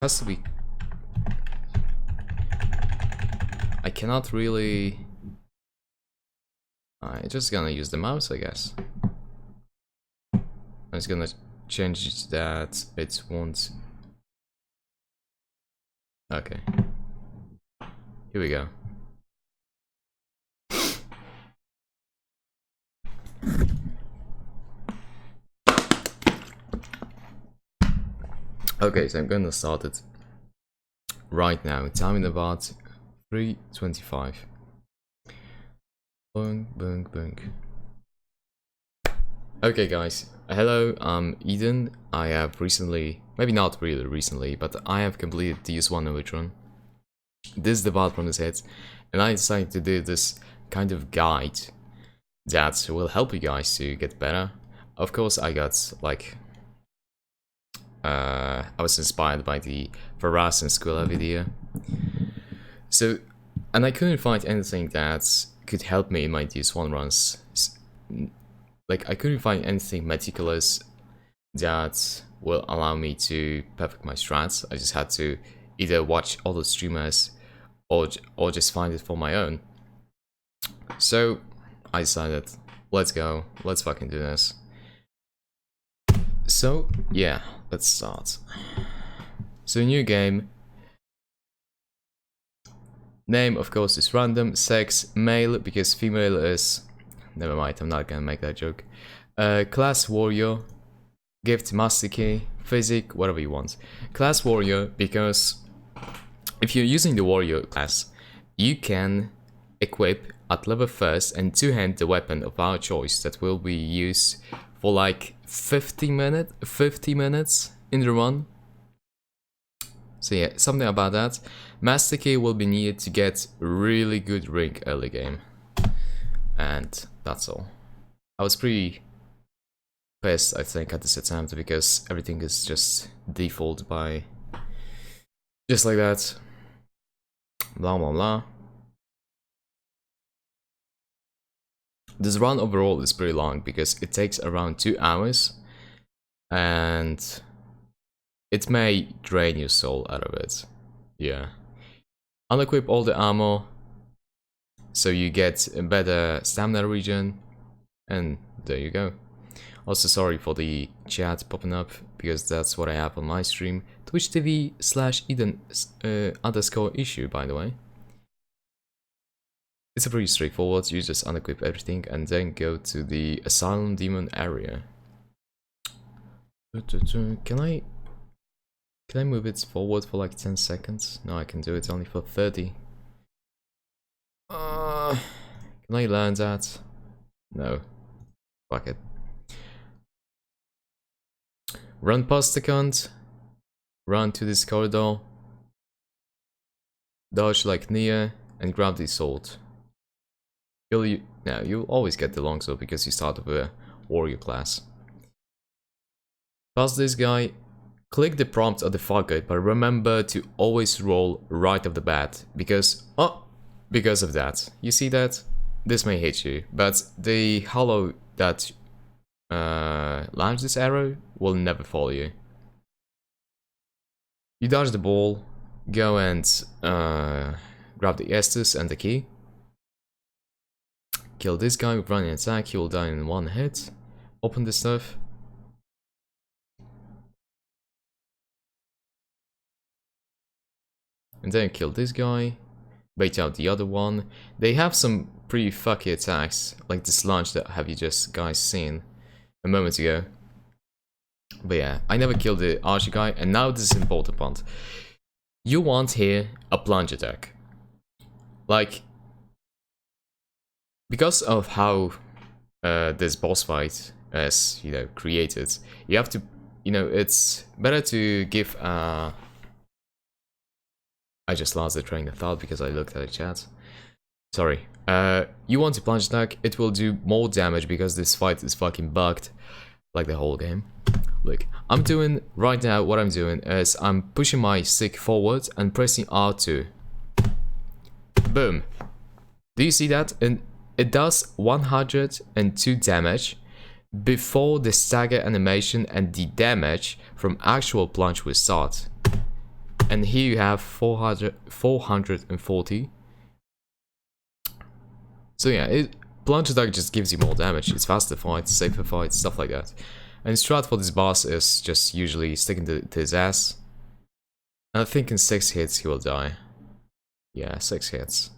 Has to be. I cannot really. I'm just gonna use the mouse, I guess. I'm just gonna change that it won't. Okay. Here we go. Okay, so I'm gonna start it right now. Time in about 3:25. Boing, boing, boing. Okay, guys. Hello, I'm Eden. I have recently, maybe not really recently, but I have completed the use 1 run. This is the part from his head, and I decided to do this kind of guide that will help you guys to get better. Of course, I got like I was inspired by the Faraz and Squilla video. So, and I couldn't find anything that could help me in my DS1 runs. Like, I couldn't find anything meticulous that will allow me to perfect my strats. I just had to either watch other streamers or just find it for my own. So, I decided, let's go, let's fucking do this. So, yeah, let's start. So, new game. Name, of course, is random. Sex, male, because female is... Never mind, I'm not gonna make that joke. Class, warrior. Gift, master key. Physic, whatever you want. Class, warrior, because if you're using the warrior class, you can equip at level 1st and two-hand the weapon of our choice that will be used for like 50 minutes in the run. So yeah, something about that. Master key will be needed to get really good ring early game. And that's all. I was pretty pissed, I think, at this attempt because everything is just default by just like that. Blah blah blah. This run overall is pretty long because it takes around 2 hours and it may drain your soul out of it. Yeah. Unequip all the ammo so you get a better stamina regen, and there you go. Also sorry for the chat popping up because that's what I have on my stream. Twitch TV/Eden _issue, by the way. It's a pretty straightforward. You just unequip everything and then go to the Asylum Demon area. Can I move it forward for like 10 seconds? No, I can do it only for 30. Can I learn that? No. Fuck it. Run past the cunt. Run to this corridor. Dodge like Nia and grab the sword. You'll always get the longsword because you start with a warrior class. Past this guy. Click the prompt at the far gate, but remember to always roll right off the bat, because of that. You see that? This may hit you, but the hollow that launches this arrow will never follow you. You dodge the ball, go and grab the Estus and the key. Kill this guy with running attack, he will die in 1 hit. Open the stuff. And then kill this guy, bait out the other one. They have some pretty fucky attacks, like this launch that have you just guys seen a moment ago. But yeah, I never killed the archer guy, and now this is important part. You want here a plunge attack. Like, because of how this boss fight is, created, you have to, it's better to give I just lost the train of thought because I looked at the chat. Sorry. You want to plunge attack, it will do more damage because this fight is fucking bugged. Like the whole game. Look, I'm doing, right now what I'm doing is I'm pushing my stick forward and pressing R2. Boom. Do you see that? And it does 102 damage before the stagger animation and the damage from actual plunge will start. And here you have 440. So yeah, plunge attack just gives you more damage. It's faster fights, safer fights, stuff like that. And strat for this boss is just usually sticking to his ass. And I think in 6 hits he will die. Yeah, 6 hits.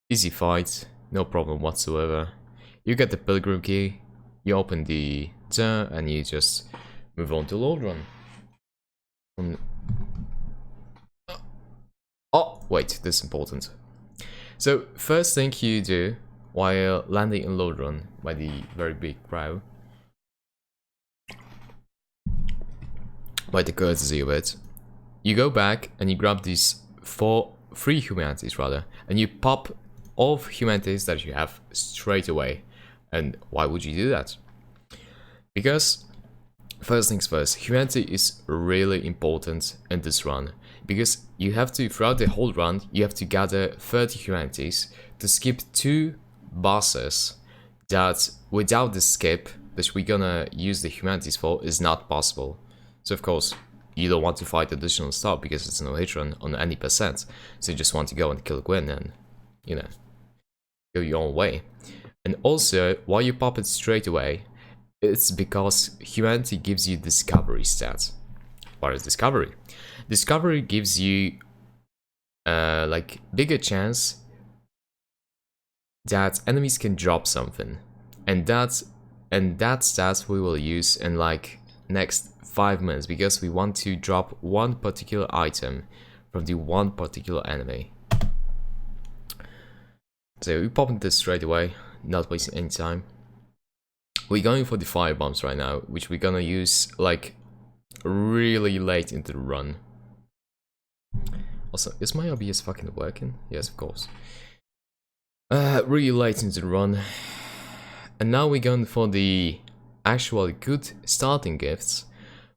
Easy fight, no problem whatsoever. You get the pilgrim key, you open the door, and you just move on to Lord Run. Oh, wait, this is important. So, first thing you do while landing in Lord Run by the very big crow, by the courtesy of it, you go back and you grab these 3 humanities rather, and you pop all of humanities that you have straight away. And why would you do that? Because first things first, humanity is really important in this run, because you have to, throughout the whole run, you have to gather 30 humanities to skip 2 bosses that without the skip that we're gonna use the humanities for is not possible. So of course, you don't want to fight additional stuff because it's no hit run on any percent, so you just want to go and kill Gwyn and, you know, go your own way. And also, why you pop it straight away, it's because humanity gives you discovery stats. What is discovery? Discovery gives you like bigger chance that enemies can drop something, and that stats we will use in like next 5 minutes, because we want to drop one particular item from the one particular enemy. So we pop this straight away, not wasting any time. We're going for the fire bombs right now, which we're gonna use like really late into the run. Also, is my OBS fucking working? Yes, of course. Really late into the run. And now we're going for the actual good starting gifts,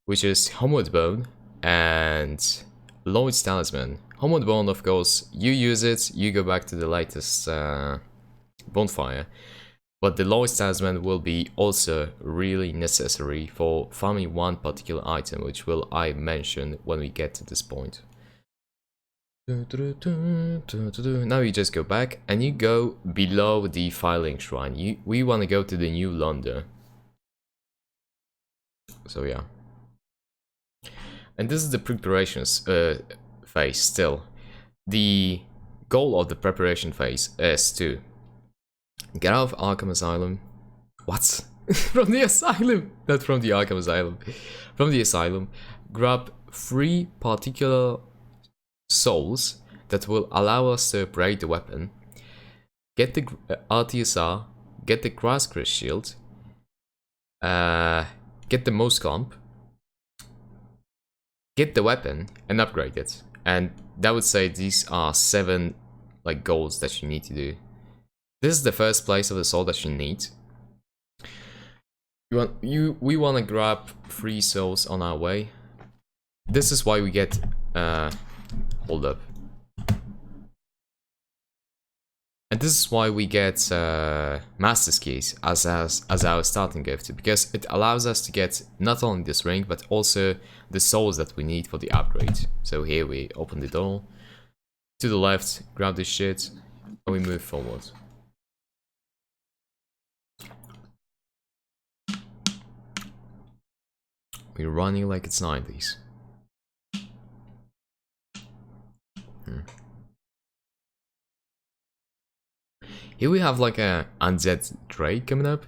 which is Homeward Bone and Lloyd's Talisman. Homeward Bone, of course, you use it, you go back to the latest bonfire. But the Lloyd's Talisman will be also really necessary for farming one particular item, which will I mention when we get to this point. Now you just go back and you go below the Filing Shrine. We want to go to the New London. So yeah. And this is the preparations phase still. The goal of the preparation phase is to get out of Arkham Asylum. What? From the asylum! Not from the Arkham Asylum. From the asylum, grab 3 particular souls that will allow us to upgrade the weapon. Get the RTSR, get the Grass Shield, get the Most Comp, get the weapon, and upgrade it. And that would say these are 7 like goals that you need to do. This is the first place of the soul that you need. We want to grab 3 souls on our way. This is why we get hold up. And this is why we get Master's Keys as our starting gift, because it allows us to get not only this ring but also the souls that we need for the upgrade. So here we open the door to the left, grab this shit, and we move forward. We're running like it's 90s. Here we have like a undead Drake coming up.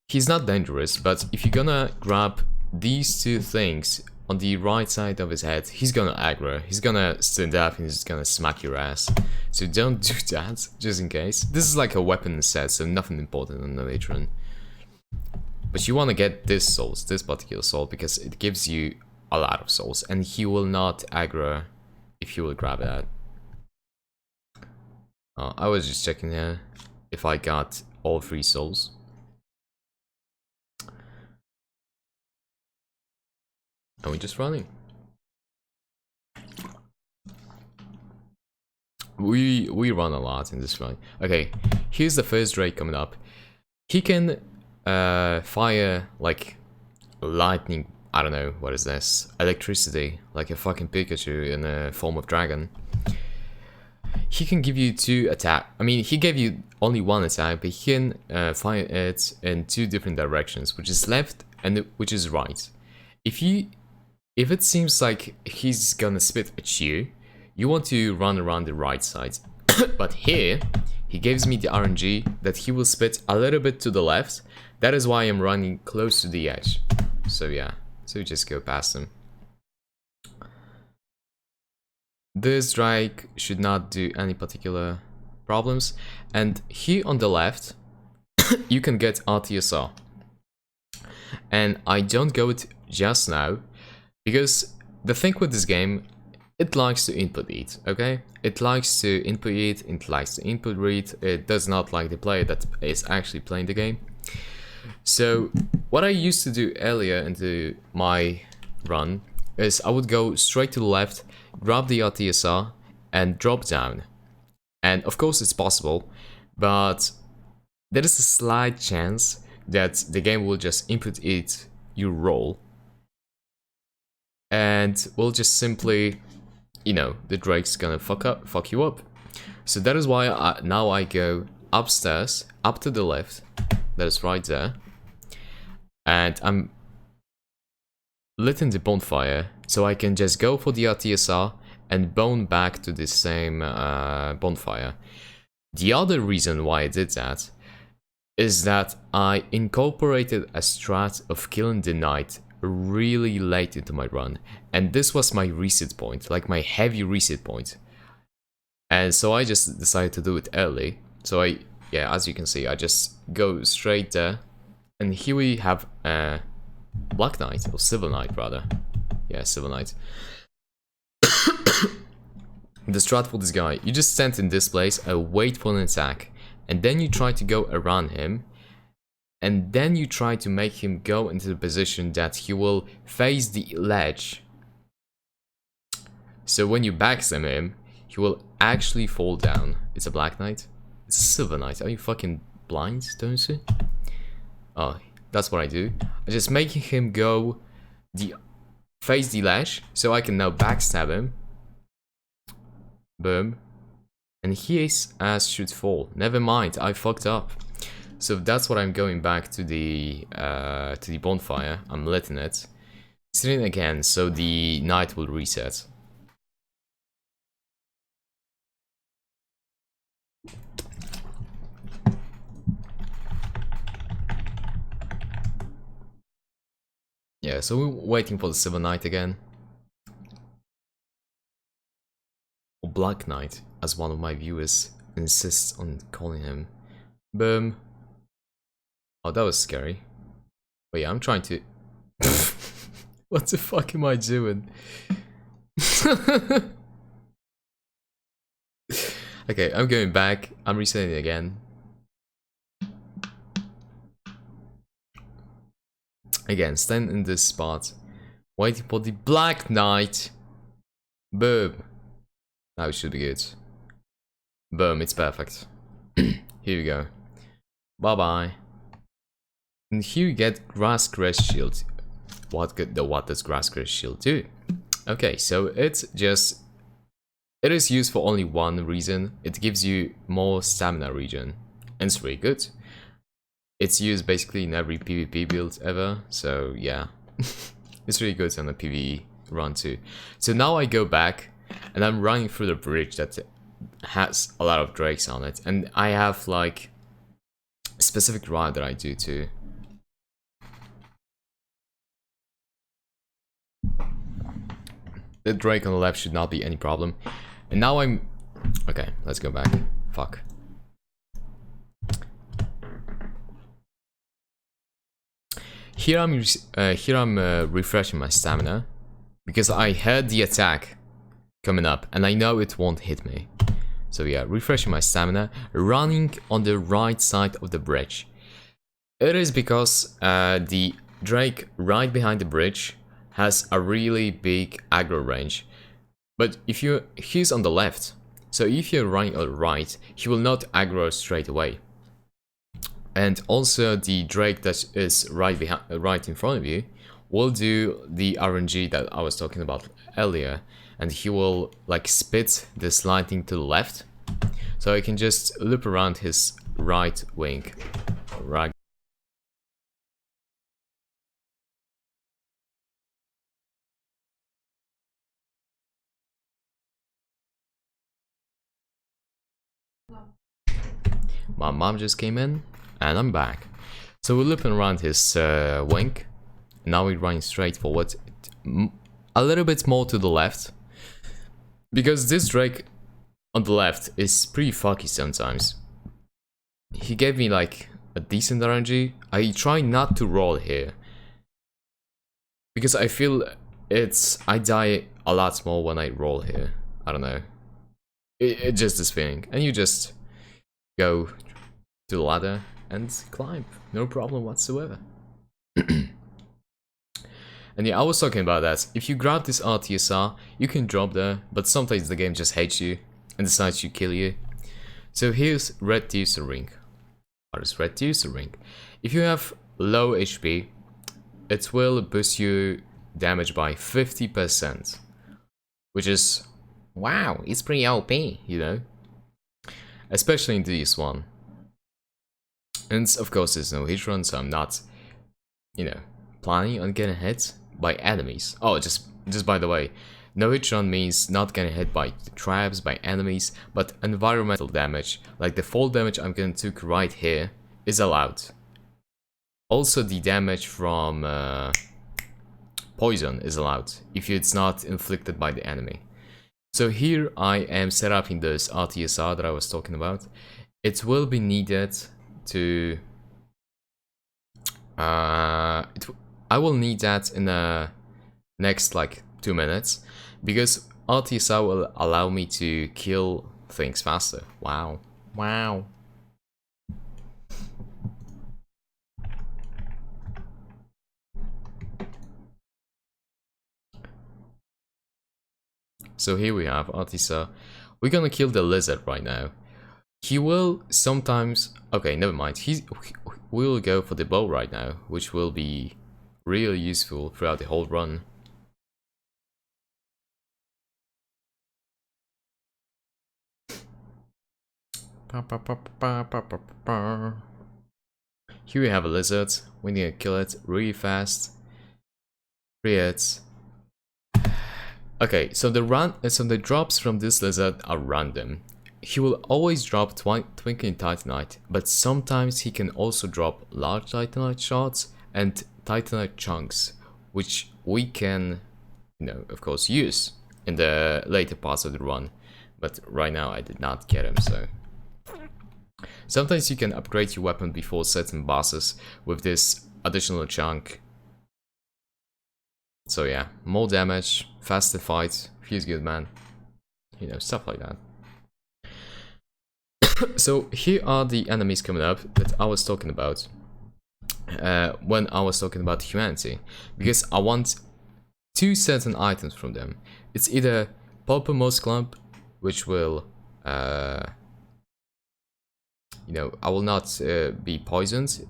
He's not dangerous, but if you're gonna grab these 2 things on the right side of his head, he's gonna aggro. He's gonna stand up and he's gonna smack your ass. So don't do that, just in case. This is like a weapon set, so nothing important on the Matron. But you want to get this particular soul, because it gives you a lot of souls, and he will not aggro if you will grab that. I was just checking here if I got all 3 souls. And we're just running. We run a lot in this run. Okay, here's the first Drake coming up. He can fire like lightning I don't know, what is this? Electricity, like a fucking Pikachu in a form of dragon. He can give you 2 attack. I mean, he gave you only 1 attack, but he can fire it in 2 different directions, which is left and which is right. If it seems like he's gonna spit at you, you want to run around the right side. But here, he gives me the RNG that he will spit a little bit to the left. That is why I'm running close to the edge. So yeah, so you just go past him. This strike should not do any particular problems. And here on the left, you can get RTSR. And I don't go it just now, because the thing with this game, it likes to input eat, okay? It likes to input eat, it likes to input read, it does not like the player that is actually playing the game. So, what I used to do earlier into my run is I would go straight to the left, grab the RTSR, and drop down. And of course it's possible, but there is a slight chance that the game will just input eat your roll, and will just simply, you know, the Drake's gonna fuck you up. So that is why now I go upstairs, up to the left, that is right there, and I'm lit in the bonfire, so I can just go for the RTSR and bone back to the same bonfire. The other reason why I did that is that I incorporated a strat of killing the knight really late into my run, and this was my reset point, like my heavy reset point, and so I just decided to do it early. So yeah, as you can see, I just go straight there, and here we have Black Knight, or Silver Knight rather. Yeah, Silver Knight. The strat for this guy, you just stand in this place, wait for an attack, and then you try to go around him, and then you try to make him go into the position that he will face the ledge. So when you backstab him, he will actually fall down. It's a Black Knight? It's a Silver Knight. Are you fucking blind, don't you? Oh, that's what I do. I'm just making him go face the ledge, so I can now backstab him. Boom. And his ass should fall. Never mind, I fucked up. So that's what I'm going back to the bonfire. I'm letting it. Sitting again, so the knight will reset. Yeah, so we're waiting for the Silver Knight again. Or Black Knight, as one of my viewers insists on calling him. Boom. Oh, that was scary. But yeah, I'm trying to... What the fuck am I doing? Okay, I'm going back. I'm resetting it again. Again, stand in this spot, waiting for the Black Knight. Boom. Now it should be good. Boom, it's perfect. Here we go. Bye bye. And here you get Grass Crest Shield. What does Grass Crest Shield do? Okay, so it is used for only one reason. It gives you more stamina regen, and it's really good. It's used basically in every PvP build ever, so yeah. It's really good on a PvE run too. So now I go back, and I'm running through the bridge that has a lot of drakes on it, and I have like a specific route that I do too. The drake on the left should not be any problem. And now I'm... Okay, let's go back. Fuck. Here I'm refreshing my stamina, because I heard the attack coming up, and I know it won't hit me. So yeah, refreshing my stamina, running on the right side of the bridge. It is because the drake right behind the bridge has a really big aggro range. But if he's on the left, so if you're running on the right, he will not aggro straight away. And also the drake that is right in front of you will do the RNG that I was talking about earlier, and he will like spit this lightning to the left, so I can just loop around his right wing. Right. My mom just came in, and I'm back. So we're looping around his wing. Now we're running straight forward, a little bit more to the left, because this Drake on the left is pretty fucky sometimes. He gave me like a decent RNG. I try not to roll here, because I feel I die a lot more when I roll here. I don't know. It's just this feeling, and you just go to the ladder and climb, no problem whatsoever. And yeah, I was talking about that. If you grab this RTSR, you can drop there, but sometimes the game just hates you and decides to kill you. So here's Reducer Ring. What is Reducer Ring? If you have low HP, it will boost your damage by 50%. Which is, wow, it's pretty OP, you know? Especially in this one. And of course there's no hit run, so I'm not, you know, planning on getting hit by enemies. Oh, just by the way, no hit run means not getting hit by traps, by enemies, but environmental damage, like the fall damage I'm gonna take right here, is allowed. Also the damage from poison is allowed, if it's not inflicted by the enemy. So here I am set up in this RTSR that I was talking about. It will be needed to... I will need that in the next like 2 minutes, because RTSR will allow me to kill things faster. Wow. Wow. So here we have RTSR. We're gonna kill the lizard right now. He will sometimes... Okay, never mind. We will go for the bow right now, which will be really useful throughout the whole run. Here we have a lizard. We need to kill it really fast. 3 hits. Okay, so the drops from this lizard are random. He will always drop Twinkling Titanite, but sometimes he can also drop large Titanite shards and Titanite chunks, which we can, you know, of course, use in the later parts of the run. But right now I did not get him, so... Sometimes you can upgrade your weapon before certain bosses with this additional chunk. So yeah, more damage, faster fight, feels good, man. You know, stuff like that. So here are the enemies coming up that I was talking about when I was talking about humanity, because I want 2 certain items from them. It's either Purple Moss Clump, which will, you know, I will not be poisoned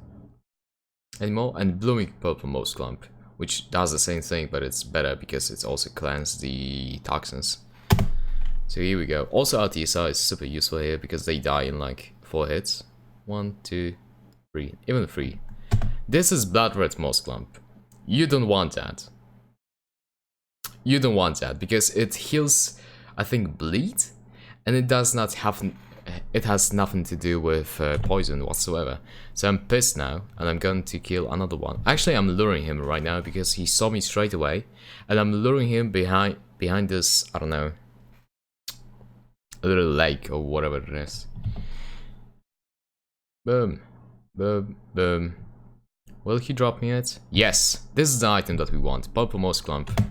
anymore, and Blooming Purple Moss Clump, which does the same thing, but it's better because it's also cleanses the toxins. So here we go. Also RTSR is super useful here because they die in like 4 hits. 1, 2, 3, even 3. This is Blood Red Moss Clump. You don't want that. You don't want that because it heals, I think, bleed, and it does not have... It has nothing to do with poison whatsoever. So I'm pissed now, and I'm going to kill another one. Actually, I'm luring him right now because he saw me straight away, and I'm luring him behind this, I don't know, a little lake or whatever it is. Boom, boom, boom. Will he drop me it? Yes, this is the item that we want. Purple Moss Clump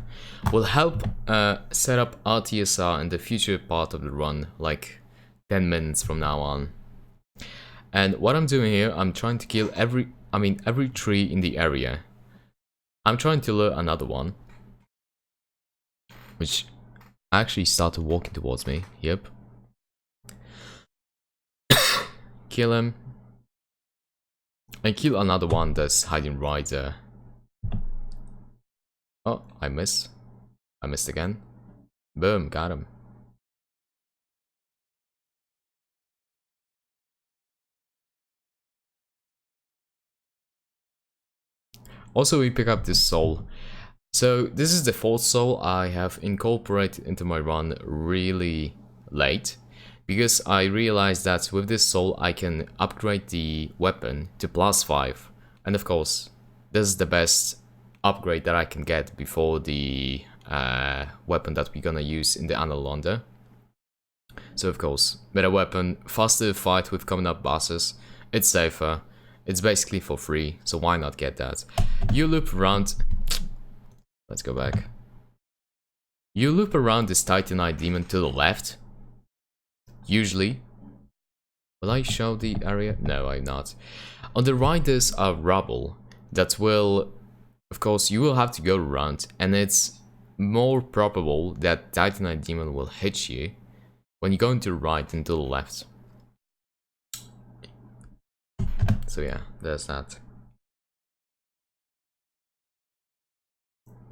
will help set up RTSR in the future part of the run, like 10 minutes from now on. And what I'm doing here, I'm trying to kill every tree in the area. I'm trying to lure another one, which actually started walking towards me. Yep. Kill him. And kill another one that's hiding right there. Oh, I missed. I missed again. Boom, got him. Also, we pick up this soul. So this is the fourth soul I have incorporated into my run really late, because I realized that with this soul I can upgrade the weapon to +5, and of course this is the best upgrade that I can get before the weapon that we're gonna use in the Analonder. So of course, better weapon, faster fight with coming up bosses, it's safer, it's basically for free, so why not get that? You loop around. Let's go back. You loop around this Titanite demon to the left. Usually. Will I show the area? No, I'm not. On the right there's a rubble that will... Of course, you will have to go around, and it's more probable that Titanite demon will hit you when you go to the right than to the left. So yeah, there's that.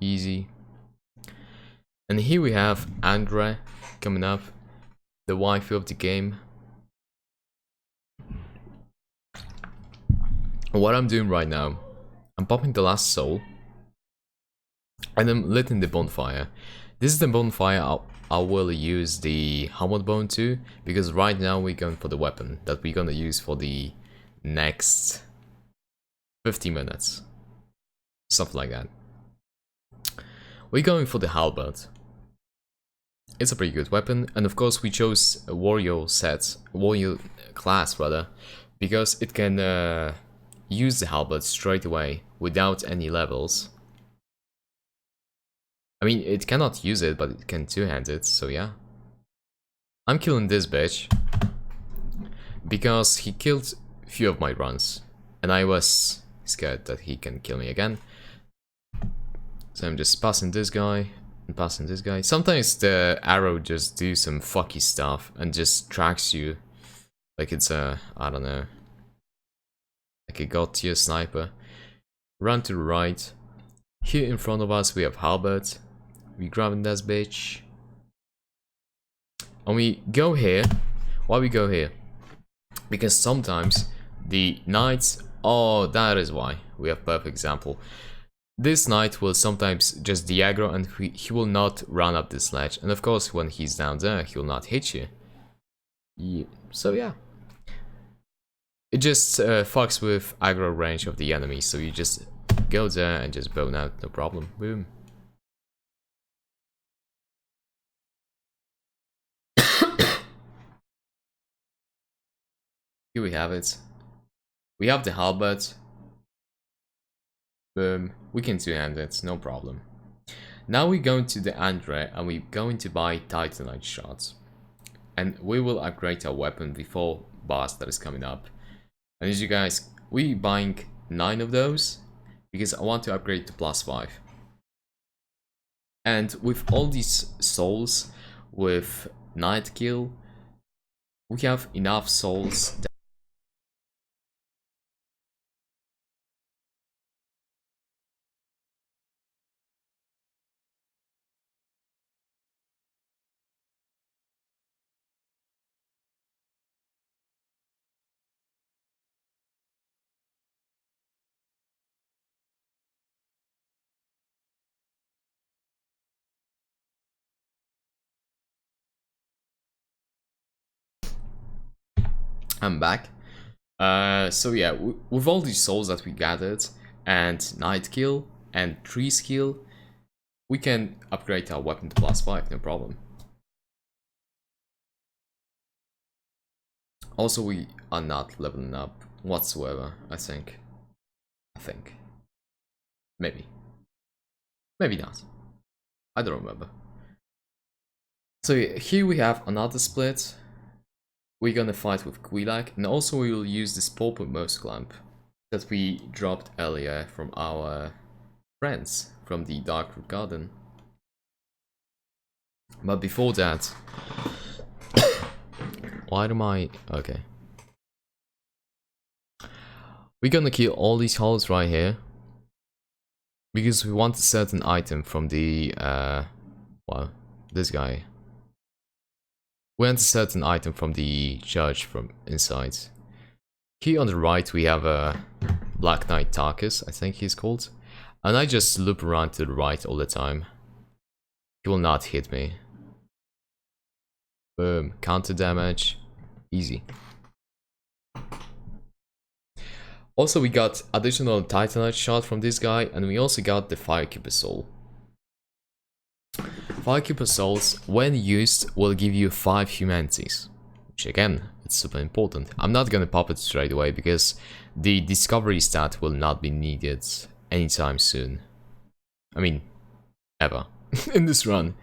Easy. And here we have Andre coming up, the waifu of the game. What I'm doing right now, I'm popping the last soul and I'm lighting the bonfire. This is the bonfire I will use the helmet bone to, because right now we're going for the weapon that we're gonna use for the next 50 minutes. Something like that. We're going for the halberd. It's a pretty good weapon, and of course we chose a warrior class rather, because it can use the halberd straight away without any levels. I mean, it cannot use it, but it can two-hand it, so yeah. I'm killing this bitch because he killed a few of my runs, and I was scared that he can kill me again. So I'm just passing this guy and passing this guy. Sometimes the arrow just do some fucky stuff and just tracks you like it's a, I don't know, like a god tier sniper. Run to the right. Here in front of us we have halberd. We grabbing this bitch. And we go here. Why we go here? Because sometimes the knights... Oh, that is why. We have perfect example. This knight will sometimes just de-aggro and he will not run up this ledge. And of course, when he's down there, he will not hit you. So yeah. It just fucks with aggro range of the enemy. So you just go there and just bone out, no problem. Boom. Here we have it. We have the halberd. Boom. We can two-hand it, no problem. Now we're going to the Andre and we're going to buy Titanite shots. And we will upgrade our weapon before boss that is coming up. And as you guys, we're buying 9 of those because I want to upgrade to +5. And with all these souls, with Night Kill, we have enough souls that I'm back. So yeah, with all these souls that we gathered, and Night Kill, and Tree Skill, we can upgrade our weapon to +5, no problem. Also, we are not leveling up whatsoever, I think. Maybe. Maybe not. I don't remember. So yeah, here we have another split. We're gonna fight with Quilak, and also we will use this purple mouse clamp that we dropped earlier from our friends from the Darkroot Garden. But before that, why am I... Okay. We're gonna kill all these holes right here, Because we want a certain item from the, well, this guy. We want a certain item from the church from inside. Here on the right we have a Black Knight Tarkus, I think he's called. And I just loop around to the right all the time. He will not hit me. Boom, counter damage, easy. Also we got additional Titanite shot from this guy, and we also got the Firekeeper Soul. Firekeeper Souls, when used, will give you 5 humanities. Which again, it's super important. I'm not gonna pop it straight away because the discovery stat will not be needed anytime soon. I mean, ever. In this run.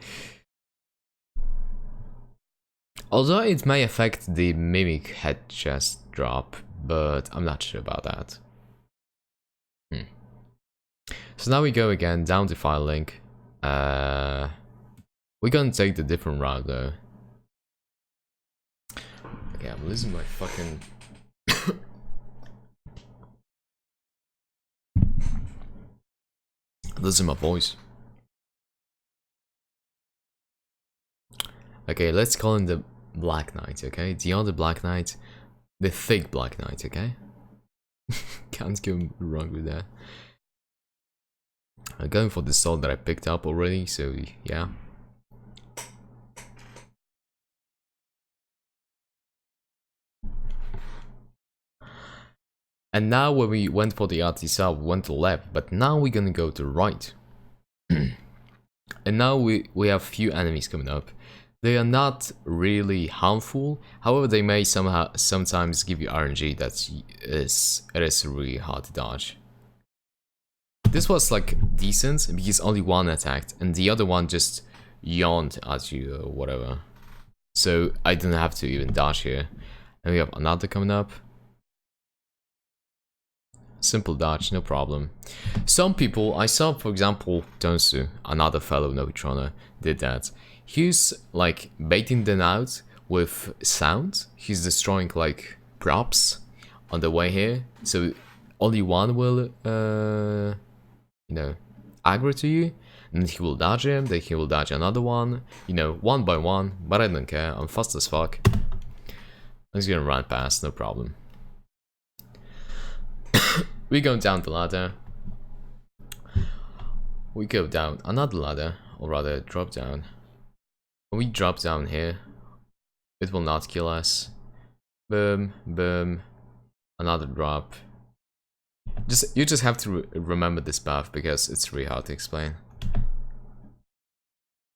Although it may affect the Mimic head chest drop, but I'm not sure about that. So now we go again down the file link. We're gonna take the different route though. Okay, I'm losing my fucking... losing my voice. Okay, let's call him the Black Knight, okay? The other Black Knight. The thick Black Knight, okay? Can't go wrong with that. I'm going for the sword that I picked up already, so yeah. And now when we went for the artisan, we went to left, but now we're gonna go to right. And now we have few enemies coming up. They are not really harmful, however they may sometimes give you RNG that it is really hard to dodge. This was like decent because only one attacked and the other one just yawned at you or whatever. So I didn't have to even dodge here. And we have another coming up. Simple dodge, no problem. Some people, I saw for example Tonsu, another fellow Novitrona, did that. He's like baiting them out with sound. He's destroying like props on the way here. So only one will, you know, aggro to you. And he will dodge him, then he will dodge another one. You know, one by one. But I don't care, I'm fast as fuck. I'm just gonna run past, no problem. We go down the ladder. We go down another ladder, or rather drop down. When we drop down here, it will not kill us. Boom, boom, another drop. You just have to remember this path because it's really hard to explain.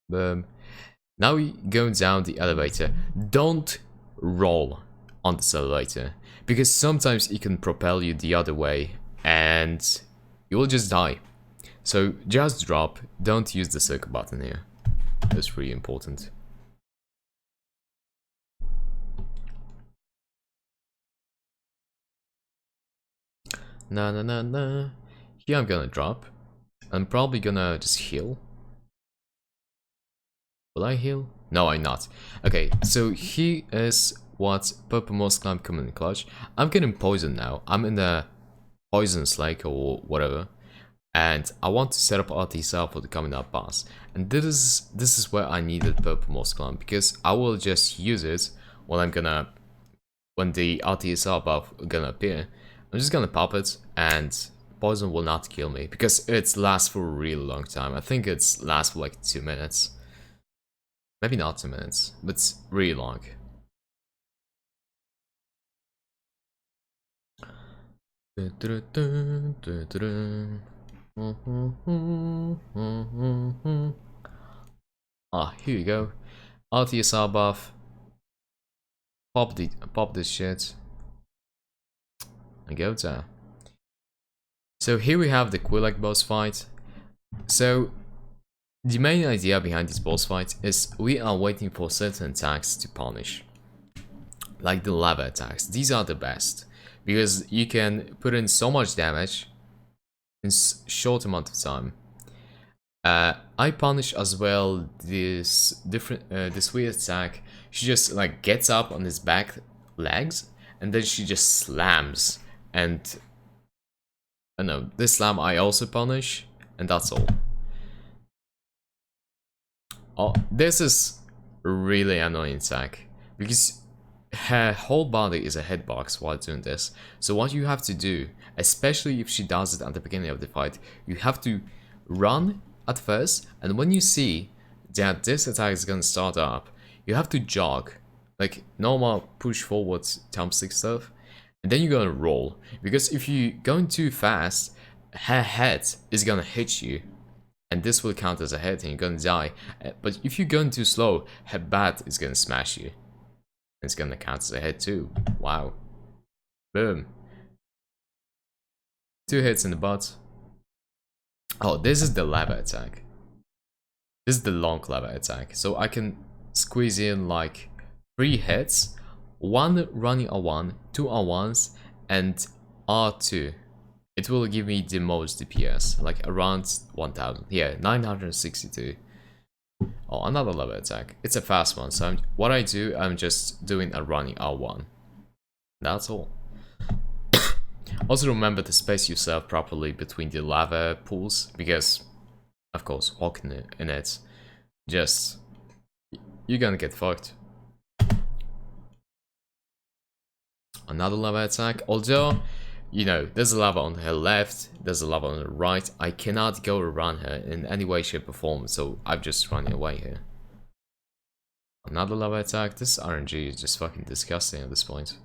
Boom. Now we go down the elevator. Don't roll on this elevator because sometimes it can propel you the other way and you will just die. So just drop, don't use the circle button here. That's really important. Nah. Here I'm gonna drop. I'm probably gonna just heal. Will I heal? No, I'm not. Okay, so here is what Purple Moss Climb coming in clutch. I'm getting poisoned now. I'm in the Poisonous Lake or whatever. And I want to set up RTSL for the coming up boss. And this is where I needed Purple Moss Climb because I will just use it when the RTSL buff gonna appear. I'm just gonna pop it and poison will not kill me because it lasts for a really long time. I think it's lasts for like 2 minutes. Maybe not 2 minutes, but it's really long. Ah, here we go. RTSR buff. Pop this shit. And go down. So here we have the Quilek boss fight. So the main idea behind this boss fight is we are waiting for certain attacks to punish. Like the lava attacks. These are the best. Because you can put in so much damage in short amount of time. I punish as well this weird attack. She just like gets up on his back legs and then she just slams. And I know this slam I also punish. and that's all. Oh, this is really annoying attack because her whole body is a hitbox while doing this. So what you have to do, especially if she does it at the beginning of the fight, you have to run at first, and when you see that this attack is gonna start up, you have to jog, like normal push forward thumbstick stuff, and then you're gonna roll. Because if you're going too fast, her head is gonna hit you, and this will count as a hit and you're gonna die. But if you're going too slow, her bat is gonna smash you. It's gonna count as a hit too. Wow. Boom. 2 hits in the butt. Oh, this is the lava attack. This is the long lava attack. So I can squeeze in like 3 hits. 1 running R1, 2 R1s, and R2. It will give me the most DPS, like around 1000. Yeah, 962. Oh, another lava attack. It's a fast one, so what I do, I'm just doing a running R1. That's all. Also remember to space yourself properly between the lava pools, because, of course, walking in it, just, you're gonna get fucked. Another lava attack, although, you know, there's a lava on her left, there's a lava on her right. I cannot go around her in any way, shape or form, so I'm just running away here. Another lava attack. This RNG is just fucking disgusting at this point.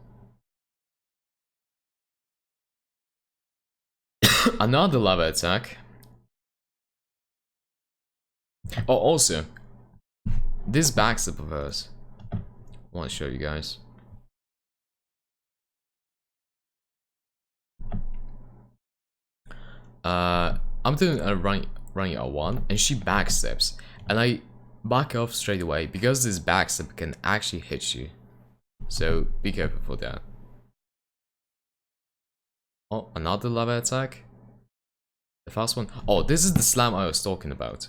Another lava attack. Oh, also, this backstep of hers, I want to show you guys. I'm doing a running R1 and she backsteps, and I back off straight away because this backstep can actually hit you, so be careful for that. Oh, another lava attack. The fast one. Oh, this is the slam I was talking about.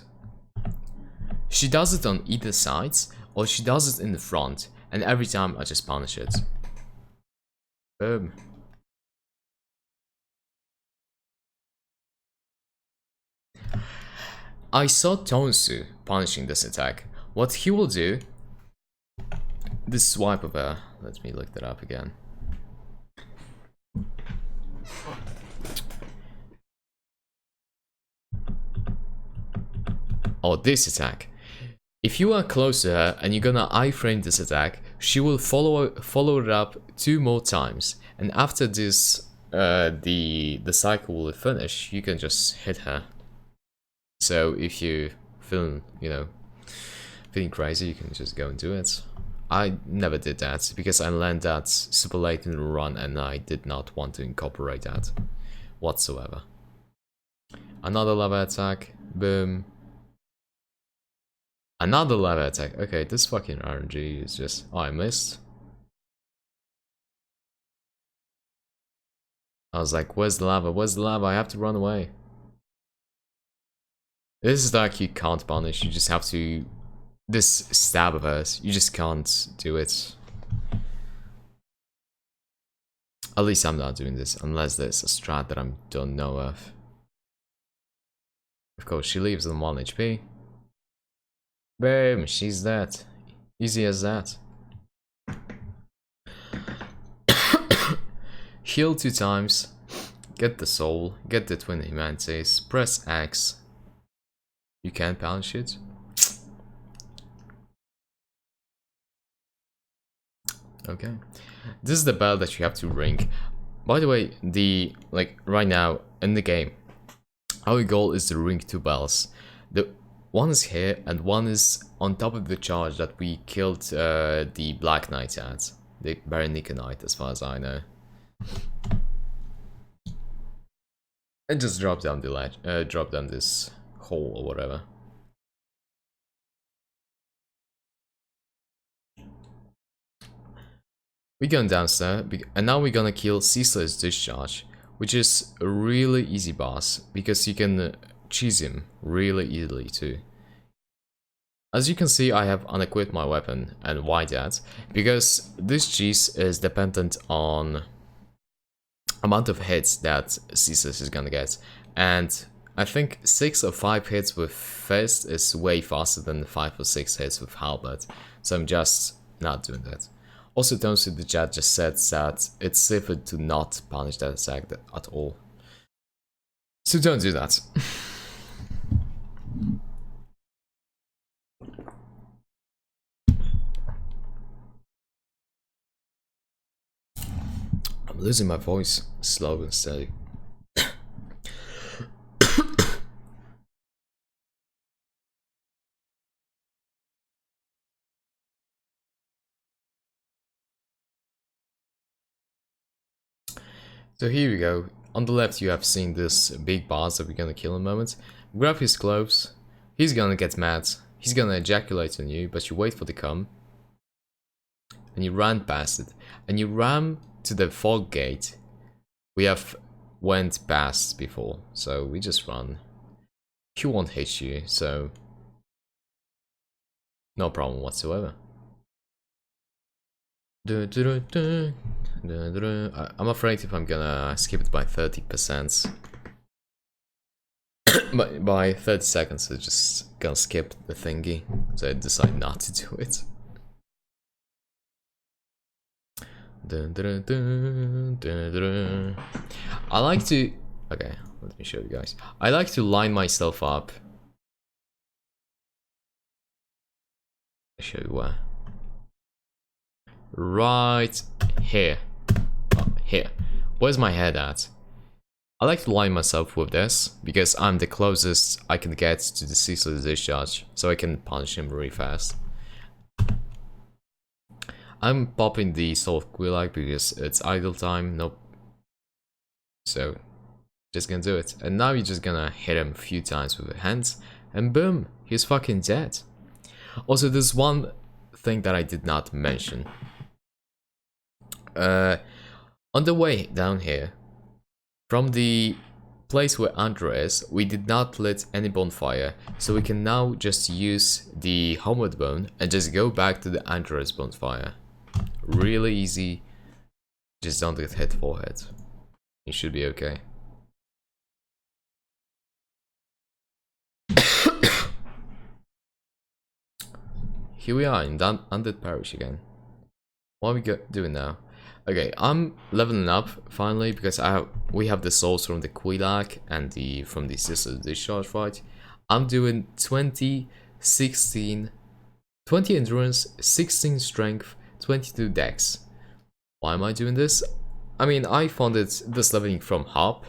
She does it on either sides, or she does it in the front, and every time I just punish it. Boom. I saw Tonsu punishing this attack. What he will do, this swipe of her, let me look that up again. Oh, this attack. If you are close to her and you're gonna iframe this attack, she will follow it up 2 more times, and after this, the cycle will finish. You can just hit her. So if you feeling, you know, feeling crazy, you can just go and do it. I never did that because I learned that super late in the run and I did not want to incorporate that whatsoever. Another lava attack. Boom. Another lava attack. Okay, this fucking RNG is just... Oh, I missed. I was like, where's the lava? Where's the lava? I have to run away. This is like you can't punish, you just have to... This stab of hers, you just can't do it. At least I'm not doing this, unless there's a strat that I don't know of. Of course, she leaves on 1 HP. Boom, she's dead. Easy as that. Heal 2 times. Get the soul, get the twin humanities, press X. You can't punish it. Okay. This is the bell that you have to ring. By the way, like right now in the game, our goal is to ring 2 bells. The one is here and one is on top of the charge that we killed the Black Knight at. The Baronica Knight, as far as I know. And just drop down the ledge, drop down this hole or whatever. We're going downstairs, and now we're gonna kill Ceaseless Discharge, which is a really easy boss, because you can cheese him really easily too. As you can see, I have unequipped my weapon, and why that? Because this cheese is dependent on amount of hits that Ceaseless is gonna get, and I think 6 or 5 hits with fist is way faster than the 5 or 6 hits with halberd, so I'm just not doing that. Also, don't see the chat just said that it's safer to not punish that attack at all. So don't do that. I'm losing my voice slow and steady. So here we go. On the left you have seen this big boss that we're gonna kill in a moment. Grab his clothes. He's gonna get mad. He's gonna ejaculate on you, but you wait for the cum. And you run past it. And you ram to the fog gate. We have went past before, so we just run. He won't hit you, so no problem whatsoever. I'm afraid if I'm gonna skip it by 30%. But by 30 seconds, I'm just gonna skip the thingy, so I decide not to do it. I like to... Okay, let me show you guys. I like to line myself up. I'll show you where. Right here. Oh, here. Where's my head at? I like to line myself with this, because I'm the closest I can get to the ceaseless discharge, so I can punish him really fast. I'm popping the Soul of Quillag because it's idle time, nope. So, just gonna do it. And now you're just gonna hit him a few times with your hands, and boom, he's fucking dead. Also, there's one thing that I did not mention. On the way down here, from the place where Andrew is, we did not lit any bonfire, so we can now just use the homeward bone and just go back to the Andrew's bonfire. Really easy, just don't get hit forehead. You should be okay. Here we are in Undead Parish again. What are we doing now? Okay, I'm leveling up finally because we have the souls from the Quillag and from the Sister Discharge fight. I'm doing 20, 16, 20 endurance, 16 strength, 22 dex. Why am I doing this? I mean, I found this leveling from Hop.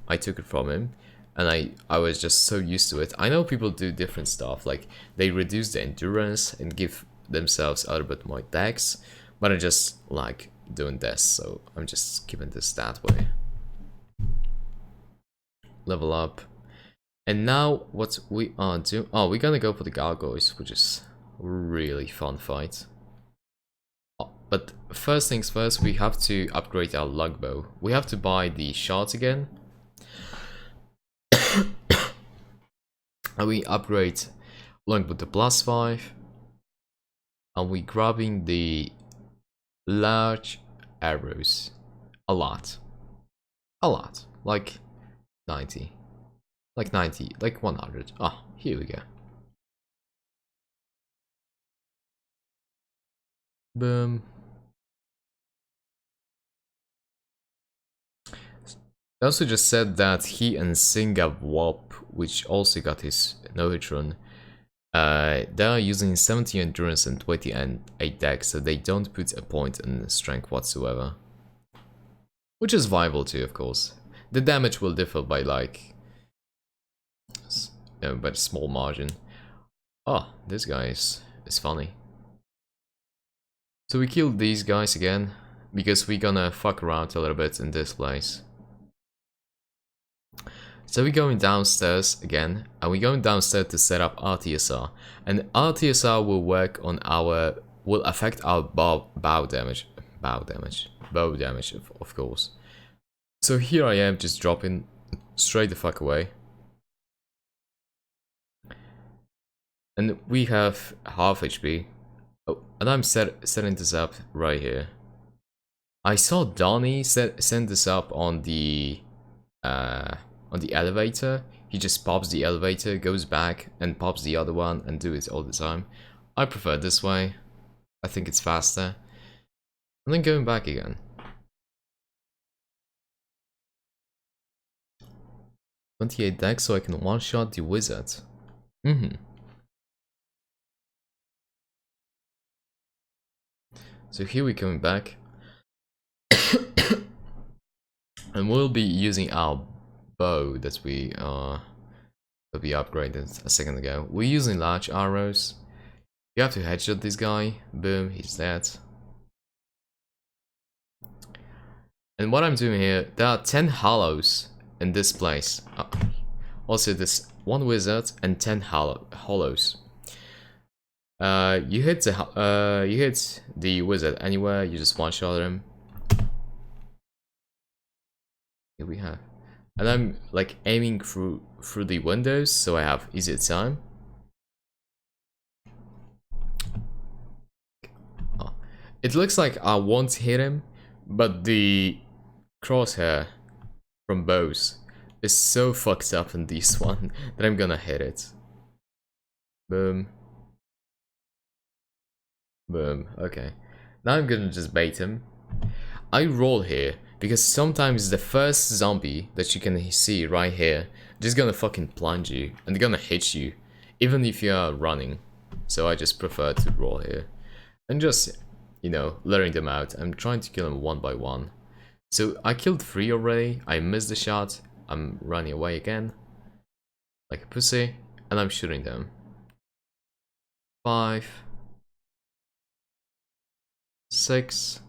I took it from him, and I was just so used to it. I know people do different stuff, like they reduce the endurance and give themselves a little bit more dex, but I just like doing this, so I'm just keeping this that way. Level up. And now what we are doing... Oh, we're gonna go for the gargoyles, which is a really fun fight. Oh, but first things first, we have to upgrade our longbow. We have to buy the shards again. And we upgrade longbow to +5. And we grabbing the large arrows. A lot. Like 90. Like 90. Like 100. Ah, here we go. Boom. They also just said that he and Singa Wop, which also got his Nohitron, they are using 70 endurance and 20 and 8 dex, so they don't put a point in strength whatsoever. Which is viable too, of course. The damage will differ by like... by a small margin. Oh, this guy is funny. So we killed these guys again, because we're gonna fuck around a little bit in this place. So we're going downstairs again, and we're going downstairs to set up RTSR. And RTSR will work on will affect our bow damage, of course. So here I am just dropping straight the fuck away. And we have half HP. Oh, and I'm setting this up right here. I saw Donnie send this up on the elevator. he just pops the elevator, goes back, and pops the other one, and do it all the time. I prefer this way. I think it's faster. And then going back again. 28 decks so I can one-shot the wizard. So here we're coming back. And we'll be using our bow that we upgraded a second ago. We're using large arrows. You have to headshot this guy. Boom, he's dead. And what I'm doing here, there are 10 hollows in this place. Also, this one wizard and 10 hollows. You hit the wizard anywhere. You just one-shot him. Here we have, and I'm like aiming through the windows, so I have easier time. Oh. It looks like I won't hit him, but the crosshair from bows is so fucked up in this one that I'm gonna hit it. Boom. Boom. Okay. Now I'm gonna just bait him. I roll here because sometimes the first zombie that you can see right here just gonna fucking plunge you and they're gonna hit you even if you're running. So I just prefer to roll here and just, you know, luring them out. I'm trying to kill them one by one. So I killed 3 already. I missed the shot. I'm running away again like a pussy and I'm shooting them. 5, 6,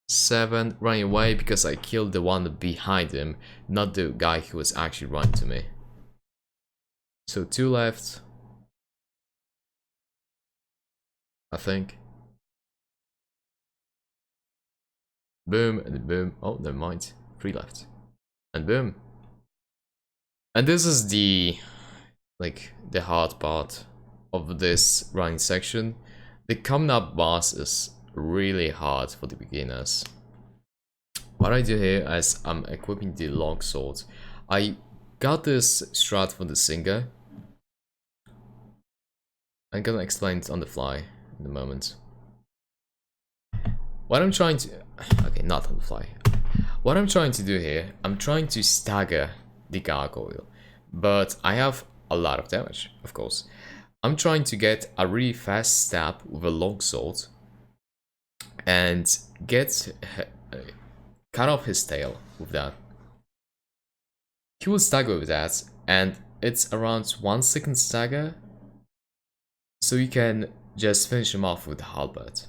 7, running away because I killed the one behind him, not the guy who was actually running to me. So 2 left, I think. Boom, and boom. Oh, never mind. 3 left. And boom. And this is the, like, the hard part of this running section. The coming up boss is really hard for the beginners. What I do here is I'm equipping the longsword. I got this strat for the singer. I'm gonna explain it on the fly in a moment. What I'm trying to... Okay, not on the fly. What I'm trying to do here, I'm trying to stagger the gargoyle. But I have a lot of damage, of course. I'm trying to get a really fast stab with a longsword and cut off his tail with that. He will stagger with that, and it's around 1 second stagger, so you can just finish him off with the halberd.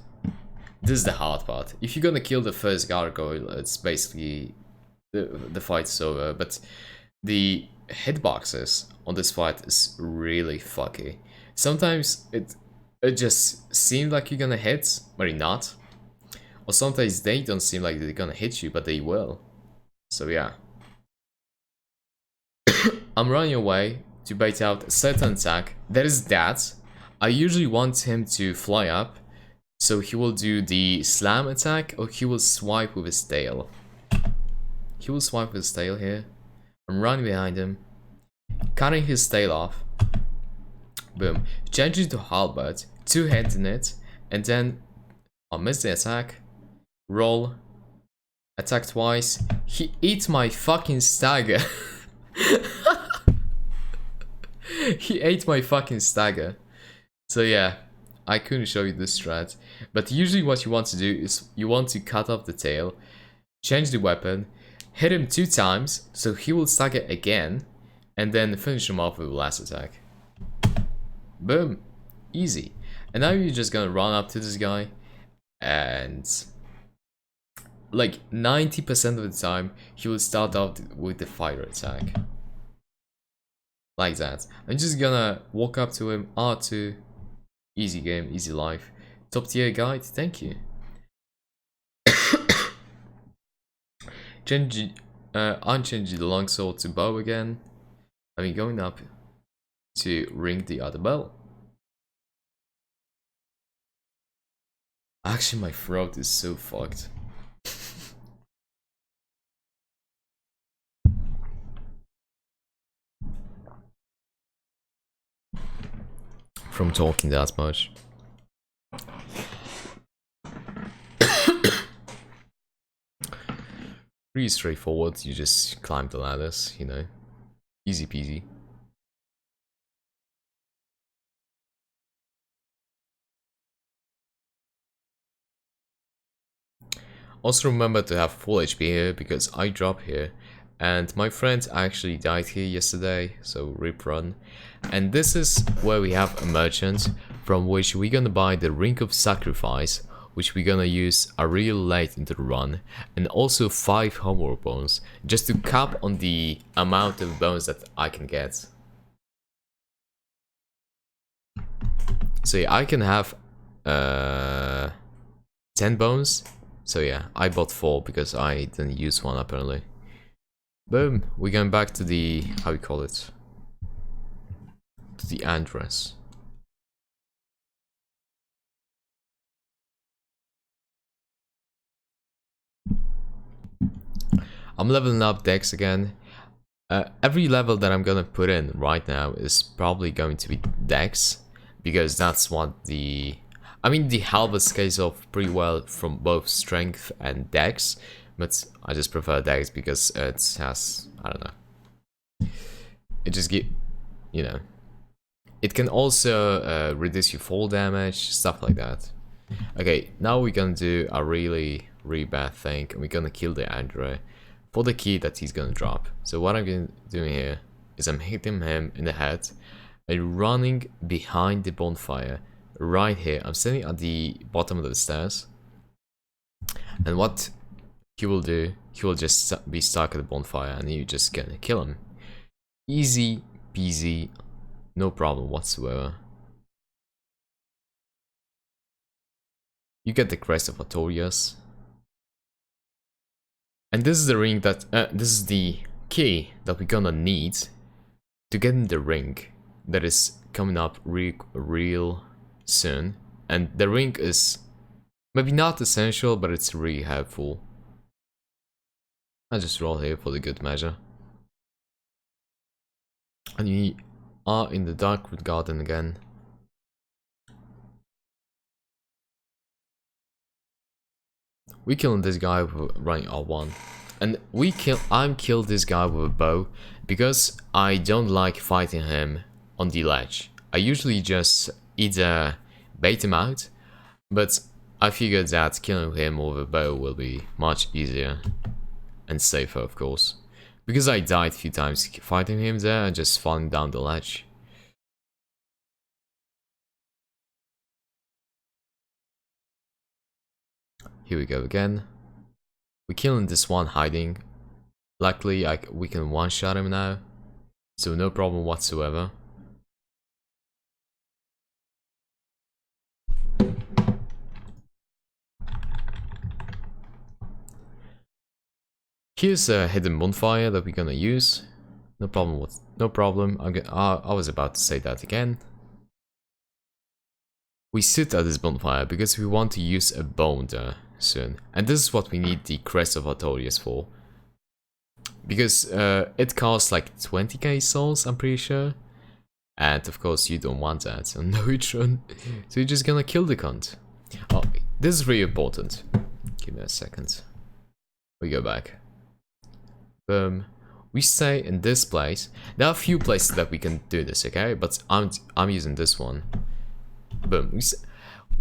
This is the hard part. If you're gonna kill the first gargoyle, it's basically the fight's over. But the hitboxes on this fight is really fucky. Sometimes it just seems like you're gonna hit, but you're not. Or sometimes they don't seem like they're gonna hit you, but they will. So yeah. I'm running away to bait out a certain attack. That is that. I usually want him to fly up, so he will do the slam attack, or he will swipe with his tail. He will swipe with his tail here. I'm running behind him, cutting his tail off. Boom. Changing to halberd, 2 hands in it, and then I'll miss the attack. Roll. Attack twice. He ate my fucking stagger. He ate my fucking stagger. So yeah, I couldn't show you this strat. But usually what you want to do is you want to cut off the tail, change the weapon, hit him 2 times, so he will stagger again, and then finish him off with the last attack. Boom. Easy. And now you're just gonna run up to this guy, and like 90% of the time, he will start off with the fire attack. Like that. I'm just gonna walk up to him, R2, easy game, easy life. Top tier guide, thank you. Unchanging the longsword to bow again. I mean, going up to ring the other bell. Actually, my throat is so fucked. from talking that much. Pretty straightforward, you just climb the ladders, you know. Easy peasy. Also remember to have full HP here, because I drop here. And my friend actually died here yesterday, so rip run. And this is where we have a merchant, from which we're gonna buy the Ring of Sacrifice, which we're gonna use a real late into the run, and also 5 homework bones, just to cap on the amount of bones that I can get. So yeah, I can have 10 bones. So yeah, I bought 4 because I didn't use one apparently. Boom, we're going back to the, how we call it? To the address. I'm leveling up Dex again. Every level that I'm gonna put in right now is probably going to be Dex, because that's what the... I mean, the halberd scales off pretty well from both strength and Dex, but I just prefer Dex because it has, I don't know. It just give, you know. It can also reduce your fall damage, stuff like that. Okay, now we're gonna do a really bad thing, and we're gonna kill the Andre for the key that he's gonna drop. So what I'm gonna do here is I'm hitting him in the head and running behind the bonfire right here. I'm standing at the bottom of the stairs, and what he will do, he will just be stuck at the bonfire and you just gonna kill him. Easy peasy, no problem whatsoever. You get the crest of Artorias. And this is the ring that, this is the key that we're gonna need to get in the ring that is coming up real soon. And the ring is maybe not essential, but it's really helpful. I just roll here for the good measure. And we are in the Darkwood Garden again. We killing this guy with running R1. And I'm killed this guy with a bow because I don't like fighting him on the ledge. I usually just either bait him out, but I figured that killing him with a bow will be much easier and safer, of course. Because I died a few times fighting him there and just falling down the ledge. Here we go again. We're killing this one hiding. Luckily, we can one-shot him now, so no problem whatsoever. Here's a hidden bonfire that we're gonna use. No problem. I was about to say that again. We sit at this bonfire because we want to use a bone there soon, and this is what we need the Crest of Artorias for. Because it costs like 20k souls, I'm pretty sure. And of course you don't want that on Neutron. So you're just gonna kill the cunt. Oh, this is really important. Give me a second. We go back. Boom. We stay in this place. There are a few places that we can do this, okay? But I'm using this one. Boom.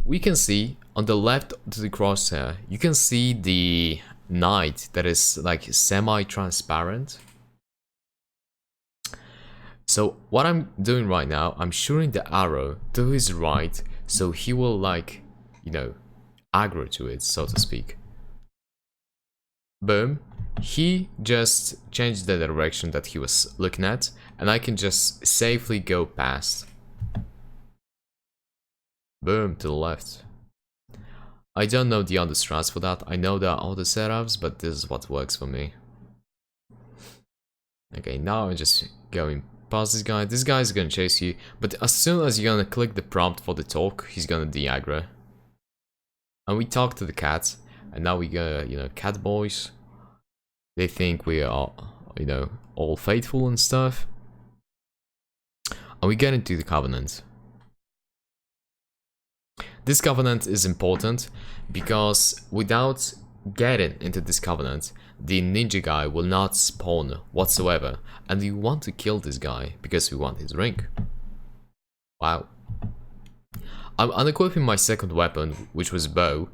We can see on the left to the crosshair, you can see the knight that is like semi-transparent. So what I'm doing right now, I'm shooting the arrow to his right, so he will like, you know, aggro to it, so to speak. Boom. He just changed the direction that he was looking at, and I can just safely go past. Boom, to the left. I don't know the other strats for that. I know there are other setups, but this is what works for me. Okay, now I'm just going past this guy. This guy is gonna chase you, but as soon as you're gonna click the prompt for the talk, he's gonna de-aggro. And we talk to the cat, and now we go, you know, cat boys. They think we are, you know, all faithful and stuff. And we get into the Covenant. This covenant is important because without getting into this covenant, the ninja guy will not spawn whatsoever, and we want to kill this guy because we want his ring. Wow. I'm unequipping my second weapon, which was bow,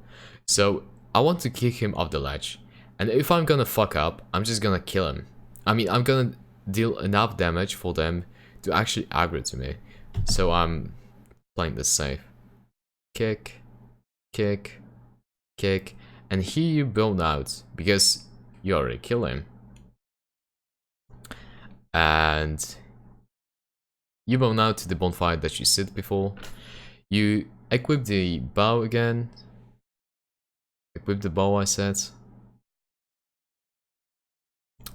so I want to kick him off the ledge, and if I'm gonna fuck up, I'm just gonna kill him. I mean, I'm gonna deal enough damage for them to actually aggro to me, so I'm playing this safe. Kick, kick, kick, and here you bone out because you already kill him. And you bone out to the bonfire that you sit before. You equip the bow again. Equip the bow, I said.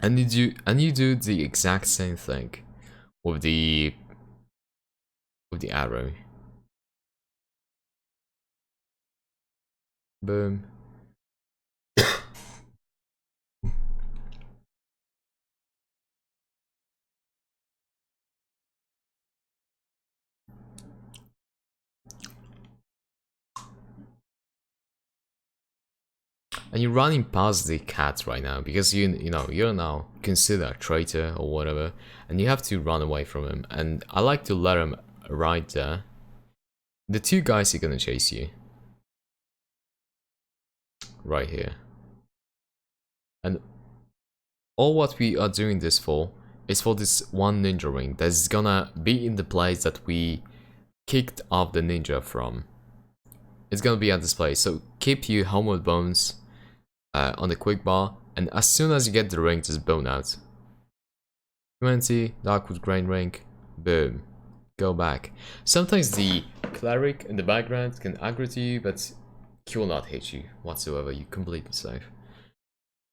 And you do the exact same thing with the arrow. Boom. And you're running past the cat right now because you know you're now considered a traitor or whatever, and you have to run away from him. And I like to let him right there. The two guys are gonna chase you right here, and all what we are doing this for is for this one ninja ring that's gonna be in the place that we kicked off the ninja from. It's gonna be at this place, so keep your homeward bones on the quick bar, and as soon as you get the ring, just bone out. 20, Darkwood Grain Ring, boom, go back. Sometimes the cleric in the background can aggro to you, but he will not hit you whatsoever, you're completely safe.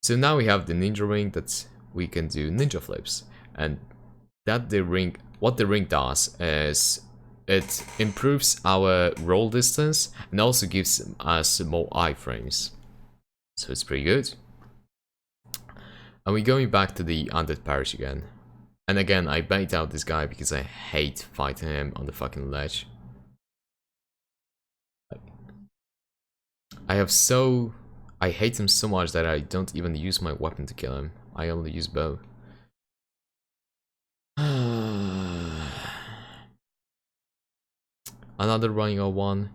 So now we have the ninja ring that we can do ninja flips, and that what the ring does is it improves our roll distance and also gives us more iframes. So it's pretty good. And we're going back to the undead parish again. And again, I bait out this guy because I hate fighting him on the fucking ledge. I hate him so much that I don't even use my weapon to kill him. I only use bow. Another running R1.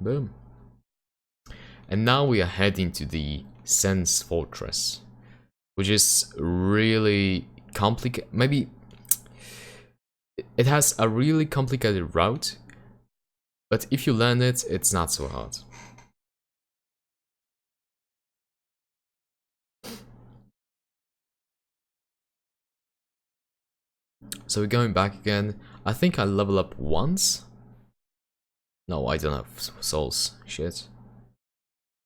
Boom. And now we are heading to the Sense Fortress, which is really complicated. Maybe it has a really complicated route, but if you learn it, it's not so hard. So we're going back again. I think I level up once. No, I don't have souls. Shit.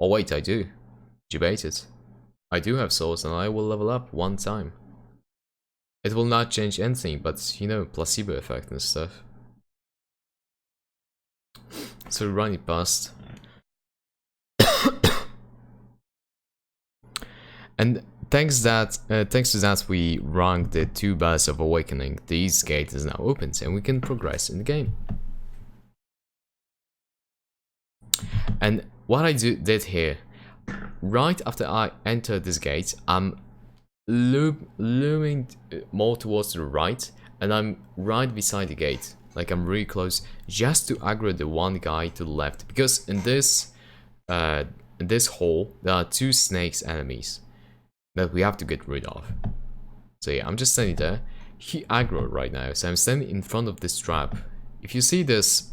Oh wait, I do. Debated. I do have souls and I will level up one time. It will not change anything, but you know, placebo effect and stuff. So we run it past. And thanks to that we ranked the 2 Bells of Awakening. This gate is now open and we can progress in the game. And what I did here, right after I entered this gate, I'm looming more towards the right, and I'm right beside the gate. Like I'm really close, just to aggro the one guy to the left, because in this hole there are 2 snakes enemies that we have to get rid of. So yeah, I'm just standing there. He aggroed right now, so I'm standing in front of this trap. If you see this,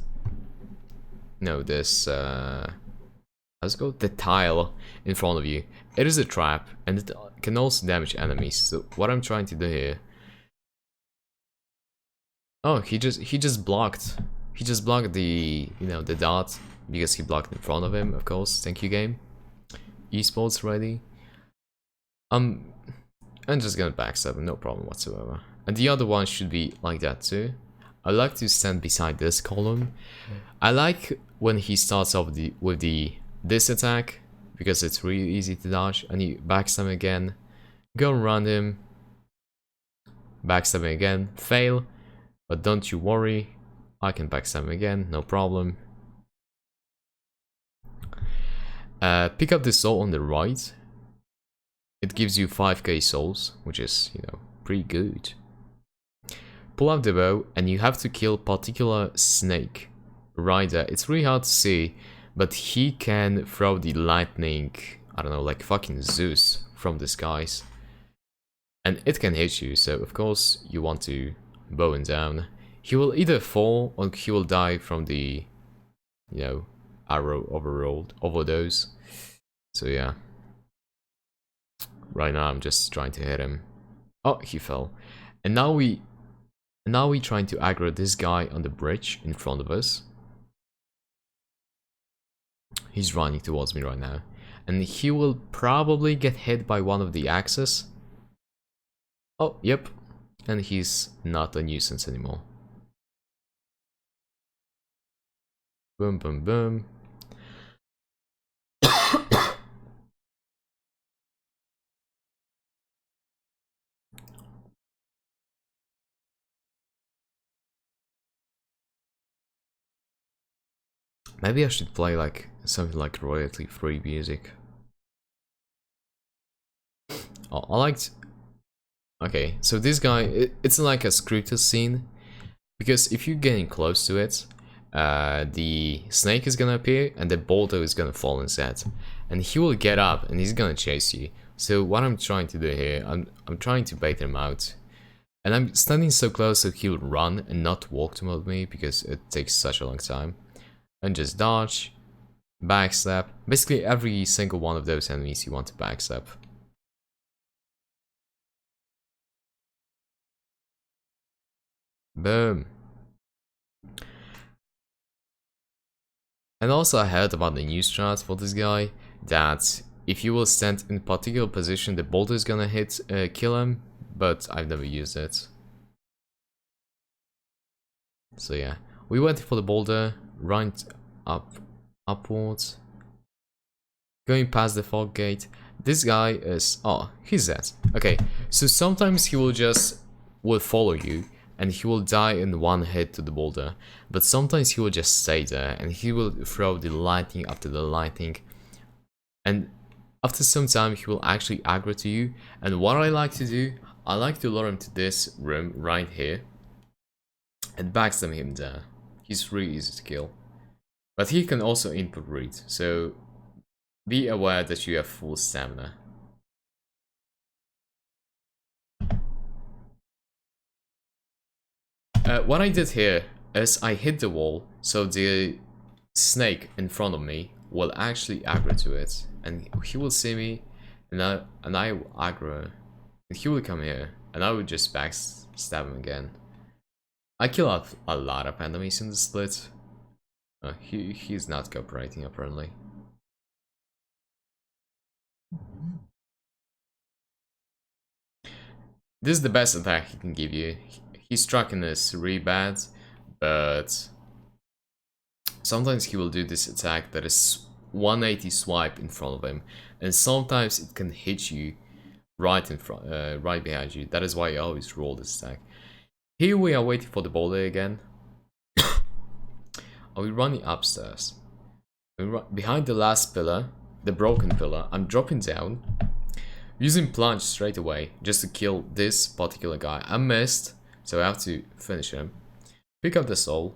let's go the tile in front of you. It is a trap, and it can also damage enemies. So what I'm trying to do here. Oh, he just blocked. He just blocked the the dart because he blocked in front of him. Of course, thank you, game. Esports ready. I'm just gonna backstab him, no problem whatsoever. And the other one should be like that too. I like to stand beside this column. I like when he starts off with this attack because it's really easy to dodge, and you backstab him again, go around him, backstab him again, fail, but don't you worry, I can backstab him again, no problem. Pick up the soul on the right. It gives you 5k souls, which is, you know, pretty good. Pull out the bow, and you have to kill particular snake right there. It's really hard to see, but he can throw the lightning, I don't know, like fucking Zeus from the skies. And it can hit you, so of course you want to bow him down. He will either fall or he will die from the, you know, arrow overdose. So yeah. Right now I'm just trying to hit him. Oh, he fell. And now we trying to aggro this guy on the bridge in front of us. He's running towards me right now. And he will probably get hit by one of the axes. Oh, yep. And he's not a nuisance anymore. Boom, boom, boom. Maybe I should play like something like royalty-free music. Oh, I liked... Okay, so this guy, it's like a scripted scene. Because if you're getting close to it, the snake is gonna appear and the boulder is gonna fall instead. And he will get up and he's gonna chase you. So what I'm trying to do here, I'm trying to bait him out. And I'm standing so close so he'll run and not walk toward me because it takes such a long time. And just dodge, backstab. Basically every single one of those enemies you want to backstab. Boom. And also I heard about the new strat for this guy, that if you will stand in a particular position, the boulder is gonna kill him, but I've never used it. So yeah, we went for the boulder, right upwards, going past the fog gate. This guy is, oh, he's dead. Okay, so sometimes he will follow you, and he will die in one hit to the boulder, but sometimes he will just stay there and he will throw the lightning after the lightning, and after some time he will actually aggro to you. And what I like to do, I like to lure him to this room right here and backstab him there. He's really easy to kill, but he can also input read, so be aware that you have full stamina. What I did here is I hit the wall, so the snake in front of me will actually aggro to it, and he will see me, and I will aggro, and he will come here, and I will just backstab him again. I kill off a lot of enemies in the split. He's not cooperating apparently. This is the best attack he can give you. He's striking this really bad, but sometimes he will do this attack that is 180 swipe in front of him, and sometimes it can hit you right in front, right behind you. That is why I always roll this attack. Here we are waiting for the boulder again. Are we running upstairs? Behind the last pillar, the broken pillar, I'm dropping down, using plunge straight away just to kill this particular guy. I missed, so I have to finish him. Pick up the soul.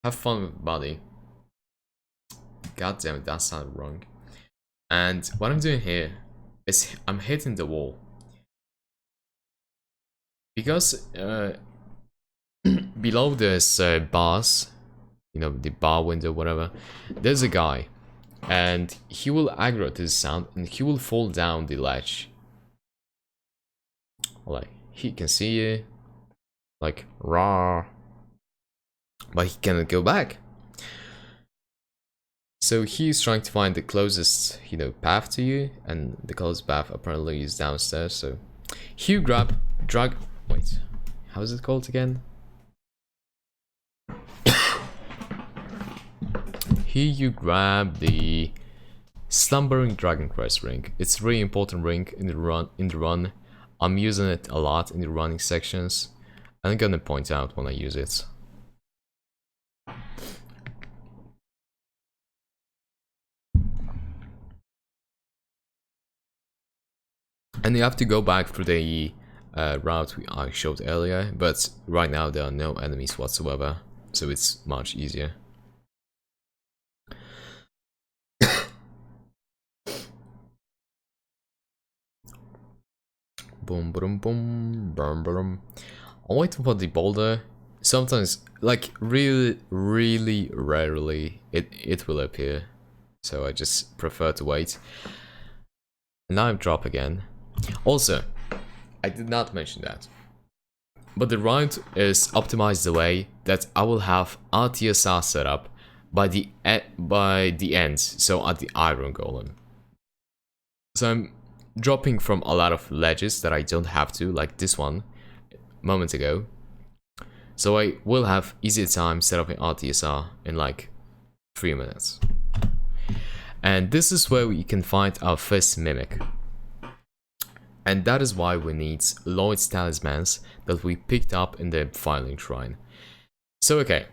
Have fun with the body. God damn it, that sounded wrong. And what I'm doing here is I'm hitting the wall. Because below this bars, you know, the bar window, whatever, there's a guy. And he will aggro to the sound and he will fall down the ledge. Like, he can see you. Like, raw. But he cannot go back. So he's trying to find the closest, you know, path to you. And the closest path apparently is downstairs. So here you drag. Wait, how is it called again? Here you grab the Slumbering Dragon Crest ring. It's a really important ring in the run. I'm using it a lot in the running sections. I'm gonna point out when I use it. And you have to go back through the route I showed earlier, but right now there are no enemies whatsoever, so it's much easier. Boom, boom, boom, boom, boom. I'm waiting for the boulder. Sometimes, like really, really rarely, it will appear. So I just prefer to wait. And now I drop again. Also, I did not mention that, but the route is optimized the way that I will have RTSR set up by the end, so at the iron golem. So I'm dropping from a lot of ledges that I don't have to, like this one moments ago. So I will have easier time set up an RTSR in like 3 minutes. And this is where we can find our first mimic. And that is why we need Lloyd's talismans that we picked up in the filing shrine. So okay,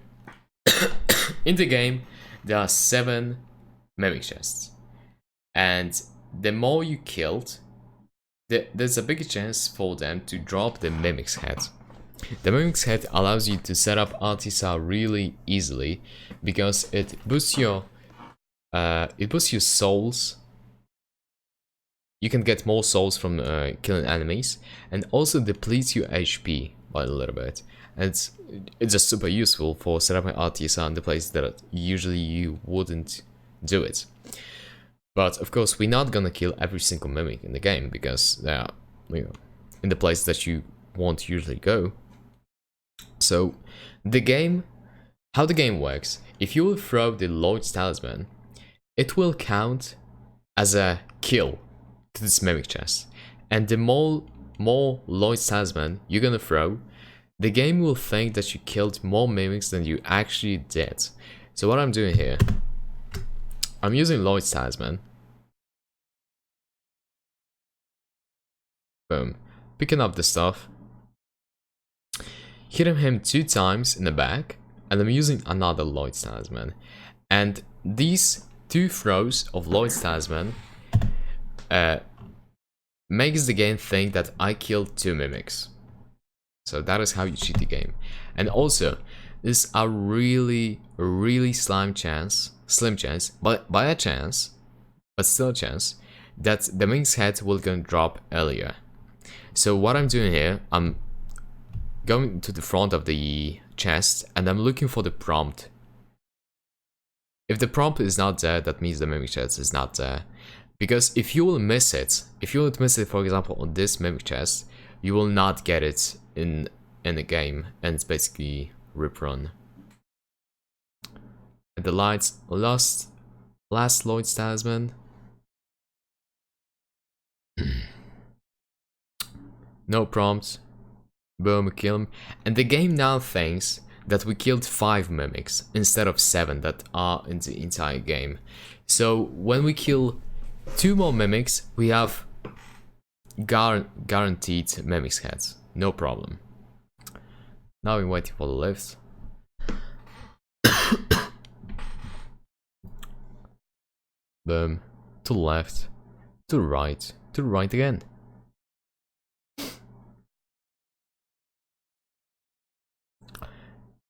in the game there are 7 mimic chests. And the more you killed, there's a bigger chance for them to drop the mimic's head. The mimic's head allows you to set up RTSR really easily because it boosts your souls. You can get more souls from killing enemies, and also depletes your HP by a little bit. And it's just super useful for setting up an RTSR in the place that usually you wouldn't do it. But of course, we're not gonna kill every single mimic in the game because they are, in the place that you won't usually go. So how the game works, if you will throw the Lloyd's talisman, it will count as a kill to this mimic chest. And the more Lloyd's talisman you're gonna throw, the game will think that you killed more mimics than you actually did. So what I'm doing here, I'm using Lloyd's talisman. Boom. Picking up the stuff. Hitting him 2 times in the back. And I'm using another Lloyd's talisman. And these 2 throws of Lloyd's talisman makes the game think that I killed 2 mimics. So that is how you cheat the game. And also, there's a really, really slim chance, but by a chance, but still a chance, that the mimic's head will gonna drop earlier. So what I'm doing here, I'm going to the front of the chest and I'm looking for the prompt. If the prompt is not there, that means the mimic chest is not there. Because if you will miss it, for example on this mimic chest, you will not get it in the game, and it's basically rip run. And the lights last Lloyd's talisman. No prompt. Boom, kill him. And the game now thinks that we killed 5 mimics instead of 7 that are in the entire game. So when we kill 2 more mimics, we have guaranteed mimics heads. No problem. Now we're waiting for the lift. Boom. To the left. To the right. To the right again.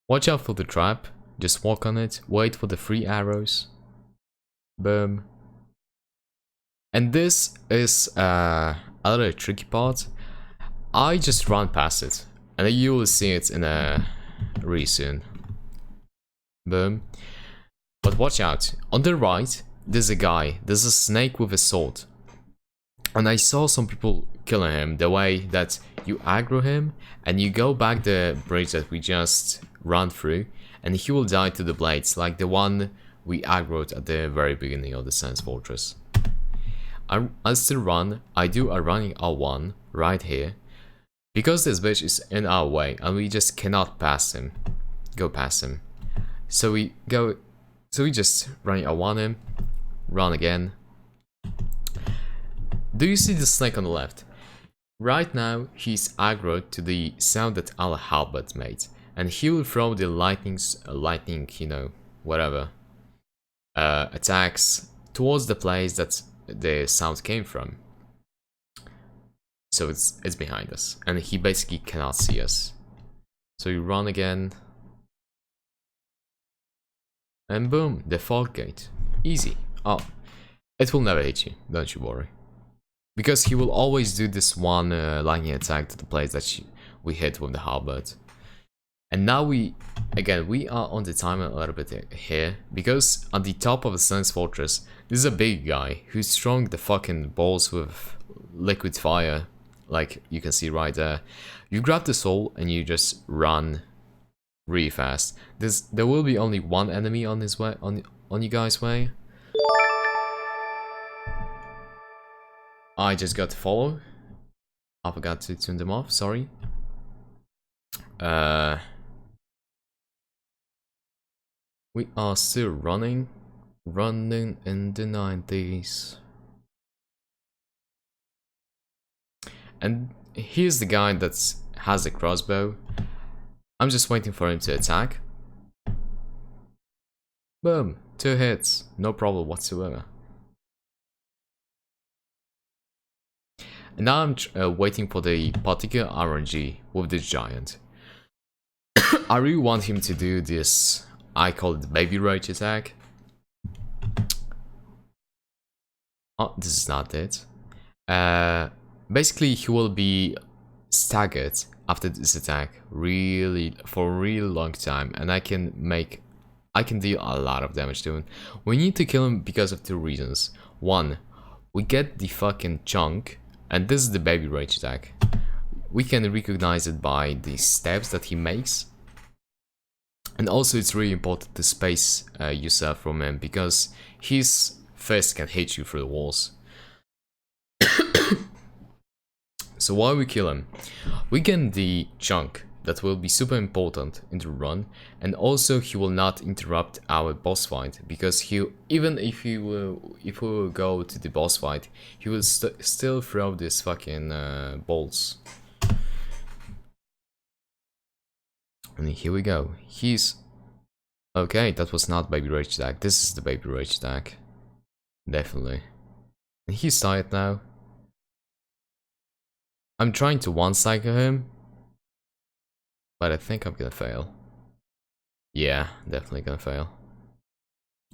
Watch out for the trap. Just walk on it. Wait for the 3 arrows. Boom. And this is another tricky part. I just run past it. And you will see it in really soon. Boom. But watch out. On the right, there's a guy. There's a snake with a sword. And I saw some people killing him the way that you aggro him and you go back the bridge that we just ran through, and he will die to the blades, like the one we aggroed at the very beginning of the Sands Fortress. I still run. I do a running R1 right here, because this bitch is in our way and we just cannot pass him. Go past him. So we just running R1 him, run again. Do you see the snake on the left? Right now he's aggroed to the sound that our halberd made, and he will throw the lightning, you know, whatever, attacks towards the place that the sound came from. So it's behind us, and he basically cannot see us. So you run again, and boom, the fog gate, easy. Oh, it will never hit you, don't you worry, because he will always do this one lightning attack to the place that we hit with the halberd. And now we are on the timer a little bit here, because at the top of the Sun's Fortress, this is a big guy who strung the fucking balls with liquid fire, like you can see right there. You grab the soul and you just run really fast. There will be only one enemy on his way, on you guys' way. I just got to follow. I forgot to turn them off, sorry. We are still running in the 90s. And here's the guy that has the crossbow. I'm just waiting for him to attack. Boom, 2 hits, no problem whatsoever. And now I'm waiting for the particular RNG with this giant. I really want him to do this, I call it the baby rage attack. Oh, this is not it. Basically, he will be staggered after this attack for a really long time, and I can deal a lot of damage to him. We need to kill him because of 2 reasons. One, we get the fucking chunk, and this is the baby rage attack. We can recognize it by the steps that he makes. And also it's really important to space yourself from him, because his fist can hit you through the walls. So while we kill him, we get the chunk that will be super important in the run, and also he will not interrupt our boss fight, because even if we will go to the boss fight, he will still throw this fucking bolts. And here we go. He's okay. That was not baby rage attack. This is the baby rage attack, definitely. And he's tired now. I'm trying to one-cycle him, but I think I'm gonna fail. Yeah, definitely gonna fail.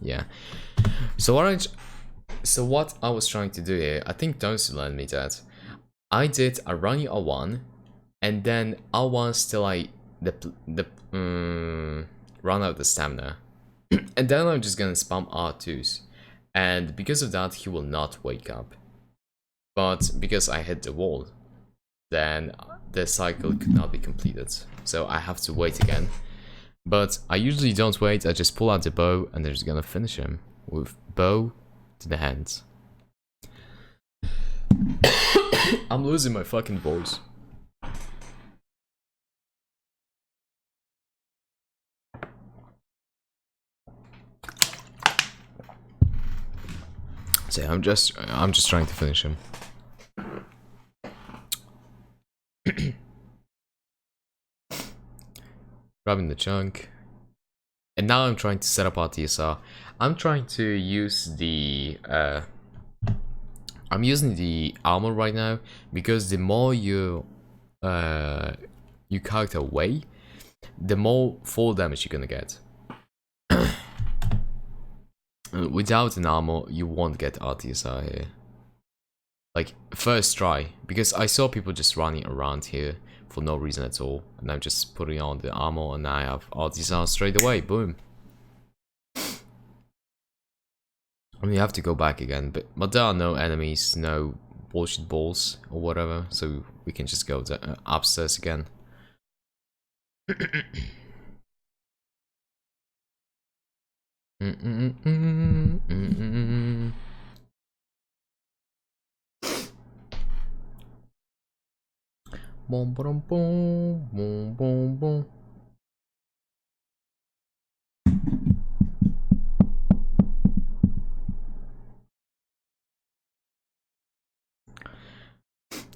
Yeah. So what I was trying to do here, I think Tones learned me that. I did a running R1, and then R1 till I run out the stamina. And then I'm just gonna spam R2s. And because of that, he will not wake up. But because I hit the wall, then the cycle could not be completed. So I have to wait again. But I usually don't wait, I just pull out the bow and they're just gonna finish him with bow to the hands. I'm losing my fucking voice. So I'm just trying to finish him. Grabbing the chunk. And now I'm trying to set up our TSR. I'm trying to use the I'm using the armor right now, because the more you character weigh, the more fall damage you're gonna get. Without an armor, you won't get RTSR here. Like, first try, because I saw people just running around here for no reason at all, and I'm just putting on the armor and I have RTSR straight away, boom. And you have to go back again, but there are no enemies, no bullshit balls or whatever, so we can just go to, upstairs again. Boom, boom, boom, boom, boom, boom.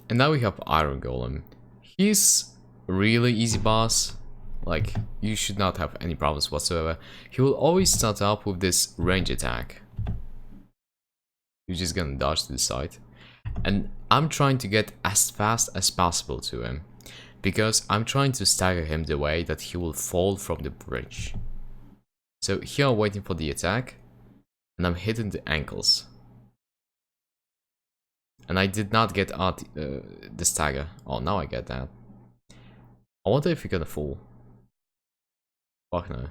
And now we have Iron Golem. He's really easy boss. Like, you should not have any problems whatsoever. He will always start up with this range attack. You're just gonna dodge to the side. And I'm trying to get as fast as possible to him, because I'm trying to stagger him the way that he will fall from the bridge. So here I'm waiting for the attack, and I'm hitting the ankles. And I did not get the stagger. Oh, now I get that. I wonder if you're gonna fall. Fuck no.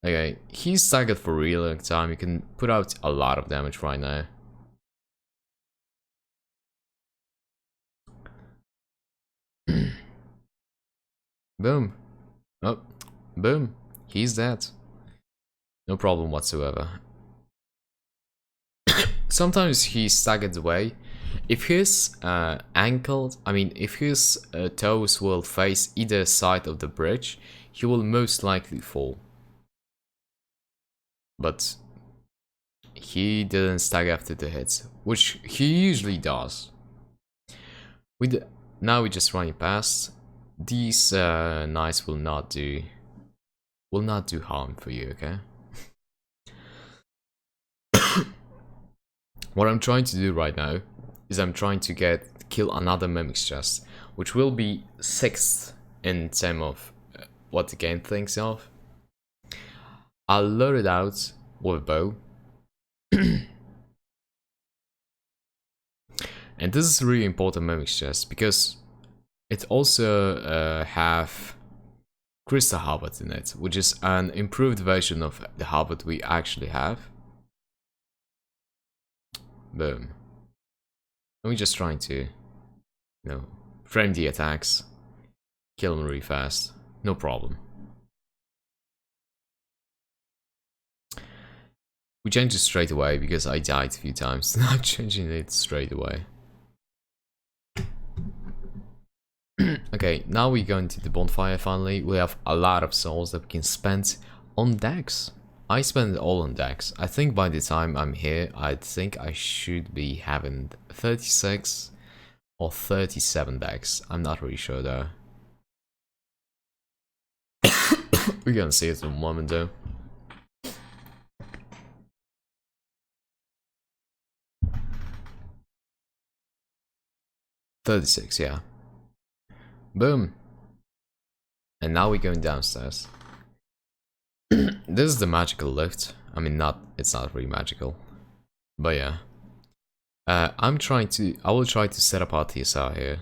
Okay, he's staggered for a really long time. You can put out a lot of damage right now. Boom. Oh, boom. He's dead. No problem whatsoever. Sometimes he's staggered away. If his if his toes will face either side of the bridge, he will most likely fall. But he didn't stagger after the hit, which he usually does. Now we just running past. These knights will not do harm for you, okay? What I'm trying to do right now is I'm trying to kill another mimic's chest, which will be 6th in terms of what the game thinks of. I'll load it out with a bow. And this is really important mimic's chest because it also have crystal halberd in it, which is an improved version of the halberd we actually have. Boom. And we're just trying to, frame the attacks, kill them really fast, no problem. We changed it straight away because I died a few times, not changing it straight away. Okay, now we go into the bonfire finally. We have a lot of souls that we can spend on decks. I spend it all on decks. I think by the time I'm here, I think I should be having 36 or 37 decks. I'm not really sure though. We're gonna see it in a moment though. $36, yeah. Boom. And now we're going downstairs. This is the magical lift. I mean, it's not really magical. But yeah. I will try to set up our TSR here.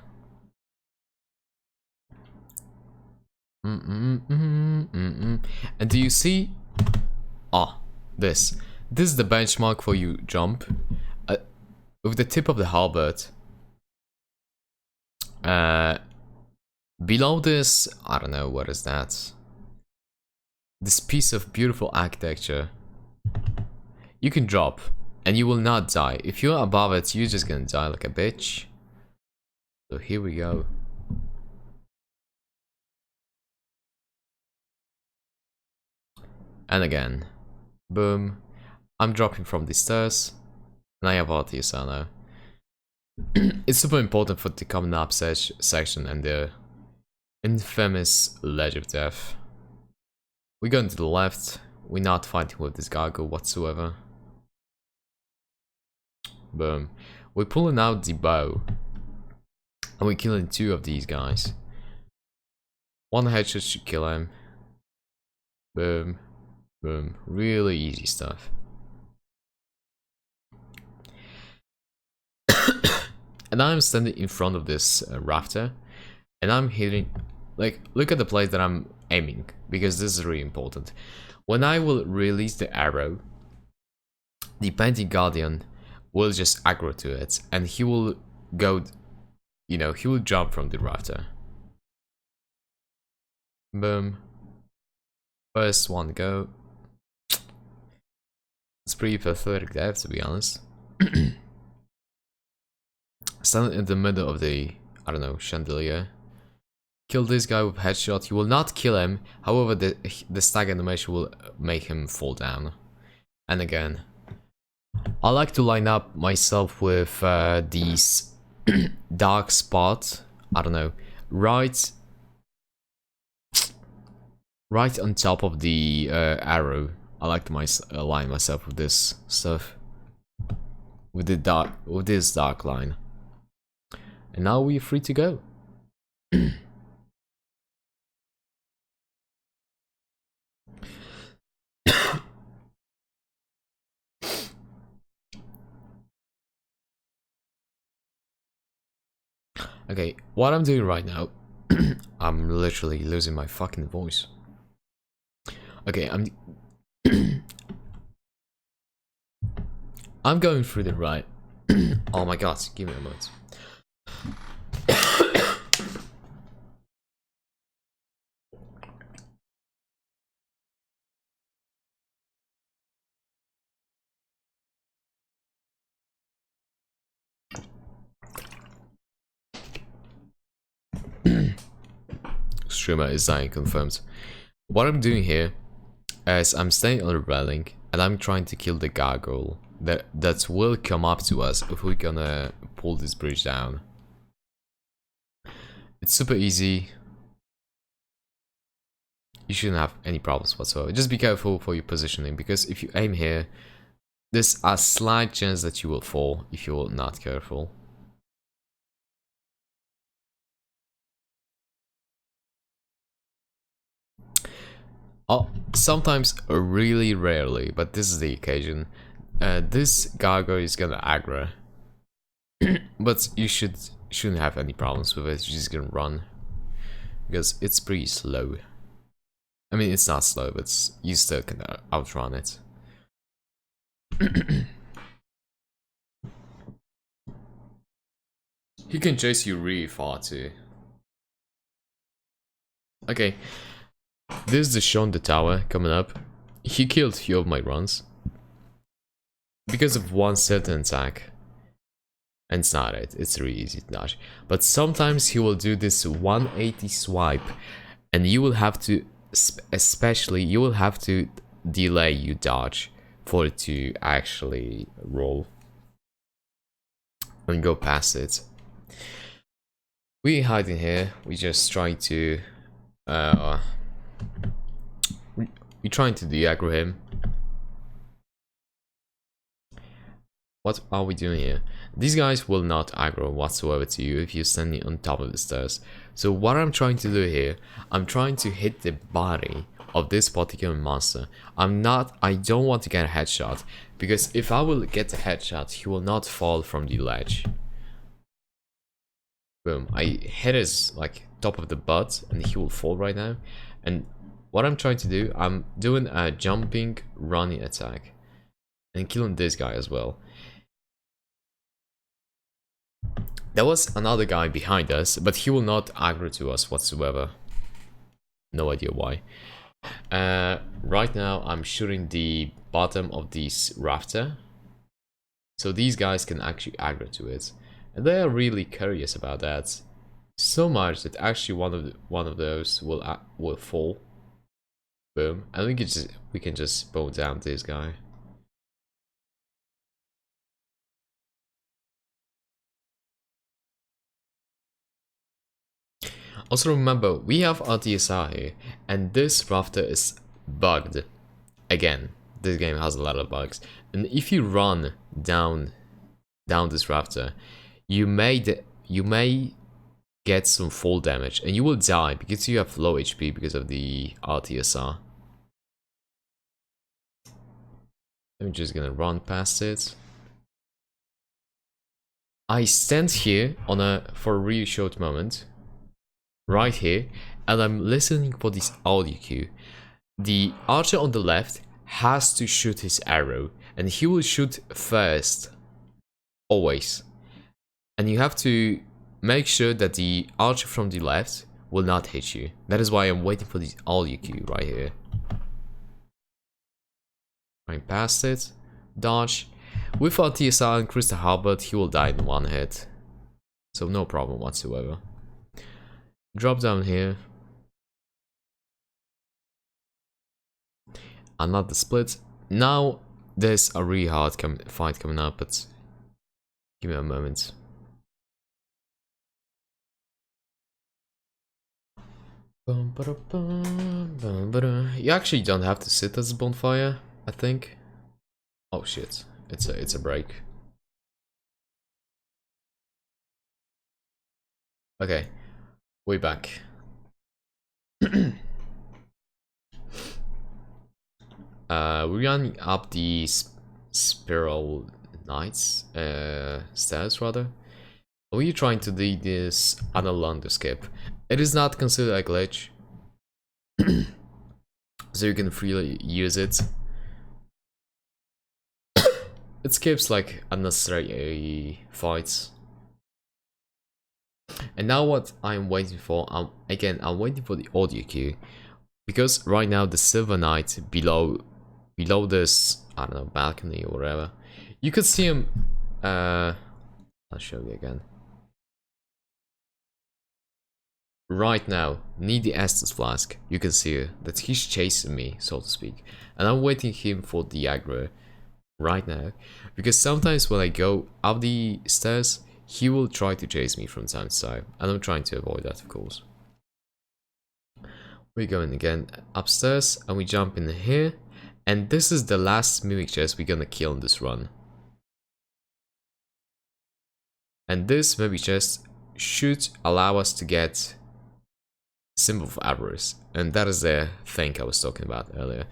And do you see? This is the benchmark for you jump. With the tip of the halberd. Below this, I don't know, what is that? This piece of beautiful architecture. You can drop, and you will not die. If you're above it, you're just gonna die like a bitch. So here we go. And again. Boom. I'm dropping from the stairs. And I have TSR now. It's super important for the coming up section and the infamous Ledge of Death. We're going to the left. We're not fighting with this gargoyle whatsoever. Boom. We're pulling out the bow. And we're killing 2 of these guys. 1 headshot should kill him. Boom. Boom. Really easy stuff. And I'm standing in front of this rafter. And I'm hitting... Like, look at the place that I'm aiming. Because this is really important. When I will release the arrow, the Painting Guardian will just aggro to it. And he will go... he will jump from the rafter. Boom. First one go. It's pretty pathetic death, to be honest. Stand in the middle of the, I don't know, chandelier. Kill this guy with headshot. You will not kill him. However, the stag animation will make him fall down. And again, I like to line up myself with these dark spots. I don't know, right on top of the arrow. I like to align myself with this stuff, with this dark line. And now we're free to go. Okay, what I'm doing right now, I'm literally losing my fucking voice. Okay, I'm going through the right. Oh my god, give me a moment. Streamer is dying, confirmed. What I'm doing here is I'm staying on the railing and I'm trying to kill the gargoyle that will come up to us if we're gonna pull this bridge down. It's super easy. You shouldn't have any problems whatsoever. Just be careful for your positioning, because if you aim here, there's a slight chance that you will fall if you're not careful. Oh, sometimes, really rarely, but this is the occasion. This gargoyle is gonna aggro, but you shouldn't have any problems with it. You're just gonna run because it's pretty slow. I mean, it's not slow, but you still can outrun it. He can chase you really far too. Okay, this is the Sean the Tower coming up. He killed a few of my runs because of one certain attack. And it's not it, it's really easy to dodge. But sometimes he will do this 180 swipe, and you will have to, especially, you will have to delay you dodge for it to actually roll and go past it. We hiding here, we just trying to we're trying to de-aggro him. What are we doing here? These guys will not aggro whatsoever to you if you're standing on top of the stairs. So what I'm trying to do here, I'm trying to hit the body of this particular monster. I don't want to get a headshot, because if I will get a headshot, he will not fall from the ledge. Boom, I hit his like top of the butt and he will fall right now. And what I'm trying to do, I'm doing a jumping running attack and killing this guy as well. There was another guy behind us, but he will not aggro to us whatsoever. No idea why. Right now I'm shooting the bottom of this rafter, so these guys can actually aggro to it, and they are really curious about that. So much that actually one of those will fall. Boom, and we can just bow down this guy. Also remember, we have RTSR here, and this rafter is bugged. Again, this game has a lot of bugs, and if you run down this rafter, you may get some fall damage, and you will die because you have low HP because of the RTSR. I'm just gonna run past it. I stand here for a really short moment, right here, and I'm listening for this audio cue. The archer on the left has to shoot his arrow, and he will shoot first, always. And you have to make sure that the archer from the left will not hit you. That is why I'm waiting for this audio cue right here. Going past it, dodge. With our TSR and Crystal Halberd, he will die in one hit. So no problem whatsoever. Drop down here. Another split. Now there's a really hard fight coming up, but give me a moment. You actually don't have to sit as a bonfire, I think. Oh shit, it's a break. Okay, we're back. We're running up the spiral knights stairs rather. We're trying to do this unalong skip. It is not considered a glitch, so you can freely use it. It skips like unnecessary fights. And now what I'm waiting for, I'm waiting for the audio cue. Because right now the Silver Knight below this, I don't know, balcony or whatever, you could see him, I'll show you again. Right now, near the Estus flask, you can see that he's chasing me, so to speak. And I'm waiting him for the aggro right now. Because sometimes when I go up the stairs, he will try to chase me from time to time. And I'm trying to avoid that, of course. We're going again upstairs and we jump in here. And this is the last mimic chest we're gonna kill in this run. And this mimic chest should allow us to get Symbol of Avarice. And that is the thing I was talking about earlier.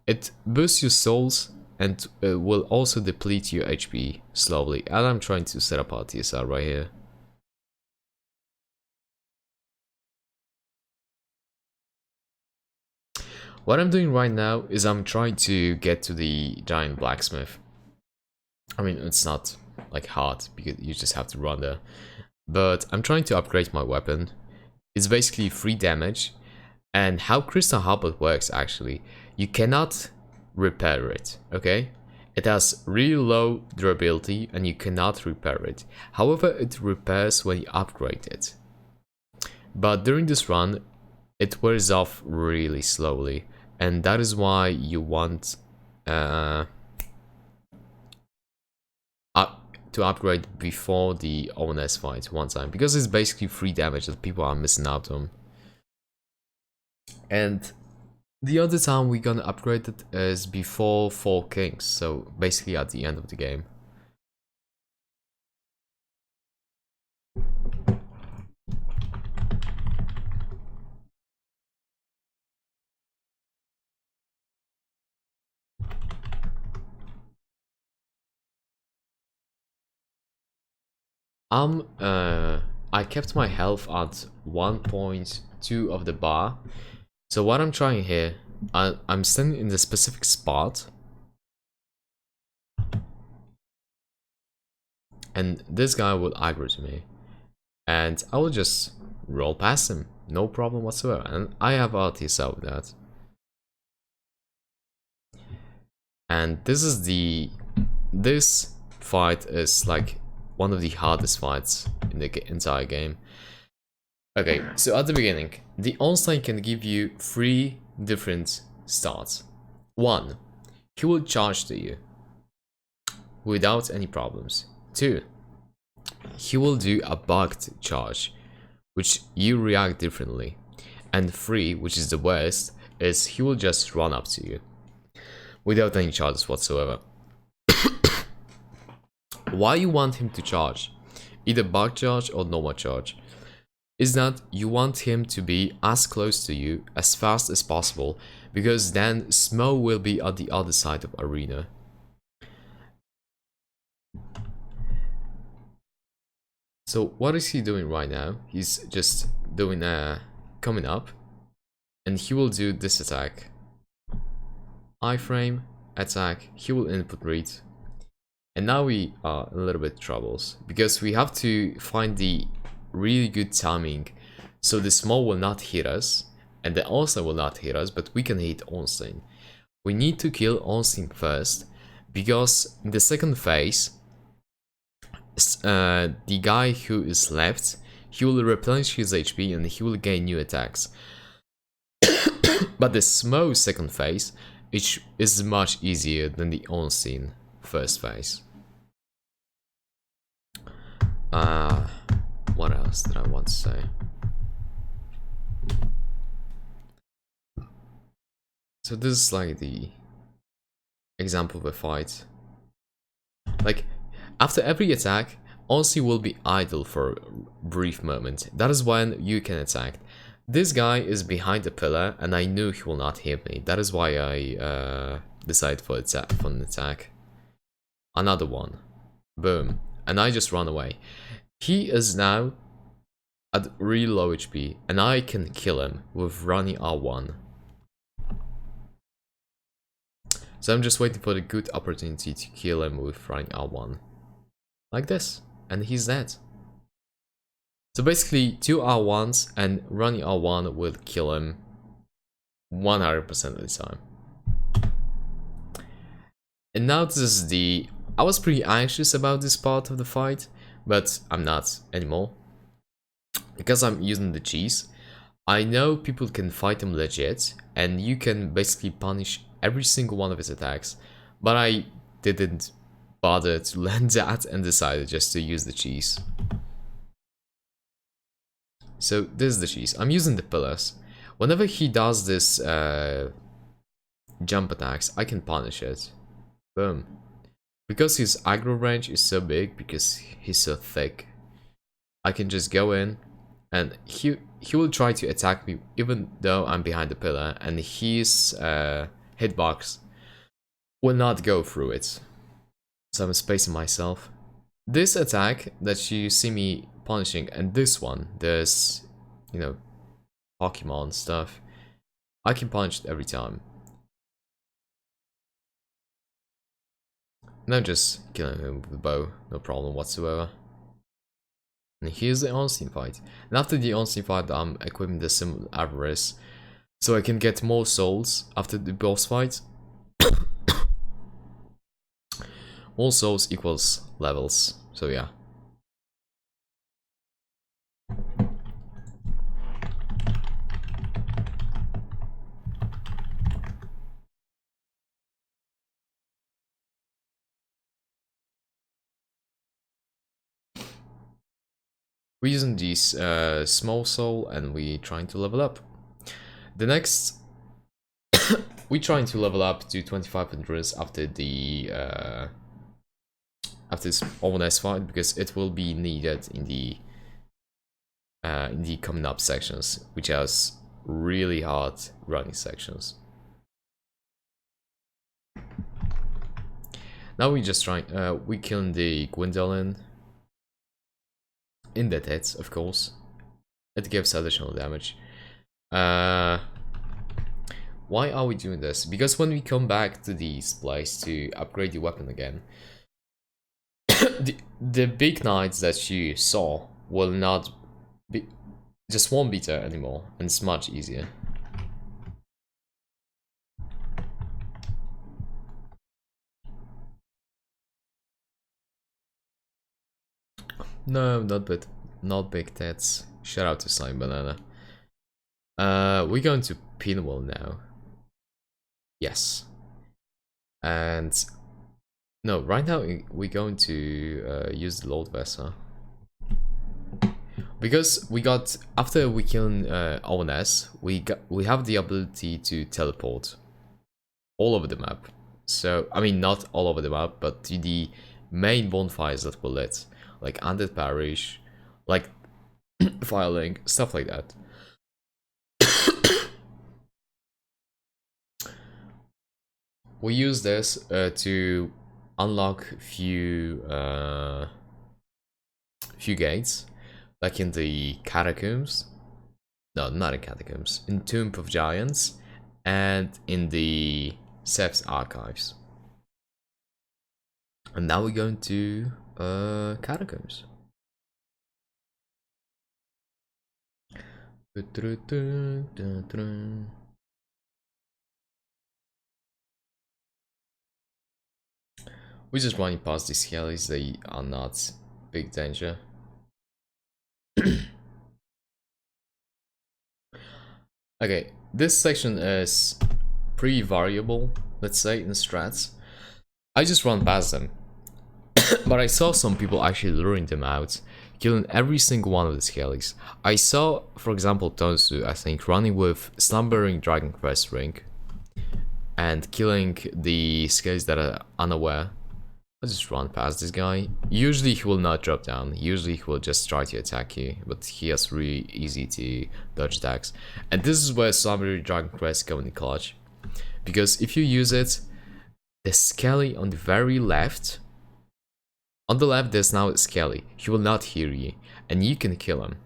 It boosts your souls and will also deplete your HP slowly. And I'm trying to set up our TSR right here. What I'm doing right now is I'm trying to get to the giant blacksmith. I mean, it's not like hard because you just have to run there. But I'm trying to upgrade my weapon. It's basically 3 damage. And how Crystal Halberd works actually, you cannot repair it, okay? It has really low durability and you cannot repair it. However, it repairs when you upgrade it. But during this run, it wears off really slowly. And that is why you want to upgrade before the ONS fight one time. Because it's basically 3 damage that people are missing out on. And the other time we're gonna upgrade it is before 4 Kings, so basically at the end of the game. I kept my health at 1.2 of the bar. So what I'm trying here, I'm standing in the specific spot. And this guy will aggro to me. And I will just roll past him. No problem whatsoever. And I have RTSL with that. And this fight is like one of the hardest fights in the entire game. Okay, so at the beginning, the Onstein can give you 3 different starts. 1, he will charge to you without any problems. 2, he will do a bugged charge, which you react differently. And 3, which is the worst, is he will just run up to you without any charges whatsoever. Why you want him to charge, either bug charge or normal charge, is that you want him to be as close to you as fast as possible, because then Smo will be at the other side of arena. So what is he doing right now? He's just doing coming up, and he will do this attack. Iframe, attack, he will input read. And now we are in a little bit troubles, because we have to find the really good timing so the Small will not hit us, and the Onstein will not hit us, but we can hit Onstein. We need to kill Onstein first, because in the second phase, the guy who is left, he will replenish his HP and he will gain new attacks. But the Smo second phase, it is much easier than the Onstein first phase. What else did I want to say? So this is like the example of a fight. Like, after every attack, Onsi will be idle for a brief moment. That is when you can attack. This guy is behind the pillar, and I knew he will not hit me. That is why I decided for an attack. Another one. Boom. And I just run away. He is now at really low HP, and I can kill him with running R1. So I'm just waiting for the good opportunity to kill him with running R1. Like this. And he's dead. So basically, 2 R1s and running R1 will kill him 100% of the time. And now this is the... I was pretty anxious about this part of the fight, but I'm not anymore. Because I'm using the cheese, I know people can fight him legit, and you can basically punish every single one of his attacks. But I didn't bother to learn that and decided just to use the cheese. So this is the cheese. I'm using the pillars. Whenever he does this jump attacks, I can punish it. Boom. Because his aggro range is so big, because he's so thick, I can just go in and he will try to attack me even though I'm behind the pillar, and his hitbox will not go through it. So I'm spacing myself. This attack that you see me punishing, and this one, there's, you know, Pokemon stuff, I can punish it every time. And I'm just killing him with the bow, no problem whatsoever. And here's the on-scene fight. And after the on-scene fight, I'm equipping the Symbol Avarice, so I can get more souls after the boss fight. More souls equals levels, so yeah. We're using these small soul, and we trying to level up. The next, we trying to level up to 2500 after the after this ONS fight, because it will be needed in the coming up sections, which has really hard running sections. Now we just trying we killing the Gwendolyn. In that hits, of course. It gives additional damage. Why are we doing this? Because when we come back to this place to upgrade the weapon again, the big knights that you saw will not be, just won't be there anymore, and it's much easier. No, not big tits. Shout out to Slime Banana. We're going to Pinwheel now. Yes. And no, right now we're going to use the Lord Vessel. Because we got, after we kill ONS, we have the ability to teleport all over the map. So, I mean, not all over the map, but to the main bonfires that were lit. Like Undead Parish, like Firelink, stuff like that. We use this to unlock few gates, like in the Catacombs. No, not in Catacombs. In Tomb of Giants, and in the Seth's Archives. And now we're going to Catacombs. We're just running past these skellies, they are not big danger. Okay, this section is pretty variable, let's say, in strats. I just run past them. But I saw some people actually luring them out, killing every single one of the skellies. I saw, for example, Tonsu, I think, running with Slumbering Dragon Quest Ring and killing the skellies that are unaware. I'll just run past this guy. Usually he will not drop down. Usually he will just try to attack you, but he has really easy to dodge attacks. And this is where Slumbering Dragon Crest come in clutch. Because if you use it, the Skelly on the very left, on the left there's now a Skelly. He will not hear you, and you can kill him.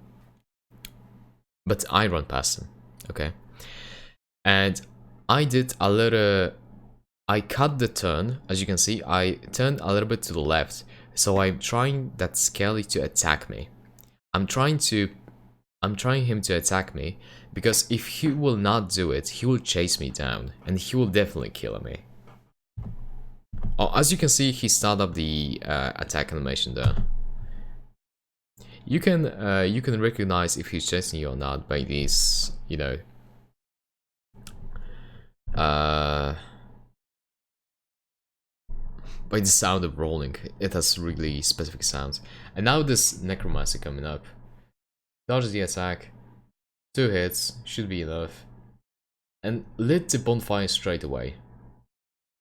But I run past him, okay? And I did a little... I cut the turn, as you can see, I turned a little bit to the left, so I'm trying that Skelly to attack me. I'm trying him to attack me, because if he will not do it, he will chase me down, and he will definitely kill me. Oh, as you can see, he started up the attack animation there. You can recognize if he's chasing you or not by these, you know, by the sound of rolling. It has really specific sounds. And now this Necromancer coming up. Dodges the attack. 2 hits, should be enough. And lit the bonfire straight away.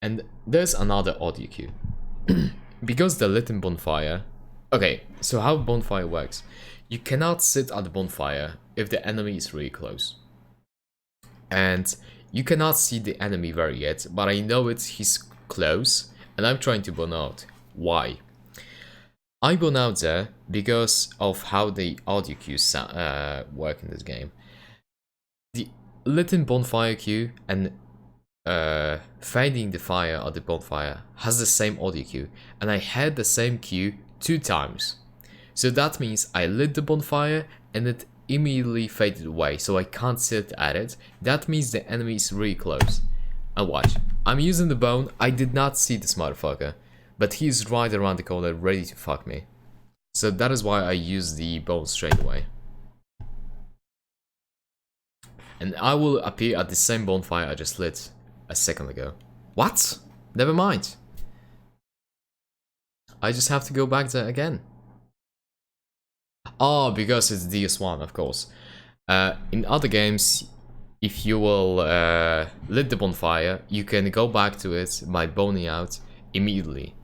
And there's another audio cue. Because the lit in bonfire... Okay, so how bonfire works. You cannot sit at the bonfire if the enemy is really close. And you cannot see the enemy very yet, but I know he's close. And I'm trying to burn out. Why? I burn out there because of how the audio cues work in this game. The lit in bonfire cue and fading the fire at the bonfire has the same audio cue, and I had the same cue 2 times. So that means I lit the bonfire and it immediately faded away, so I can't sit at it. That means the enemy is really close. And watch, I'm using the bone. I did not see this motherfucker, but he's right around the corner ready to fuck me. So that is why I use the bone straight away. And I will appear at the same bonfire I just lit a second ago. What? Never mind. I just have to go back there again. Oh, because it's DS1, of course. In other games, if you will lit the bonfire, you can go back to it by boning out immediately.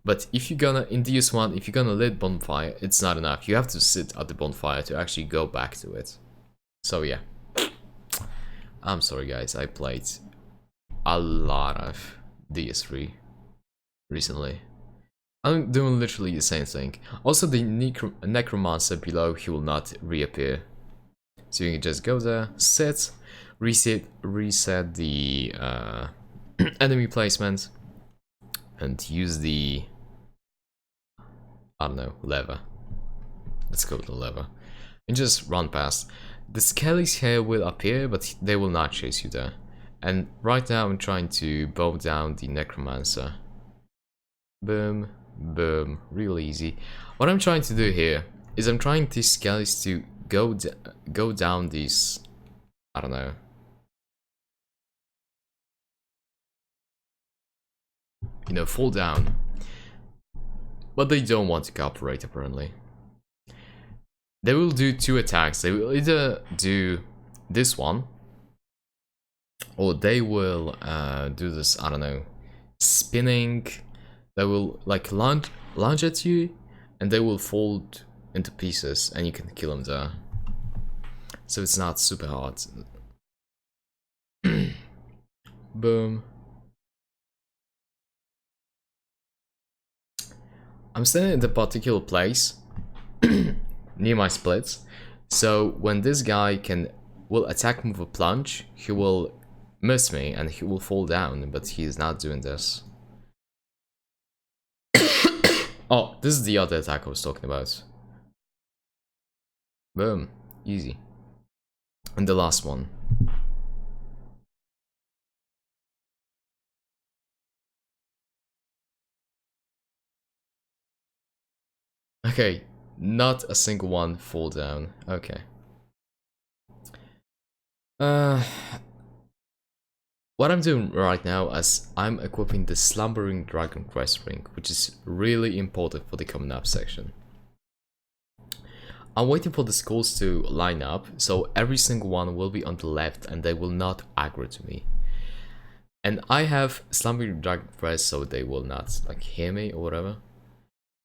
But if you're gonna, in DS1, if you're gonna lit bonfire, it's not enough. You have to sit at the bonfire to actually go back to it. So yeah. I'm sorry guys, I played a lot of DS3 recently. I'm doing literally the same thing. Also the Necromancer below, he will not reappear. So you can just go there, sit, reset the enemy placement, and use the, I don't know, lever. Let's go with the lever. And just run past. The Skellies here will appear, but they will not chase you there. And right now I'm trying to bow down the Necromancer. Boom, boom, real easy. What I'm trying to do here is I'm trying these Skellies to go down these, I don't know. You know, fall down. But they don't want to cooperate apparently. They will do 2 attacks. They will either do this one, or they will do this, I don't know, spinning. They will like lunge at you, and they will fold into pieces, and you can kill them there. So it's not super hard. Boom. I'm standing in the particular place near my splits, so when this guy will attack me with a plunge, he will miss me and he will fall down, but he's not doing this. Oh, this is the other attack I was talking about. Boom, easy. And the last one. Okay, not a single one fall down. Okay. What I'm doing right now is I'm equipping the Slumbering Dragon Crest Ring, which is really important for the coming up section. I'm waiting for the skulls to line up, so every single one will be on the left and they will not aggro to me. And I have slumbering dragon press so they will not like hear me or whatever.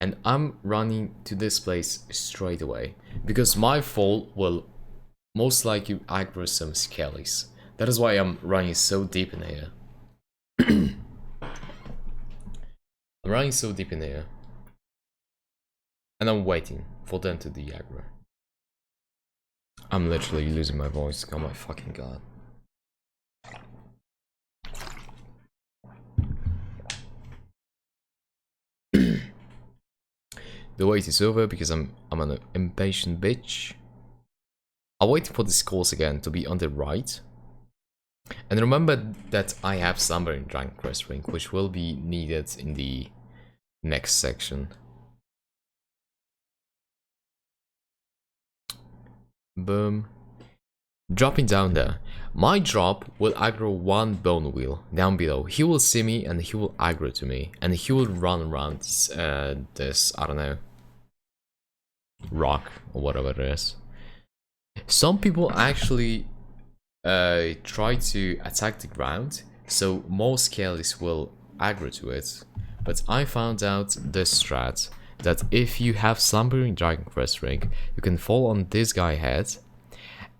And I'm running to this place straight away because my fall will most likely aggro some skellies. That is why I'm running so deep in here. I'm running so deep in here. And I'm waiting for them to de-aggro. I'm literally losing my voice. Oh my fucking god. The wait is over because I'm an impatient bitch. I'm waiting for this course again to be on the right. And remember that I have Slumbering Dragon Crest Ring, which will be needed in the next section. Boom. Dropping down there. My drop will aggro one bone wheel down below. He will see me and he will aggro to me. And he will run around this, I don't know, rock or whatever it is. Some people actually try to attack the ground, so more skellies will aggro to it. But I found out this strat, that if you have Slumbering Dragon Crest Ring, you can fall on this guy head,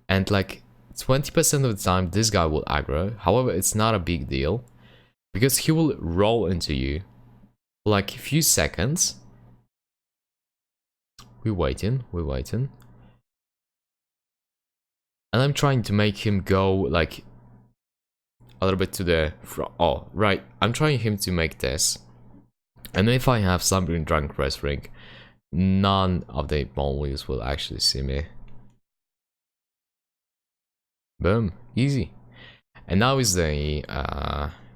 and like 20% of the time this guy will aggro. However, it's not a big deal, because he will roll into you for like a few seconds. We're waiting. And I'm trying to make him go like a little bit to the front. Oh, right. I'm trying him to make this. And if I have Slumbering Dragon Crest Ring, none of the bone wheels will actually see me. Boom. Easy. And now is the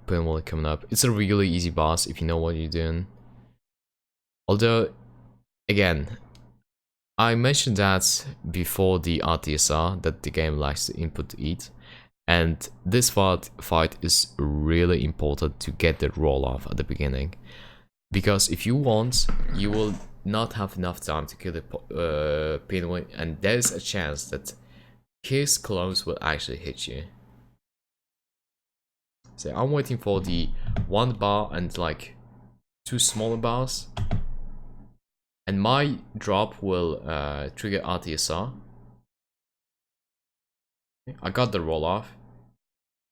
pinwheel coming up. It's a really easy boss if you know what you're doing. Although, again, I mentioned that before the RTSR, that the game likes to input eat. And this fight is really important to get the roll off at the beginning. Because if you want, you will not have enough time to kill the pinwheel, and there's a chance that his clones will actually hit you. So I'm waiting for the one bar and like two smaller bars. And my drop will trigger RTSR. I got the roll off.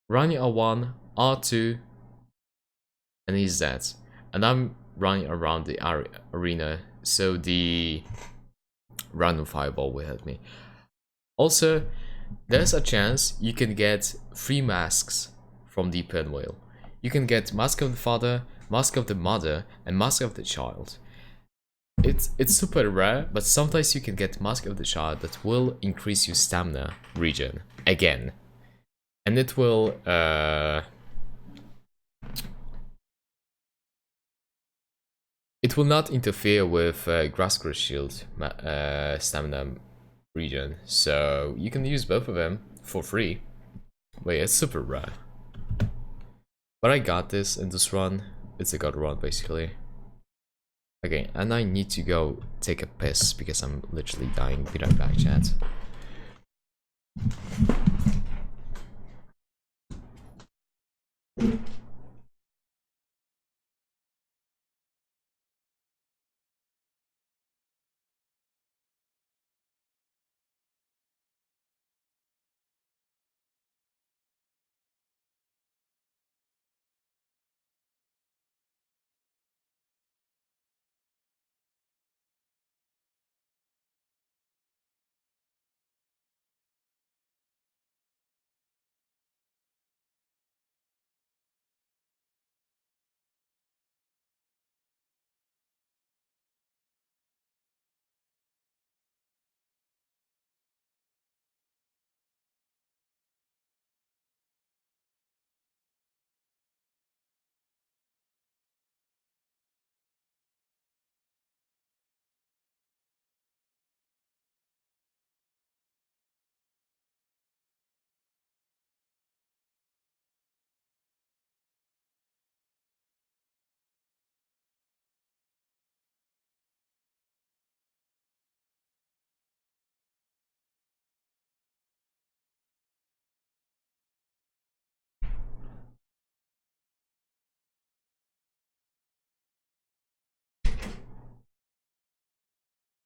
Running R1, R2, and he's dead. And I'm running around the arena, so the random fireball will hit me. Also, there's a chance you can get 3 masks from the pinwheel. You can get Mask of the Father, Mask of the Mother, and Mask of the Child. It's super rare, but sometimes you can get Mask of the Child that will increase your stamina regen again. And it will not interfere with Grasscross Shield stamina regen, so you can use both of them for free. But yeah, it's super rare. But I got this in this run. It's a god run basically. Okay, and I need to go take a piss because I'm literally dying. Be right back, chat.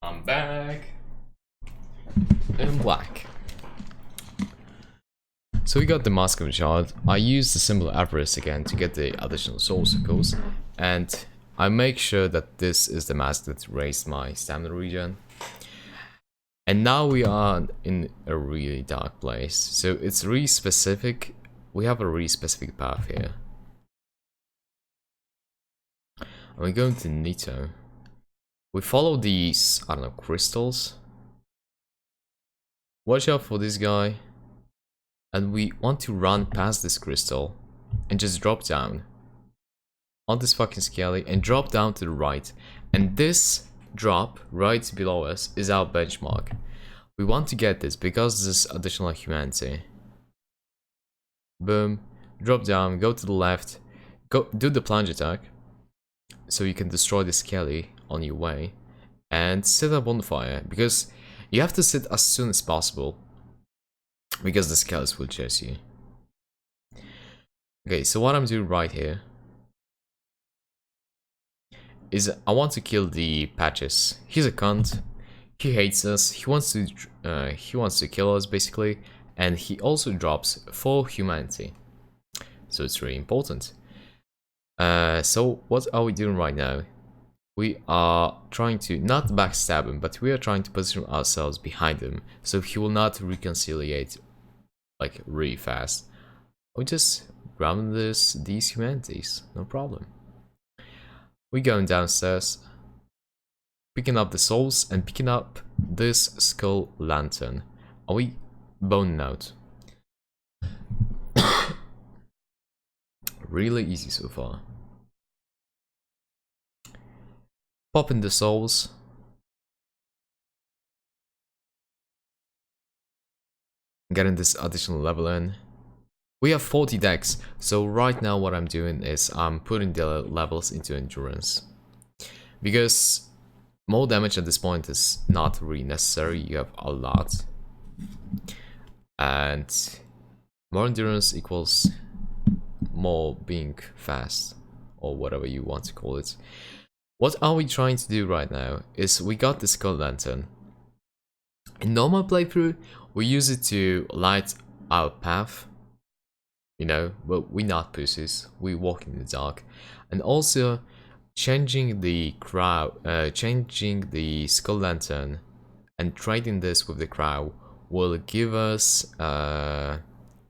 I'm back in black. So we got the Mask of Shard. I use the symbol Avarice again to get the additional souls, of course, and I make sure that this is the mask that raised my stamina regen. And now we are in a really dark place, so it's really specific. We have a really specific path here. And we're going to Nito. We follow these, I don't know, crystals. Watch out for this guy. And we want to run past this crystal and just drop down on this fucking skelly and drop down to the right. And this drop right below us is our benchmark. We want to get this because this additional humanity. Boom, drop down, go to the left, go do the plunge attack so you can destroy the skelly on your way and set a bonfire because you have to sit as soon as possible. Because the skellies will chase you. Okay, so what I'm doing right here is I want to kill the Patches. He's a cunt. He hates us. He wants to kill us basically, and he also drops 4 humanity. So it's really important. So what are we doing right now? We are trying to not backstab him, but we are trying to position ourselves behind him so he will not reconciliate like really fast. We just grab these humanities, no problem. We're going downstairs, picking up the souls and picking up this skull lantern. Are we boning out? Really easy so far. Popping the souls. Getting this additional level in. We have 40 decks, so right now what I'm doing is I'm putting the levels into endurance. Because more damage at this point is not really necessary, you have a lot. And more endurance equals more being fast, or whatever you want to call it. What are we trying to do right now is we got the Skull Lantern. In normal playthrough, we use it to light our path, you know, but we're not pussies, we walk in the dark. And also, changing the changing the Skull Lantern and trading this with the crow will give us a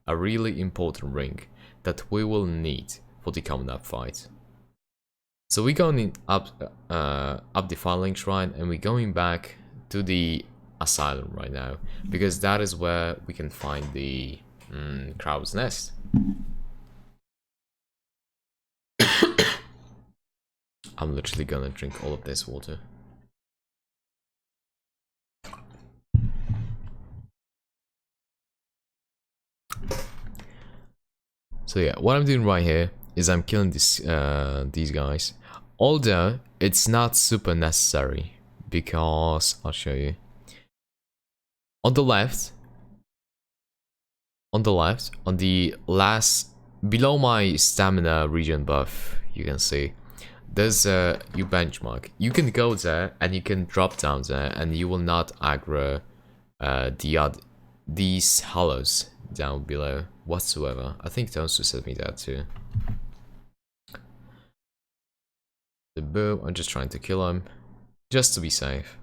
really important ring that we will need for the coming-up fight. So we're going up the Filing Shrine and we're going back to the Asylum right now, because that is where we can find the crow's nest. I'm literally gonna drink all of this water. So yeah, what I'm doing right here is I'm killing these guys, although it's not super necessary, because I'll show you. On the left, on the last, below my stamina regen buff, you can see there's a your benchmark. You can go there and you can drop down there, and you will not aggro these hollows down below whatsoever. I think Tones said me that too. The boom, I'm just trying to kill him, just to be safe.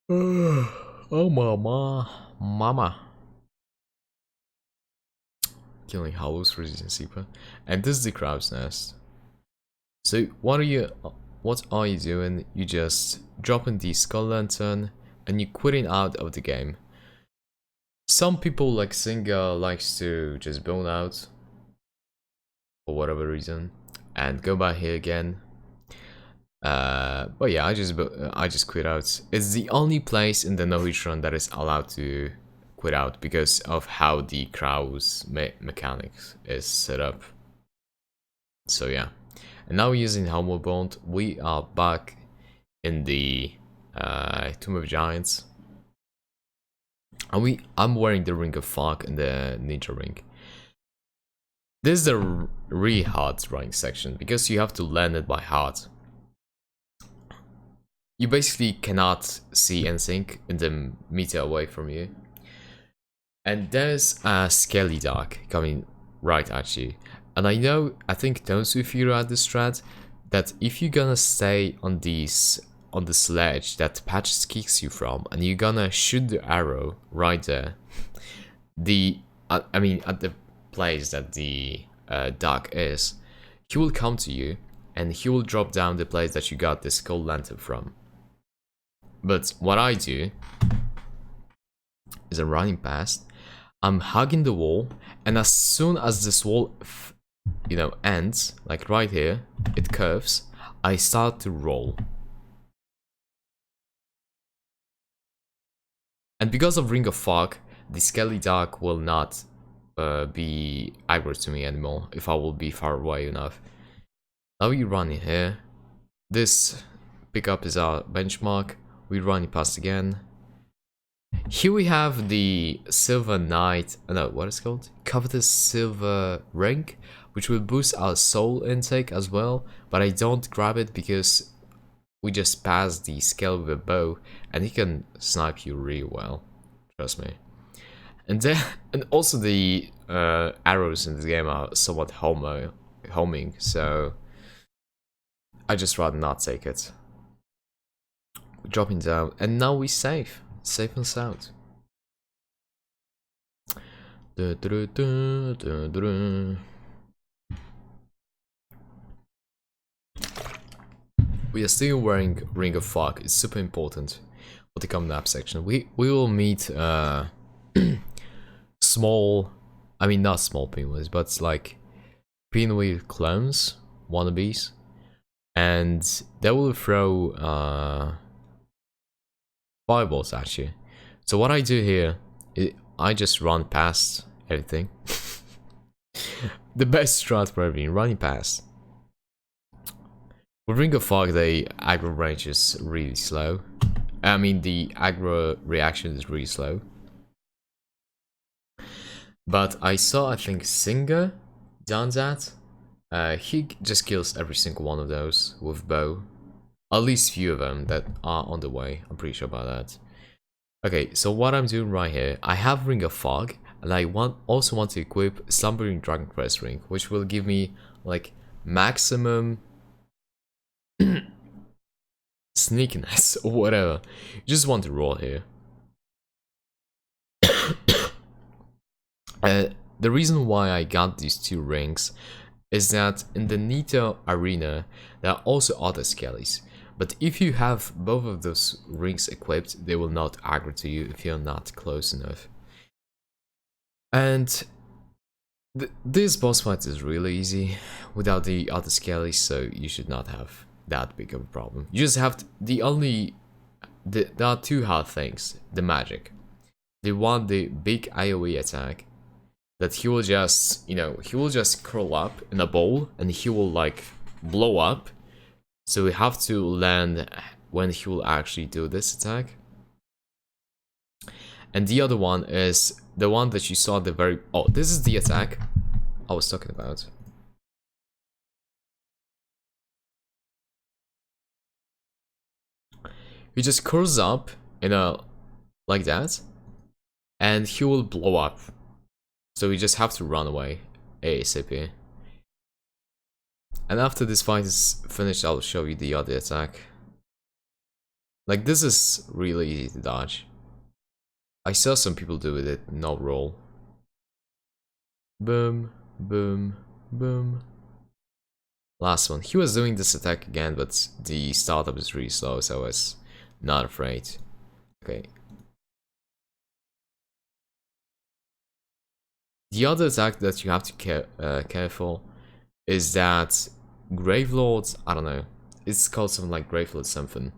Oh mama. Killing hollows for resistant Seeper. And this is the crow's nest. So what are you doing? You just dropping the Skull Lantern and you quitting out of the game. Some people like Singa likes to just bone out for whatever reason and go back here again. But yeah, I just quit out. It's the only place in the Nohitron that is allowed to quit out because of how the crow's mechanics is set up. So yeah, and now using Homo Bond, we are back in the Tomb of Giants, and I'm wearing the Ring of Fog and the Ninja Ring. This is the really hard running section because you have to land it by heart. You basically cannot see anything in the meter away from you. And there's a scaly dog coming right at you. And I think those of you at the strat, that if you're gonna stay on the ledge that Patches kicks you from, and you're gonna shoot the arrow right there, I mean at the place that the dog is, he will come to you, and he will drop down the place that you got this gold lantern from. But what I do is I'm running past, I'm hugging the wall, and as soon as this wall, ends, like right here, it curves, I start to roll. And because of Ring of Fog, the scaly dog will not be aggro to me anymore if I will be far away enough. Now we run in here. This pickup is our benchmark. We run it past again. Here we have the Silver Knight, no, what is it called? Covetous Silver Ring, which will boost our soul intake as well, but I don't grab it because we just pass the scale with a bow, and he can snipe you really well, trust me. And then, and also the arrows in this game are somewhat homing, so I just rather not take it. We're dropping down, and now we safe and sound. We are still wearing Ring of Fog. It's super important for the coming up section. We will meet small, I mean not small pinwheels, but like pinwheel clones, wannabes, and they will throw fireballs at you. So what I do here is I just run past everything. The best strat for everything, running past. With Ring of Fog, the aggro range is really slow. I mean, the aggro reaction is really slow. But I saw, I think, Singer done that. He just kills every single one of those with bow. At least few of them that are on the way. I'm pretty sure about that. Okay, so what I'm doing right here, I have Ring of Fog, and I also want to equip Slumbering Dragon Crest Ring, which will give me like maximum sneakiness or whatever. You just want to roll here. The reason why I got these two rings is that in the Nito arena there are also other skellies, but if you have both of those rings equipped, they will not aggro to you if you're not close enough. And this boss fight is really easy without the other skellies, so you should not have that big of a problem. You just have to, there are two hard things. The magic, the big AoE attack that he will just, he will just curl up in a ball and he will like blow up, so we have to land when he will actually do this attack. And the other one is the one that you saw at the very, oh, this is the attack I was talking about. He just curls up like that, and he will blow up. So we just have to run away ASAP. And after this fight is finished, I'll show you the other attack. Like, this is really easy to dodge. I saw some people do it, no roll. Boom, boom, boom. Last one. He was doing this attack again, but the startup is really slow, so I was not afraid. Okay. The other attack that you have to careful is that Gravelord, I don't know, it's called something like Gravelord something.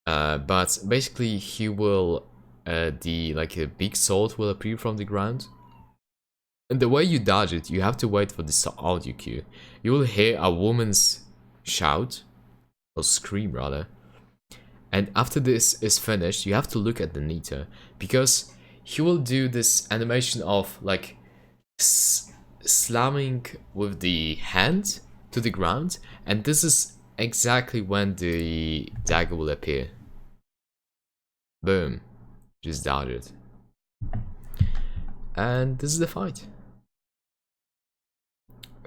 But basically he will, like a big sword will appear from the ground. And the way you dodge it, you have to wait for this audio cue. You will hear a woman's shout, or scream rather. And after this is finished, you have to look at the Nita, because he will do this animation of like slamming with the hand to the ground, and this is exactly when the dagger will appear. Boom. Just dodge it. And this is the fight.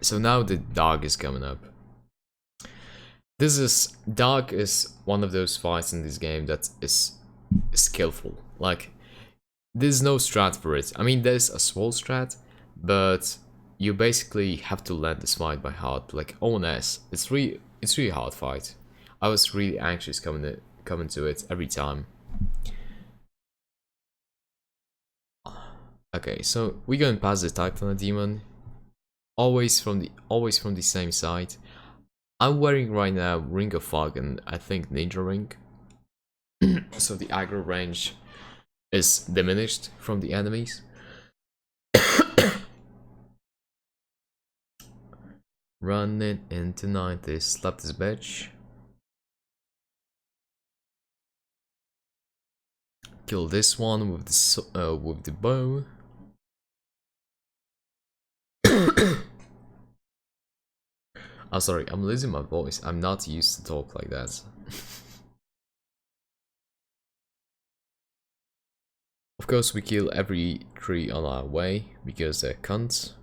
So now the dog is coming up. Dog is one of those fights in this game that is skillful. Like, there's no strat for it. I mean, there's a small strat, but you basically have to learn this fight by heart. Like ONS, it's really hard fight. I was really anxious coming to it every time. Okay, so we're going past the Titan Demon. Always from the same side. I'm wearing right now Ring of Fog and I think Ninja Ring. So the aggro range is diminished from the enemies. Running into 90, slap this bitch. Kill this one with the bow. I'm sorry, I'm losing my voice. I'm not used to talk like that. Of course, we kill every tree on our way because they're cunts.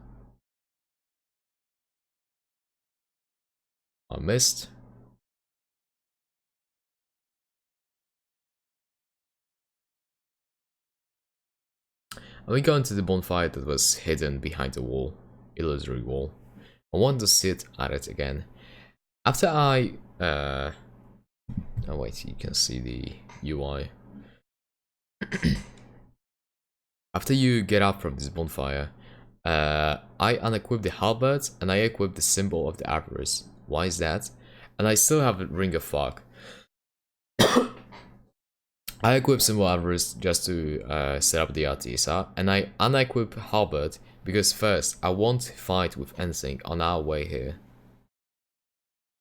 I missed. And we go into the bonfire that was hidden behind the wall, illusory wall. I want to sit at it again. After I oh wait, you can see the UI. After you get up from this bonfire, I unequip the halberd and I equip the symbol of the avarice. Why is that? And I still have a Ring of Fog. I equip symbol avarice just to set up the RTSR, and I unequip halberd because first I won't fight with anything on our way here.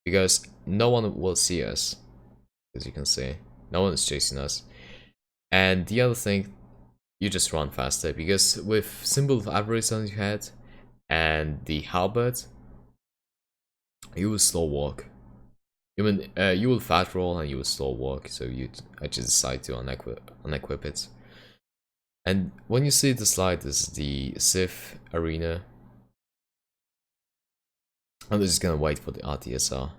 Because no one will see us, as you can see. No one is chasing us. And the other thing, you just run faster, because with symbol of avarice on your head and the halberd, you will slow walk. You will fat roll and you will slow walk, so I just decide to unequip it. And when you see the slide, this is the Sith arena. I'm just gonna wait for the RTSR.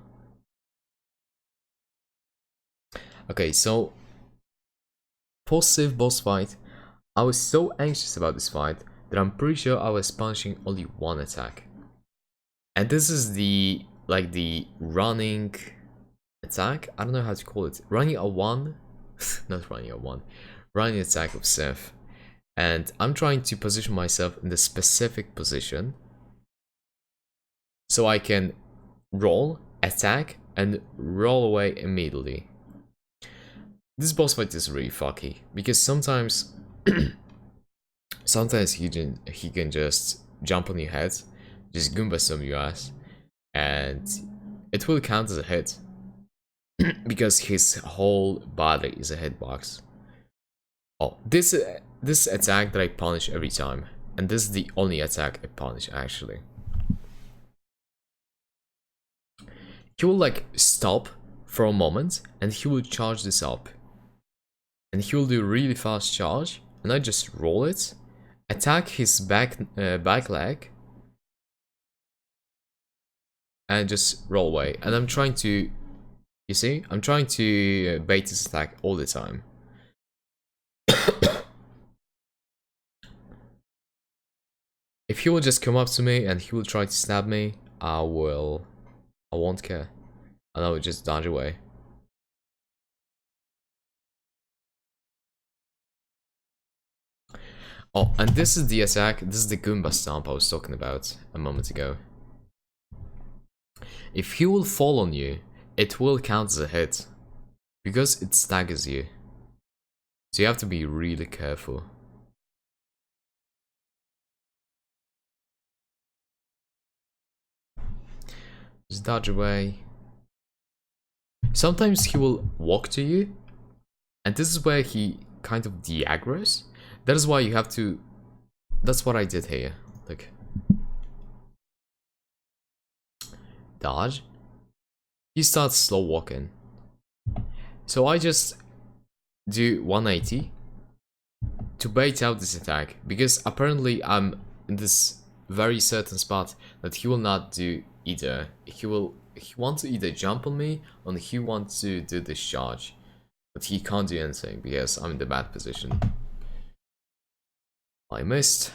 Okay, so post Sith boss fight, I was so anxious about this fight that I'm pretty sure I was punching only one attack. And this is the running attack. I don't know how to call it. Running a one, not running a one. Running attack of Sith. And I'm trying to position myself in the specific position so I can roll, attack, and roll away immediately. This boss fight is really fucky because sometimes he can just jump on your head, just Goomba stomp your ass, and it will count as a hit because his whole body is a hitbox. Oh, this attack that I punish every time, and this is the only attack I punish actually. He will like stop for a moment and he will charge this up. And he will do a really fast charge, and I just roll it, attack his back leg, and just roll away. And I'm trying to, you see, I'm trying to bait his attack all the time. If he will just come up to me and he will try to stab me, I won't care, and I will just dodge away. Oh, and this is the attack, this is the Goomba stomp I was talking about a moment ago. If he will fall on you, it will count as a hit, because it staggers you. So you have to be really careful. Just dodge away. Sometimes he will walk to you, and this is where he kind of de-aggroes. That is why you have to... That's what I did here. Like, dodge, he starts slow walking. So I just do 180 to bait out this attack, because apparently I'm in this very certain spot that he will not do either. He wants to either jump on me or he wants to do this charge, but he can't do anything because I'm in the bad position. I missed.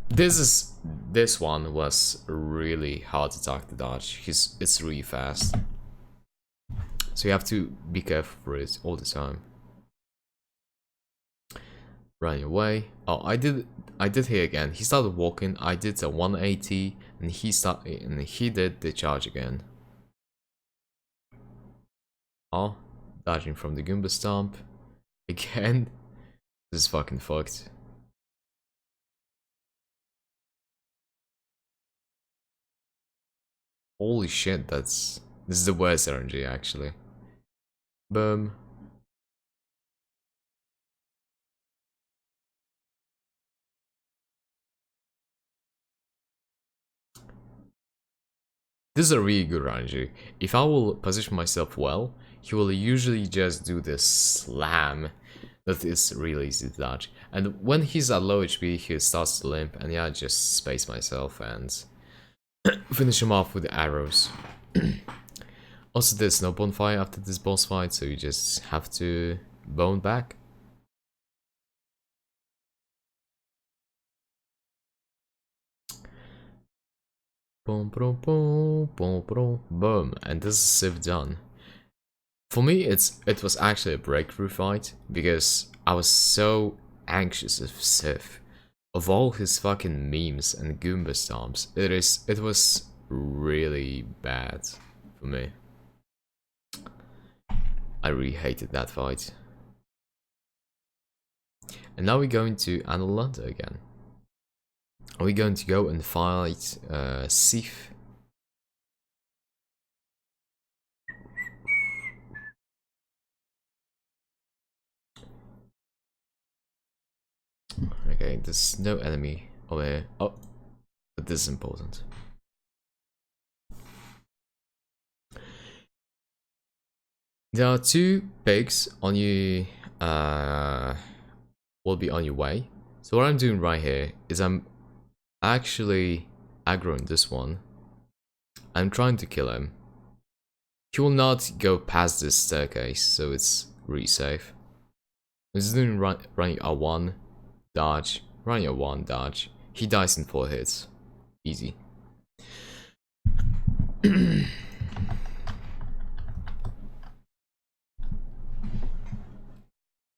This one was really hard to attack the dodge. It's really fast, so you have to be careful for it all the time. Running away. Oh, I did here again. He started walking. I did a 180, and he did the charge again. Oh, dodging from the Goomba Stomp again. This is fucking fucked. Holy shit, this is the worst RNG actually. Boom. This is a really good RNG. If I will position myself well, he will usually just do this slam that is really easy to dodge. And when he's at low HP, he starts to limp, and yeah, I just space myself and finish him off with the arrows. Also, there's no bonfire after this boss fight, so you just have to bone back. Boom, boom, boom, boom, boom, boom, and this is Civ done. For me, it was actually a breakthrough fight, because I was so anxious of Civ. Of all his fucking memes and Goomba stomps, it was really bad for me. I really hated that fight. And now we're going to Analanda again. Are we going to go and fight Sif? Okay, there's no enemy over here. Oh, but this is important. There are 2 pigs on you, will be on your way. So what I'm doing right here is I'm actually aggroing this one. I'm trying to kill him. He will not go past this staircase, so it's really safe. I'm just doing running R1, dodge, running R1, dodge. He dies in 4 hits. Easy.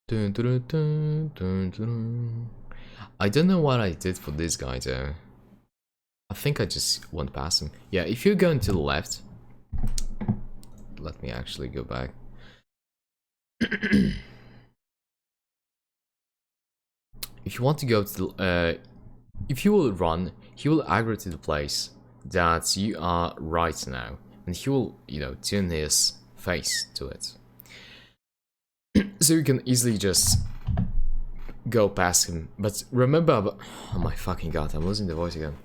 Dun, dun, dun, dun, dun. I don't know what I did for this guy though. I think I just went past him. Yeah, if you're going to the left, let me actually go back. If you want to go to if you will run, he will aggro to the place that you are right now, and he will, you know, turn his face to it. So you can easily just go past him. But remember about... Oh my fucking god, I'm losing the voice again.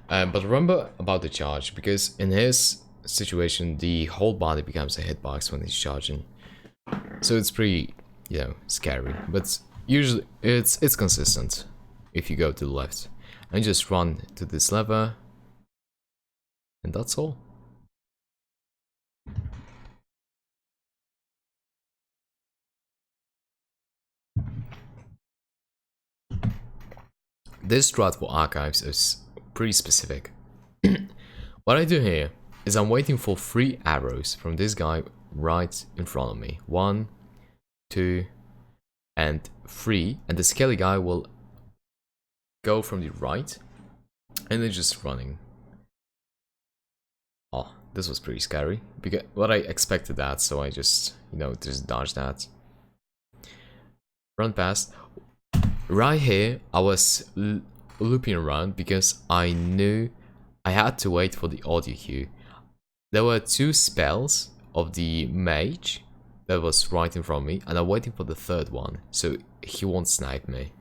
But remember about the charge, because in his situation, the whole body becomes a hitbox when he's charging. So it's pretty, you know, scary. But usually it's consistent if you go to the left. And just run to this lever. And that's all. This strat for archives is pretty specific. What I do here is I'm waiting for 3 arrows from this guy right in front of me. 1, 2, and 3, and the skelly guy will go from the right, and then just running. Oh, this was pretty scary, because what I expected that, so I just, you know, just dodged that. Run past. Right here, I was looping around because I knew I had to wait for the audio cue. There were 2 spells of the mage that was right in front of me, and I'm waiting for the 3rd one, so he won't snipe me.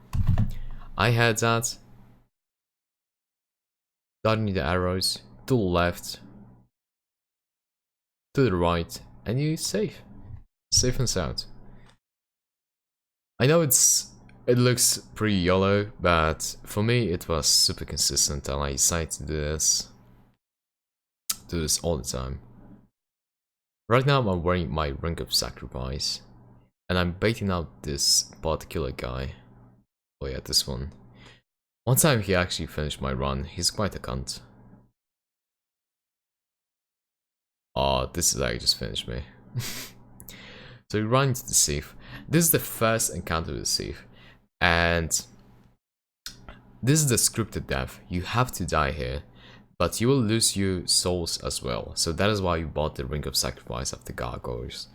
I heard that, dodging the arrows to the left, to the right, and you're safe. Safe and sound. I know it looks pretty yellow, but for me it was super consistent and I decided to do this all the time. Right now I'm wearing my Ring of Sacrifice, and I'm baiting out this particular guy. Oh yeah, this one. One time he actually finished my run, he's quite a cunt. Oh, this is like just finished me. So you run into the thief. This is the first encounter with the thief, and this is the scripted death. You have to die here, but you will lose your souls as well. So that is why you bought the Ring of Sacrifice of the Gargoyles.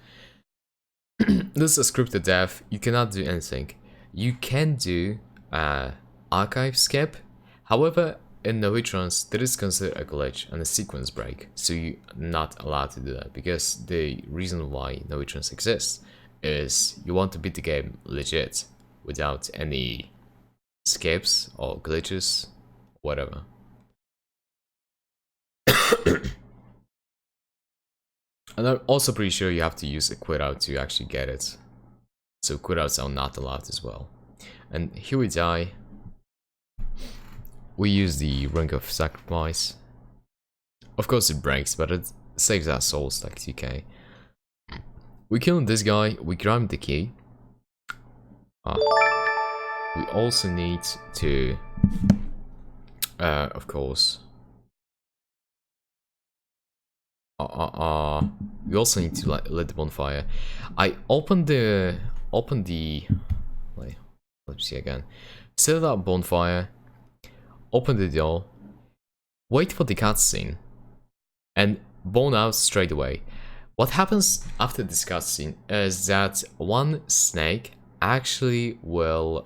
This is a scripted death. You cannot do anything. You can do archive skip. However, in No Returns, that is considered a glitch and a sequence break, so you're not allowed to do that, because the reason why No Returns exists is you want to beat the game legit, without any skips or glitches, whatever. And I'm also pretty sure you have to use a quitout to actually get it, so quitouts are not allowed as well. And here we die. We use the Ring of Sacrifice. Of course it breaks, but it saves our souls like 2k. We kill this guy, we grab the key. We also need to, of course, we also need to lit the bonfire. I opened the, wait, let me see again. Set up bonfire. Open the door, wait for the cutscene, and burn out straight away. What happens after this cutscene is that one snake actually will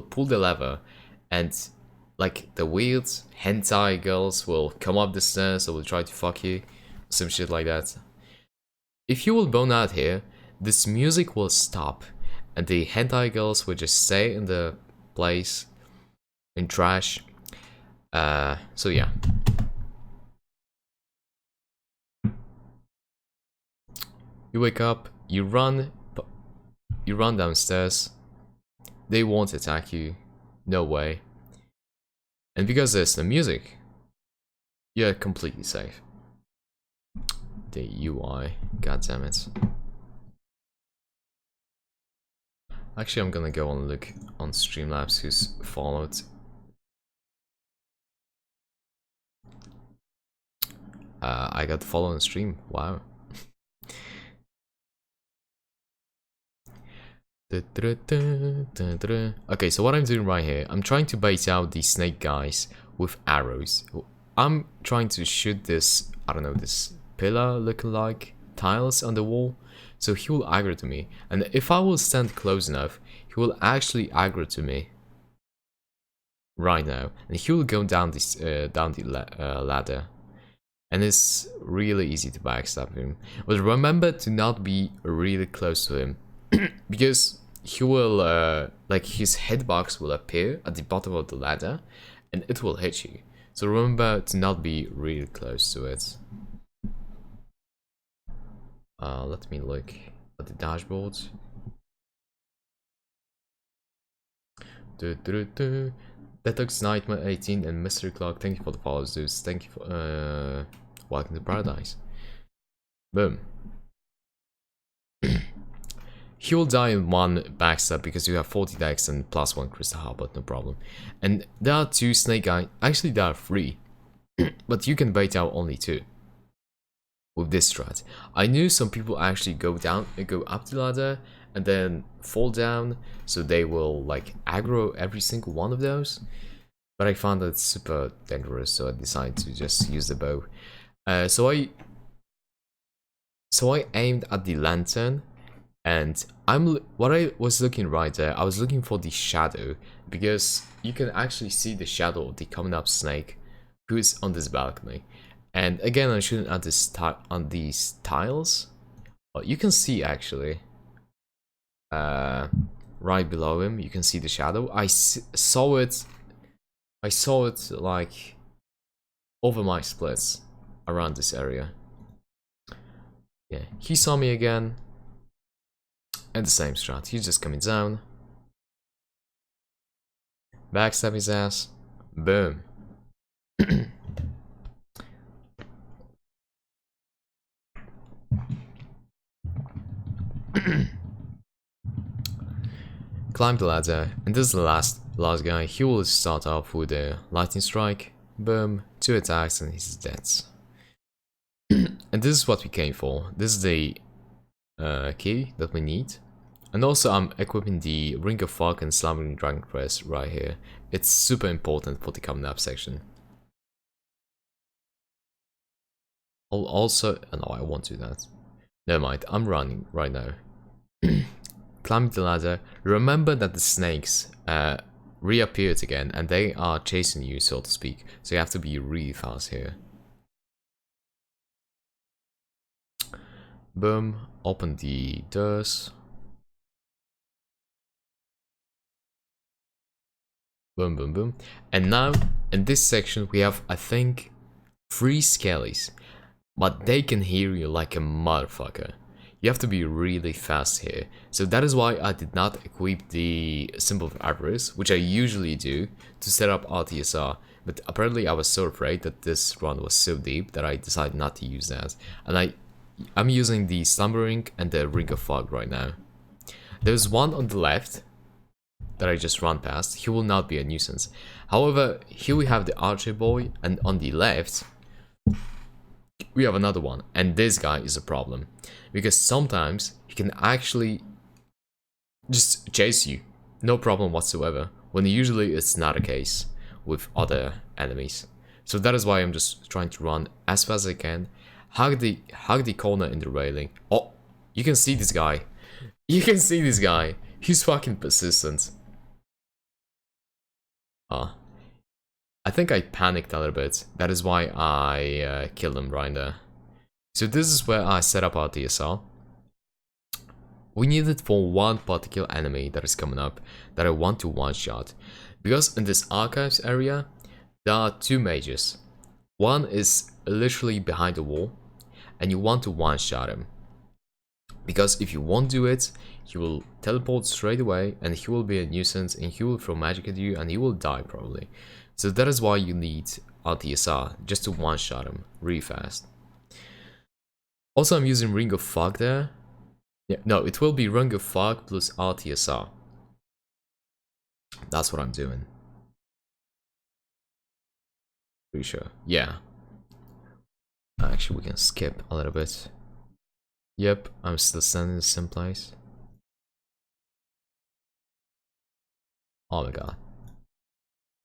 pull the lever, and like the weird hentai girls will come up the stairs or will try to fuck you, some shit like that. If you will burn out here, this music will stop, and the hentai girls will just stay in the place in trash. So yeah, you wake up, you run downstairs. They won't attack you, no way. And because there's the music, you're completely safe. The UI, god damn it. Actually, I'm gonna go and look on Streamlabs who's followed. I got followed on stream, wow. Okay, so what I'm doing right here, I'm trying to bait out these snake guys with arrows. I'm trying to shoot this, I don't know, this pillar looking like tiles on the wall. So he will aggro to me, and if I will stand close enough, he will actually aggro to me right now, and he will go down this ladder, and it's really easy to backstab him. But remember to not be really close to him, because he will like his hitbox will appear at the bottom of the ladder, and it will hit you. So remember to not be really close to it. Let me look at the dashboard. Detox Nightmare 18 and Mystery Clock, thank you for the follows, dudes. Thank you for welcome to paradise. Boom. He will die in one backstab because you have 40 dex and +1 crystal heart, but no problem. And there are 2 snake guys, actually there are 3, but you can bait out only 2. With this strat. I knew some people actually go up the ladder and then fall down, so they will like aggro every single one of those. But I found that super dangerous, so I decided to just use the bow. So I aimed at the lantern, and what I was looking right there, I was looking for the shadow, because you can actually see the shadow of the coming up snake who is on this balcony. And again, I'm shooting at this on these tiles. Well, you can see actually, right below him, you can see the shadow. I saw it I saw it like over my splits around this area. Yeah, he saw me again. And the same strat. He's just coming down. Backstab his ass. Boom. Climb the ladder, and this is the last guy. He will start off with a lightning strike. Boom. 2 attacks and he's dead. And this is what we came for. This is the key that we need. And also I'm equipping the Ring of Fog and Slumbering Dragon Crest right here. It's super important for the coming up section. I'll also... no, I won't do that. Never mind, I'm running right now. Climbing the ladder. Remember that the snakes reappeared again and they are chasing you, so to speak. So you have to be really fast here. Boom. Open the doors. Boom, boom, boom. And now, in this section, we have, I think, 3 skellies. But they can hear you like a motherfucker. You have to be really fast here. So that is why I did not equip the symbol of avarice, which I usually do, to set up RTSR. But apparently I was so afraid that this run was so deep that I decided not to use that. And I'm using the Slumbering and the Ring of Fog right now. There's one on the left that I just ran past. He will not be a nuisance. However, here we have the Archer Boy, and on the left we have another one, and this guy is a problem because sometimes he can actually just chase you, no problem whatsoever, when usually it's not a case with other enemies. So that is why I'm just trying to run as fast as I can, hug the corner in the railing. Oh, you can see this guy. You can see this guy. He's fucking persistent. I think I panicked a little bit. That is why I killed him right there. So this is where I set up our DSR. We need it for one particular enemy that is coming up that I want to one-shot. Because in this archives area, there are 2 mages. One is literally behind the wall, and you want to one-shot him. Because if you won't do it, he will teleport straight away, and he will be a nuisance, and he will throw magic at you, and he will die probably. So that is why you need RTSR, just to one-shot him really fast. Also, I'm using Ring of Fog there. Yeah, no, it will be Ring of Fog plus RTSR. That's what I'm doing. Pretty sure. Yeah. Actually, we can skip a little bit. Yep, I'm still standing in the same place. Oh my god.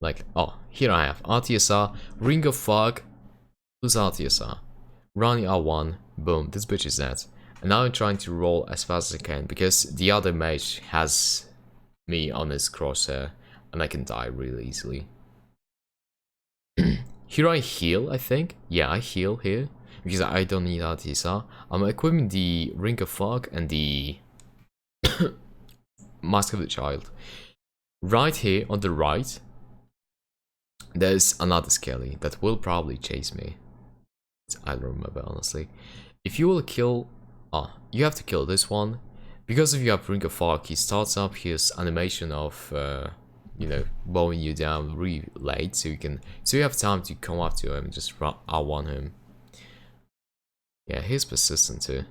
Like, oh, here I have RTSR, Ring of Fog, plus RTSR. Running R1, boom, this bitch is dead. And now I'm trying to roll as fast as I can, because the other mage has me on his crosshair, and I can die really easily. Here I heal, I think. Yeah, I heal here, because I don't need RTSR. I'm equipping the Ring of Fog and the Mask of the Child. Right here on the right, there's another skelly that will probably chase me. I don't remember honestly. If you will kill... oh, you have to kill this one. Because if you have Ring of Fog, he starts up his animation of, you know, bowing you down really late, so you have time to come up to him and just R1 him. Yeah, he's persistent too.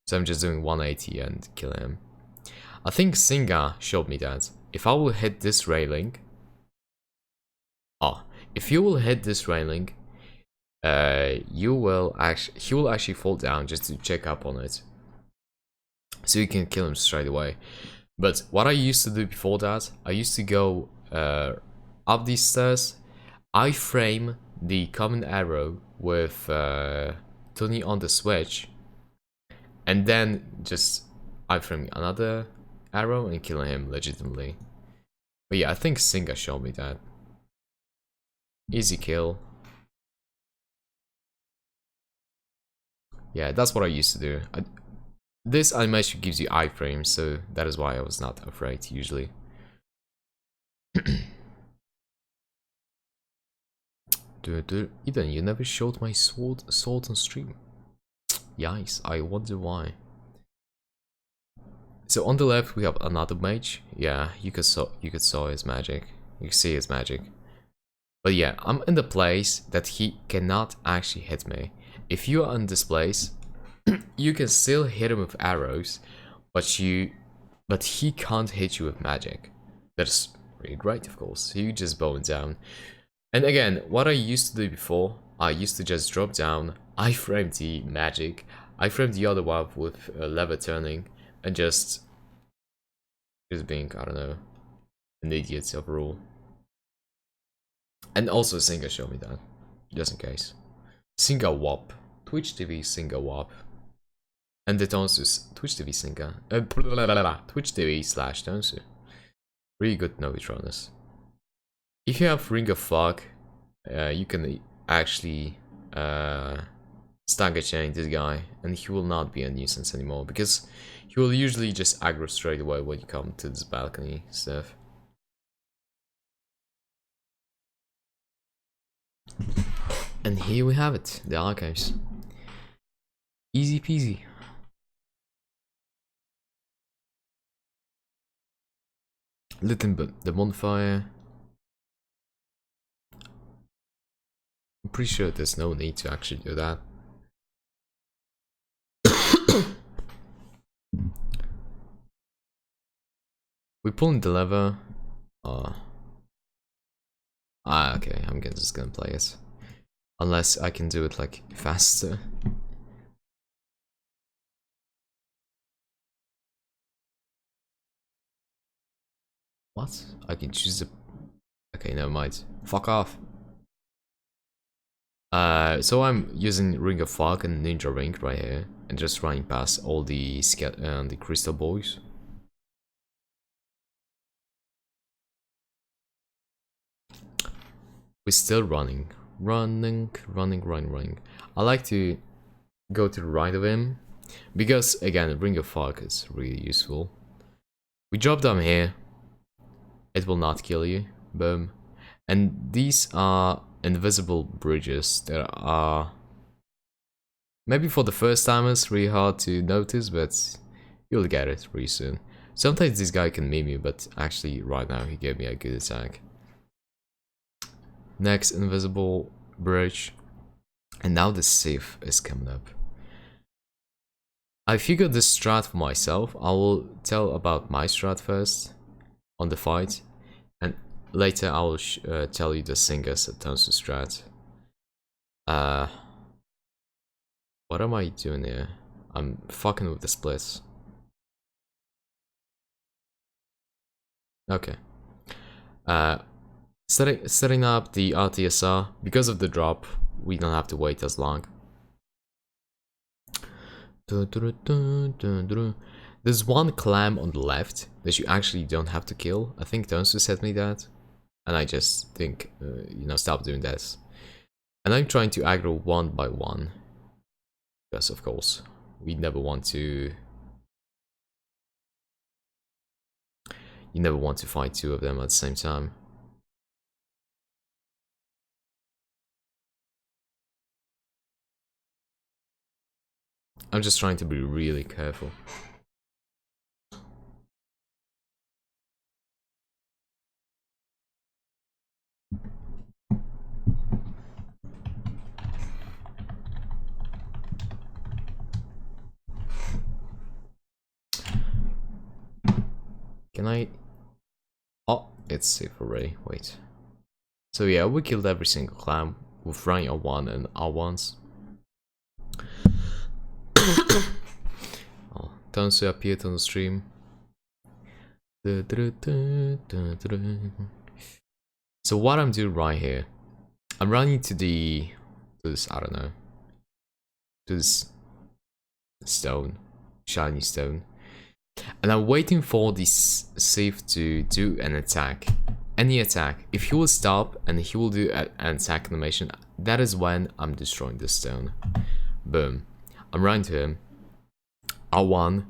So I'm just doing 180 and kill him. I think Singa showed me that. If I will hit this railing... oh, if you will hit this railing, he will actually fall down just to check up on it. So you can kill him straight away. But what I used to do before that, I used to go up these stairs, I frame the common arrow with turning on the switch, and then just I frame another arrow and kill him legitimately. But yeah, I think Singa showed me that. Easy kill. Yeah, that's what I used to do. This animation gives you iframes, so that is why I was not afraid usually. Eden, you never showed my sword on stream. Yikes, I wonder why. So on the left we have another mage. Yeah, you could saw his magic. You see his magic. But yeah, I'm in the place that he cannot actually hit me. If you are in this place, you can still hit him with arrows, but he can't hit you with magic. That's really great, of course. You just bow him down. And again, what I used to do before, I used to just drop down, I framed the magic, I framed the other one with lever turning, and just being, I don't know, an idiot overall. And also Singa showed me that, just in case. Singa WAP, Twitch TV Singa WAP. And the Tonsus, Twitch TV Singa, Twitch TV / Tonsu. Really good Novitronus. If you have Ring of Fog, you can actually stagger chain this guy, and he will not be a nuisance anymore, because he will usually just aggro straight away when you come to this balcony stuff. And here we have it, the archives. Easy peasy. Lit the bonfire. I'm pretty sure there's no need to actually do that. We pulling the lever. Okay, I'm just gonna play it. Unless I can do it like faster. What? I can choose the... Okay, never mind. Fuck off. So I'm using Ring of Fog and Ninja Ring right here, and just running past all the crystal boys. We're still running. Running. I like to go to the right of him, because again, Ring of Fog is really useful. We drop down here. It will not kill you. Boom. And these are invisible bridges that are maybe for the first timers really hard to notice, but you'll get it pretty soon. Sometimes this guy can meme you, but actually right now he gave me a good attack. Next invisible bridge. And now the safe is coming up. I figured this strat for myself. I will tell about my strat first on the fight, and later I will tell you the singers at Tonsu strat. What am I doing here? I'm fucking with the splits. Okay. Setting up the RTSR. Because of the drop, we don't have to wait as long. There's one clam on the left that you actually don't have to kill. I think Tonsu said me that. And I just think, you know, stop doing this. And I'm trying to aggro one by one. Because, of course, we never want to... You never want to fight two of them at the same time. I'm just trying to be really careful. Can I... Oh, it's safe already. Wait. So yeah, we killed every single clam with running R1 and R1s. Oh, Tonsu appeared on the stream. So what I'm doing right here, I'm running to this, I don't know, to this stone, shiny stone, and I'm waiting for this safe to do an attack, any attack. If he will stop and he will do an attack animation, that is when I'm destroying this stone. Boom. I'm running to him. R1,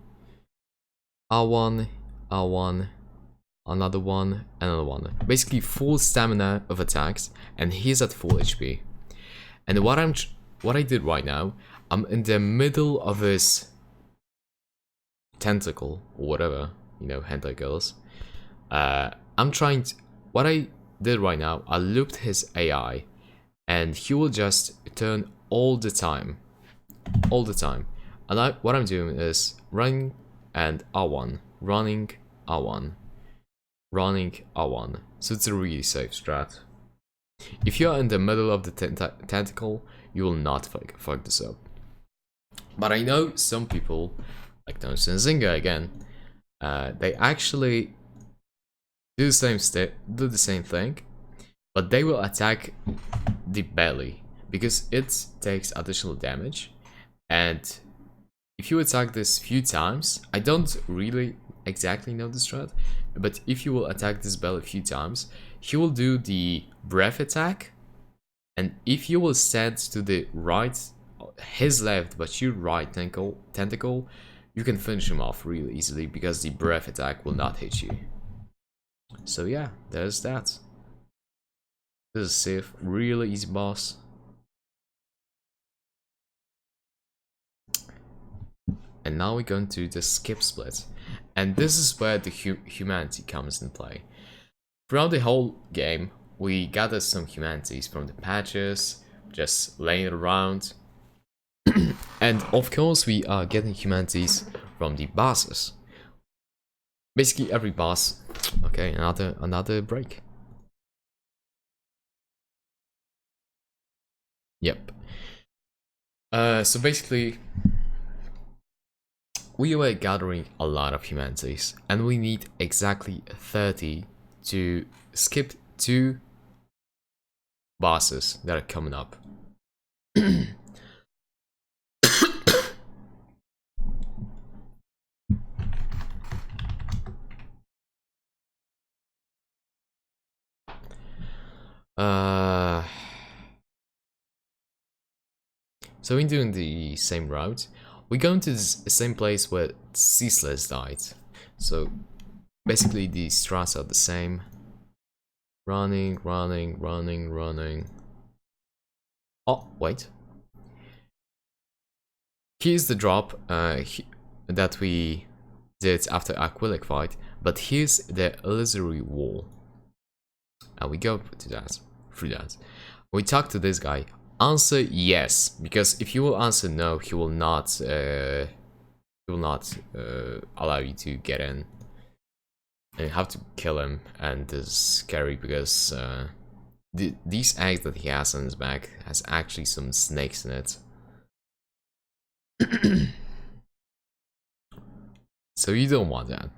R1, R1, another one, another one. Basically full stamina of attacks, and he's at full HP. And what I did right now, I'm in the middle of his tentacle or whatever, you know, hentai girls. I'm trying to, what I did right now, I looped his AI, and he will just turn all the time. And what I'm doing is running and R1, running R1, running R1. So it's a really safe strat. If you're in the middle of the tentacle, you will not fuck this up. But I know some people, like Toast and Zynga again, they actually do the same thing, but they will attack the belly because it takes additional damage. And if you attack this few times, I don't really exactly know the strat, but if you will attack this belly a few times, he will do the breath attack, and if you will stand to the right, his left, but your right tentacle, you can finish him off really easily because the breath attack will not hit you. So yeah, there's that. This is safe, really easy boss. And now we're going to the skip split. And this is where the humanity comes in play. Throughout the whole game, we gathered some humanities from the patches, just laying it around. And of course we are getting humanities from the bosses. Basically every boss. Okay, another break. Yep. So basically, we were gathering a lot of humanities, and we need exactly 30 to skip 2 bosses that are coming up. So we're doing the same route. We're going to the same place where Ceaseless died. So basically the strats are the same. Running. Oh, wait. Here's the drop that we did after Aquilic fight, but here's the illusory wall. And we go to that, through that. We talk to this guy. Answer yes, because if you will answer no, he will not allow you to get in. And you have to kill him, and this is scary because these eggs that he has on his back has actually some snakes in it. So you don't want that.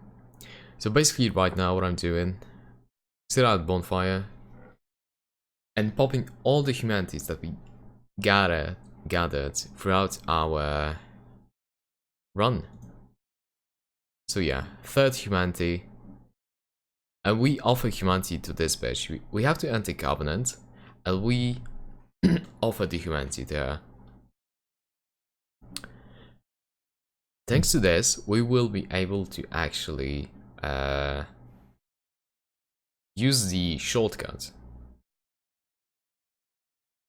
So basically right now what I'm doing, sit at bonfire and popping all the humanities that we gathered throughout our run. So yeah, third humanity. And we offer humanity to this bitch. We have to enter Covenant, and we offer the humanity there. Thanks to this, we will be able to actually use the shortcut.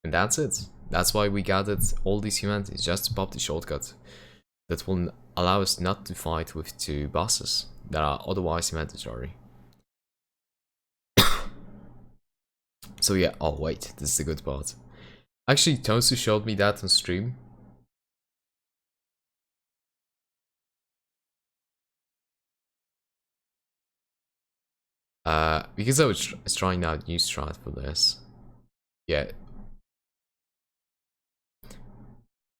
And that's it. That's why we gathered all these humanities, just to pop the shortcut. That will allow us not to fight with 2 bosses that are otherwise mandatory. So yeah, oh wait, this is the good part. Actually, Tosu showed me that on stream. Because I was trying out new strat for this. Yeah.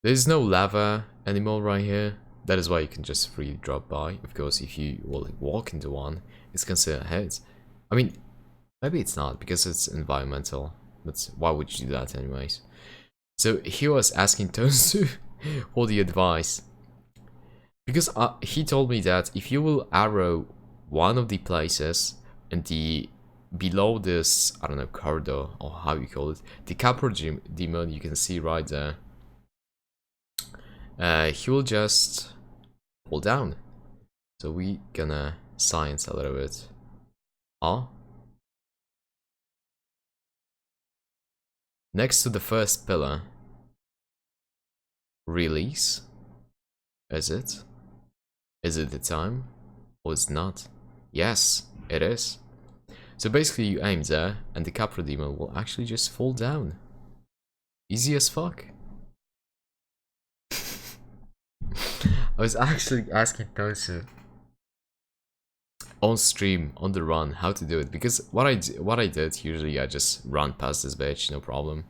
There's no lava anymore right here. That is why you can just freely drop by. Of course, if you will walk into one, it's considered a hit. I mean, maybe it's not because it's environmental. But why would you do that anyways? So he was asking Tosu for the advice. Because he told me that if you will arrow one of the places and below this, I don't know, corridor or how you call it, the Capra demon you can see right there, he will just fall down. So we gonna science a little bit. Next to the first pillar, release. Is it? Is it the time? Or it's not? Yes, it is. So basically you aim there, and the Capra Demon will actually just fall down. Easy as fuck. I was actually asking Tosu on stream, on the run, how to do it, because what I did, usually I just run past this bitch, no problem.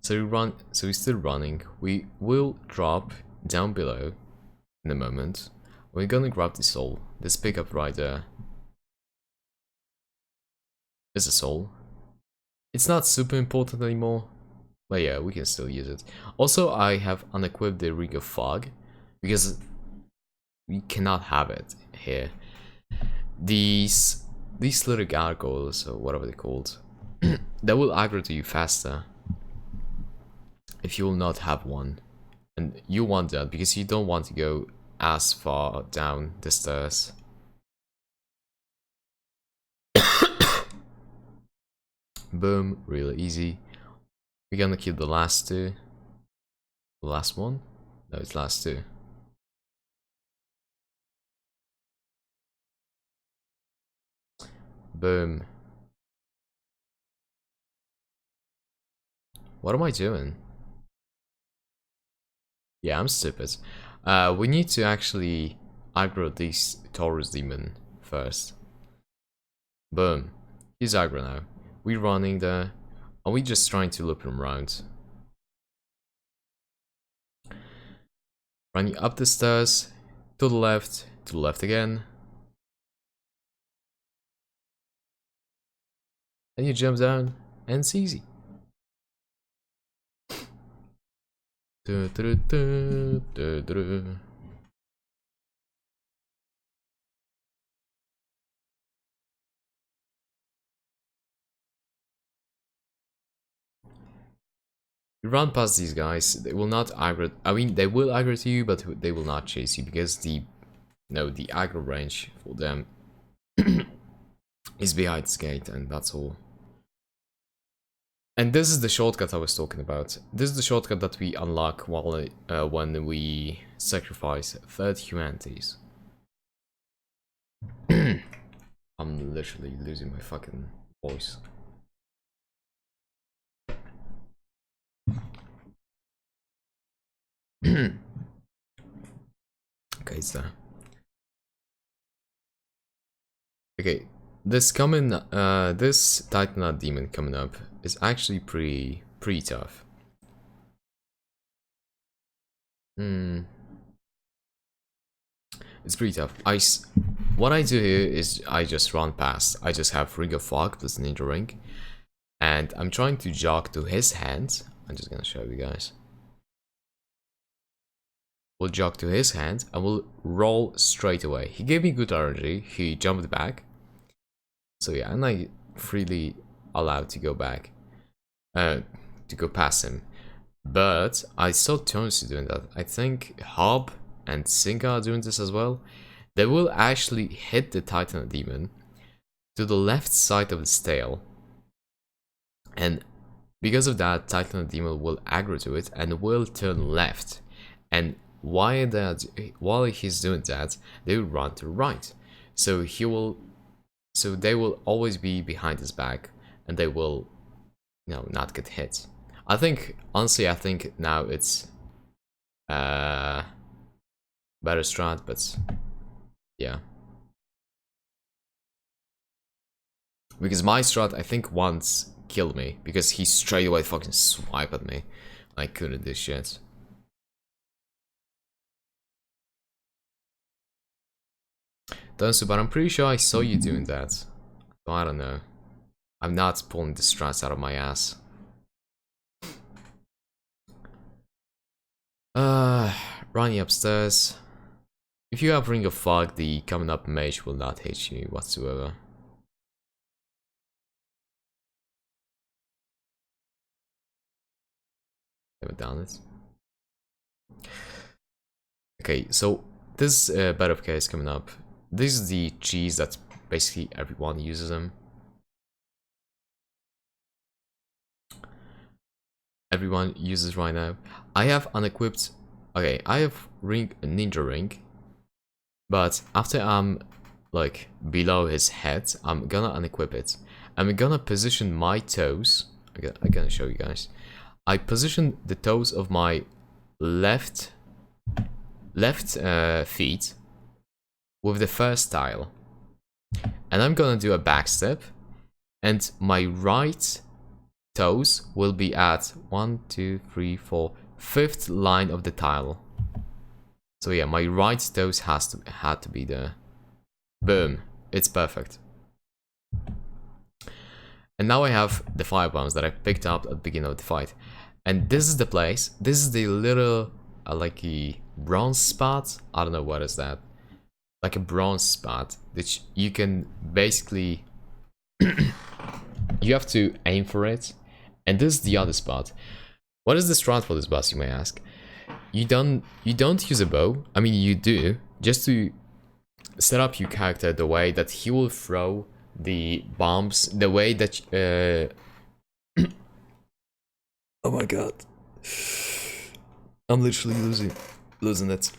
So we're still running. We will drop down below in a moment. We're gonna grab the soul. This pickup right there is a soul. It's not super important anymore, but yeah, we can still use it. Also, I have unequipped the Ring of Fog, because we cannot have it here. These little gargoyles, or whatever they're called, they will aggro to you faster if you will not have one. And you want that because you don't want to go as far down the stairs. Boom, really easy. We're gonna kill the last two. The last one? No, it's last two. Boom. What am I doing? Yeah, I'm stupid. We need to actually aggro this Taurus demon first. Boom. He's aggro now. We're running there. Are we just trying to loop him around? Running up the stairs, to the left again. And you jump down, and it's easy. You run past these guys, they will not aggro. I mean, they will aggro to you, but they will not chase you because the aggro range for them is behind this gate, and that's all. And this is the shortcut I was talking about. This is the shortcut that we unlock while when we sacrifice 30 humanities. I'm literally losing my fucking voice. Okay, it's there. Okay, this Titanite demon coming up is actually pretty tough. It's pretty tough. What I do here is I just run past. I just have Ring of Fog plus Ninja Ring, and I'm trying to jog to his hand. I'm just gonna show you guys. We'll jog to his hand and we'll roll straight away. He gave me good energy. He jumped back. So yeah, and I freely allowed to go back, to go past him. But I saw Tones doing that. I think Hob and Singa are doing this as well. They will actually hit the Titan Demon to the left side of its tail. And because of that, Titan Demon will aggro to it and will turn left. And while he's doing that, they will run to the right. So they will always be behind his back, and they will, not get hit. Honestly, I think now it's better strat, but yeah. Because my strat, I think, once killed me, because he straight away fucking swiped at me. I couldn't do shit. Donsu, but I'm pretty sure I saw you doing that. So I don't know. I'm not pulling the strats out of my ass. Running upstairs. If you have Ring of Fog, the coming up mage will not hit you whatsoever. Never done it. Okay, so this bit of case coming up. This is the cheese that basically everyone uses them. Everyone uses right now. I have unequipped. Okay, I have ninja ring, but after I'm like below his head, I'm gonna unequip it. I'm gonna position my toes. I'm gonna show you guys. I position the toes of my left feet with the first tile, and I'm gonna do a back step, and my right toes will be at 1, 2, 3, 4, 5th line of the tile. So yeah, my right toes had to be there. Boom, it's perfect. And now I have the fire bombs that I picked up at the beginning of the fight. And this is the place. This is the little like a bronze spot. I don't know what is that. Like a bronze spot that you can basically you have to aim for it. And this is the other spot. What is the strat for this boss, you may ask? You don't use a bow. I mean, you do, just to set up your character the way that he will throw the bombs, the way that oh my god, I'm literally losing it.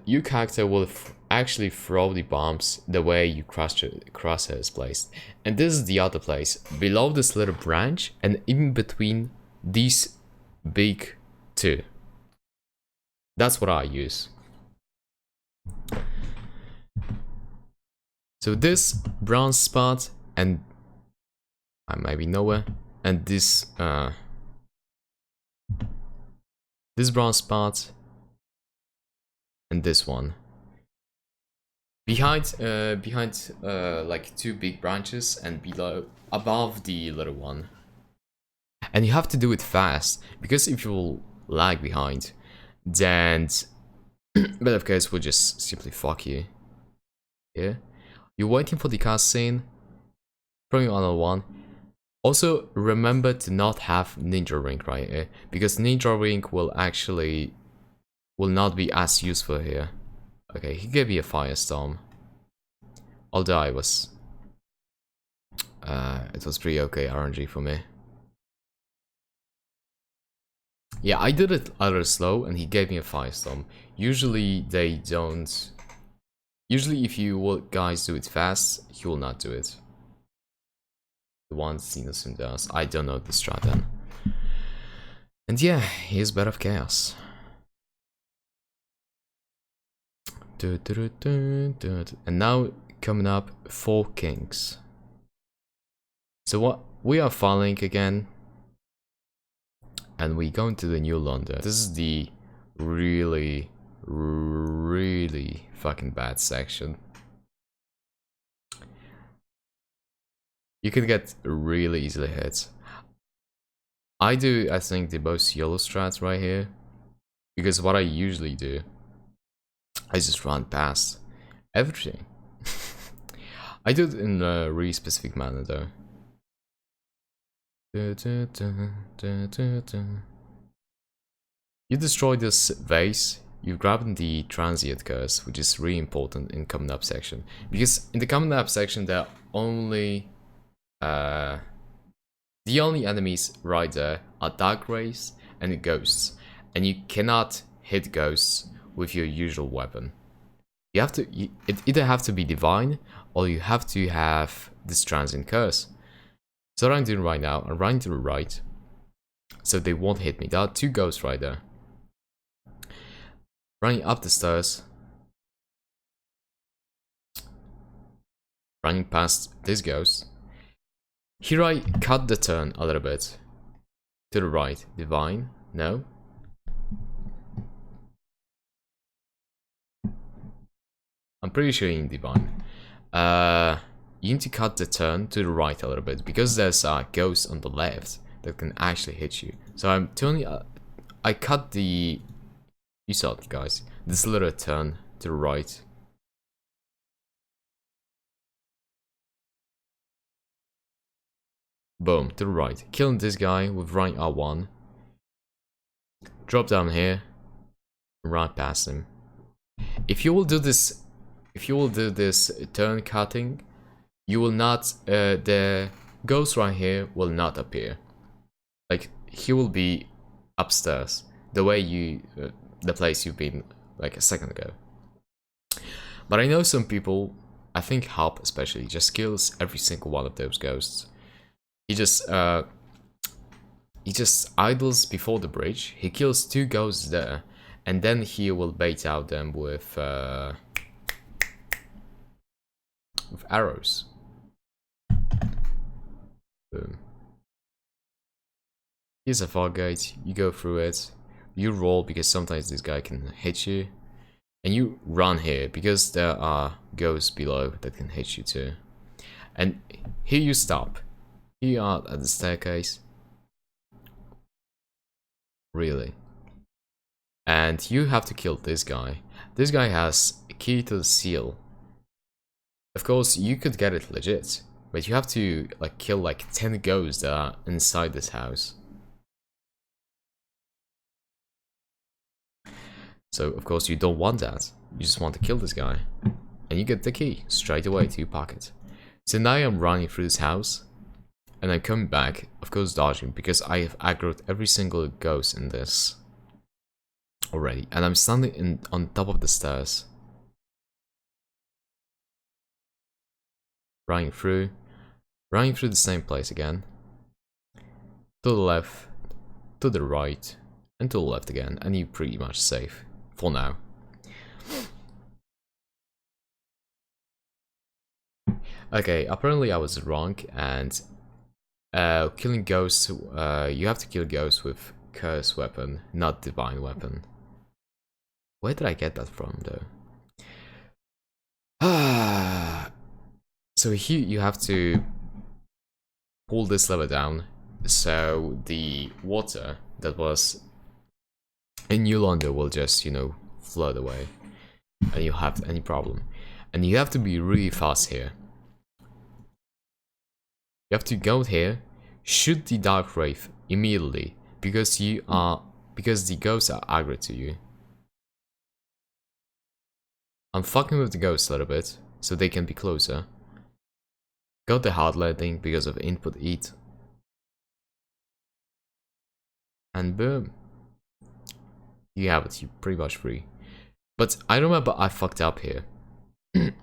Your character will actually throw the bombs the way your crosshair is placed. And this is the other place, below this little branch and in between these big two. That's what I use. So this brown spot and I might be nowhere, and this brown spot and this one behind like two big branches and above the little one. And you have to do it fast, because if you lag behind, then but of course will just simply fuck you. Yeah, you're waiting for the cutscene, probably another one. Also remember to not have ninja ring right here, because ninja ring will not be as useful here. Okay, he gave me a firestorm, although it was pretty okay RNG for me. Yeah, I did it a little slow and he gave me a firestorm. Usually they don't. Usually if you guys do it fast, he will not do it. The one Xenosun does. I don't know the strat then. And yeah, he's Bed of Chaos. And now coming up, 4 kings. So what we are following again, and we go into the New London. This is the really fucking bad section. You can get really easily hit. I think the most yellow strats right here, because what I usually do, I just run past everything. I do it in a really specific manner though. You destroy this vase, you grab the transient curse, which is really important in coming up section. Because in the coming up section there are only the only enemies right there are dark rays and ghosts. And you cannot hit ghosts with your usual weapon. You have to it either have to be divine or you have to have this transient curse. So what I'm doing right now, I'm running to the right, so they won't hit me. There are 2 ghosts right there. Running up the stairs, running past this ghost. Here I cut the turn a little bit to the right. Divine, no. I'm pretty sure in divine. You need to cut the turn to the right a little bit, because there's a ghost on the left that can actually hit you. So I'm turning, I cut the, you saw it guys, this little turn to the right. Boom, to the right. Killing this guy with right R1. Drop down here, and run past him. if you will do this, turn cutting, you will not, the ghost right here will not appear. Like, he will be upstairs, the way you, the place you've been like a second ago. But I know some people, I think Hop especially, just kills every single one of those ghosts. He just idles before the bridge, he kills 2 ghosts there, and then he will bait out them with arrows. Boom. Here's a fog gate, you go through it, you roll because sometimes this guy can hit you, and you run here because there are ghosts below that can hit you too. And here you stop. Here you are at the staircase. Really. And you have to kill this guy. This guy has a key to the seal. Of course, you could get it legit, but you have to like kill like 10 ghosts that are inside this house. So of course you don't want that. You just want to kill this guy. And you get the key straight away to your pocket. So now I'm running through this house. And I'm coming back, of course dodging, because I have aggroed every single ghost in this already. And I'm standing on top of the stairs. Running through the same place again. To the left, to the right, and to the left again. And you're pretty much safe. For now. Okay, apparently I was wrong, and killing ghosts, you have to kill ghosts with curse weapon, not divine weapon. Where did I get that from, though? So here you have to pull this lever down, so the water that was in New London will just, you know, flood away, and you have any problem. And you have to be really fast here. You have to go here, shoot the Dark Wraith immediately, because the ghosts are aggro to you. I'm fucking with the ghosts a little bit, so they can be closer. Got the hard landing because of input eat. And boom. You have it, you're pretty much free. But I remember I fucked up here.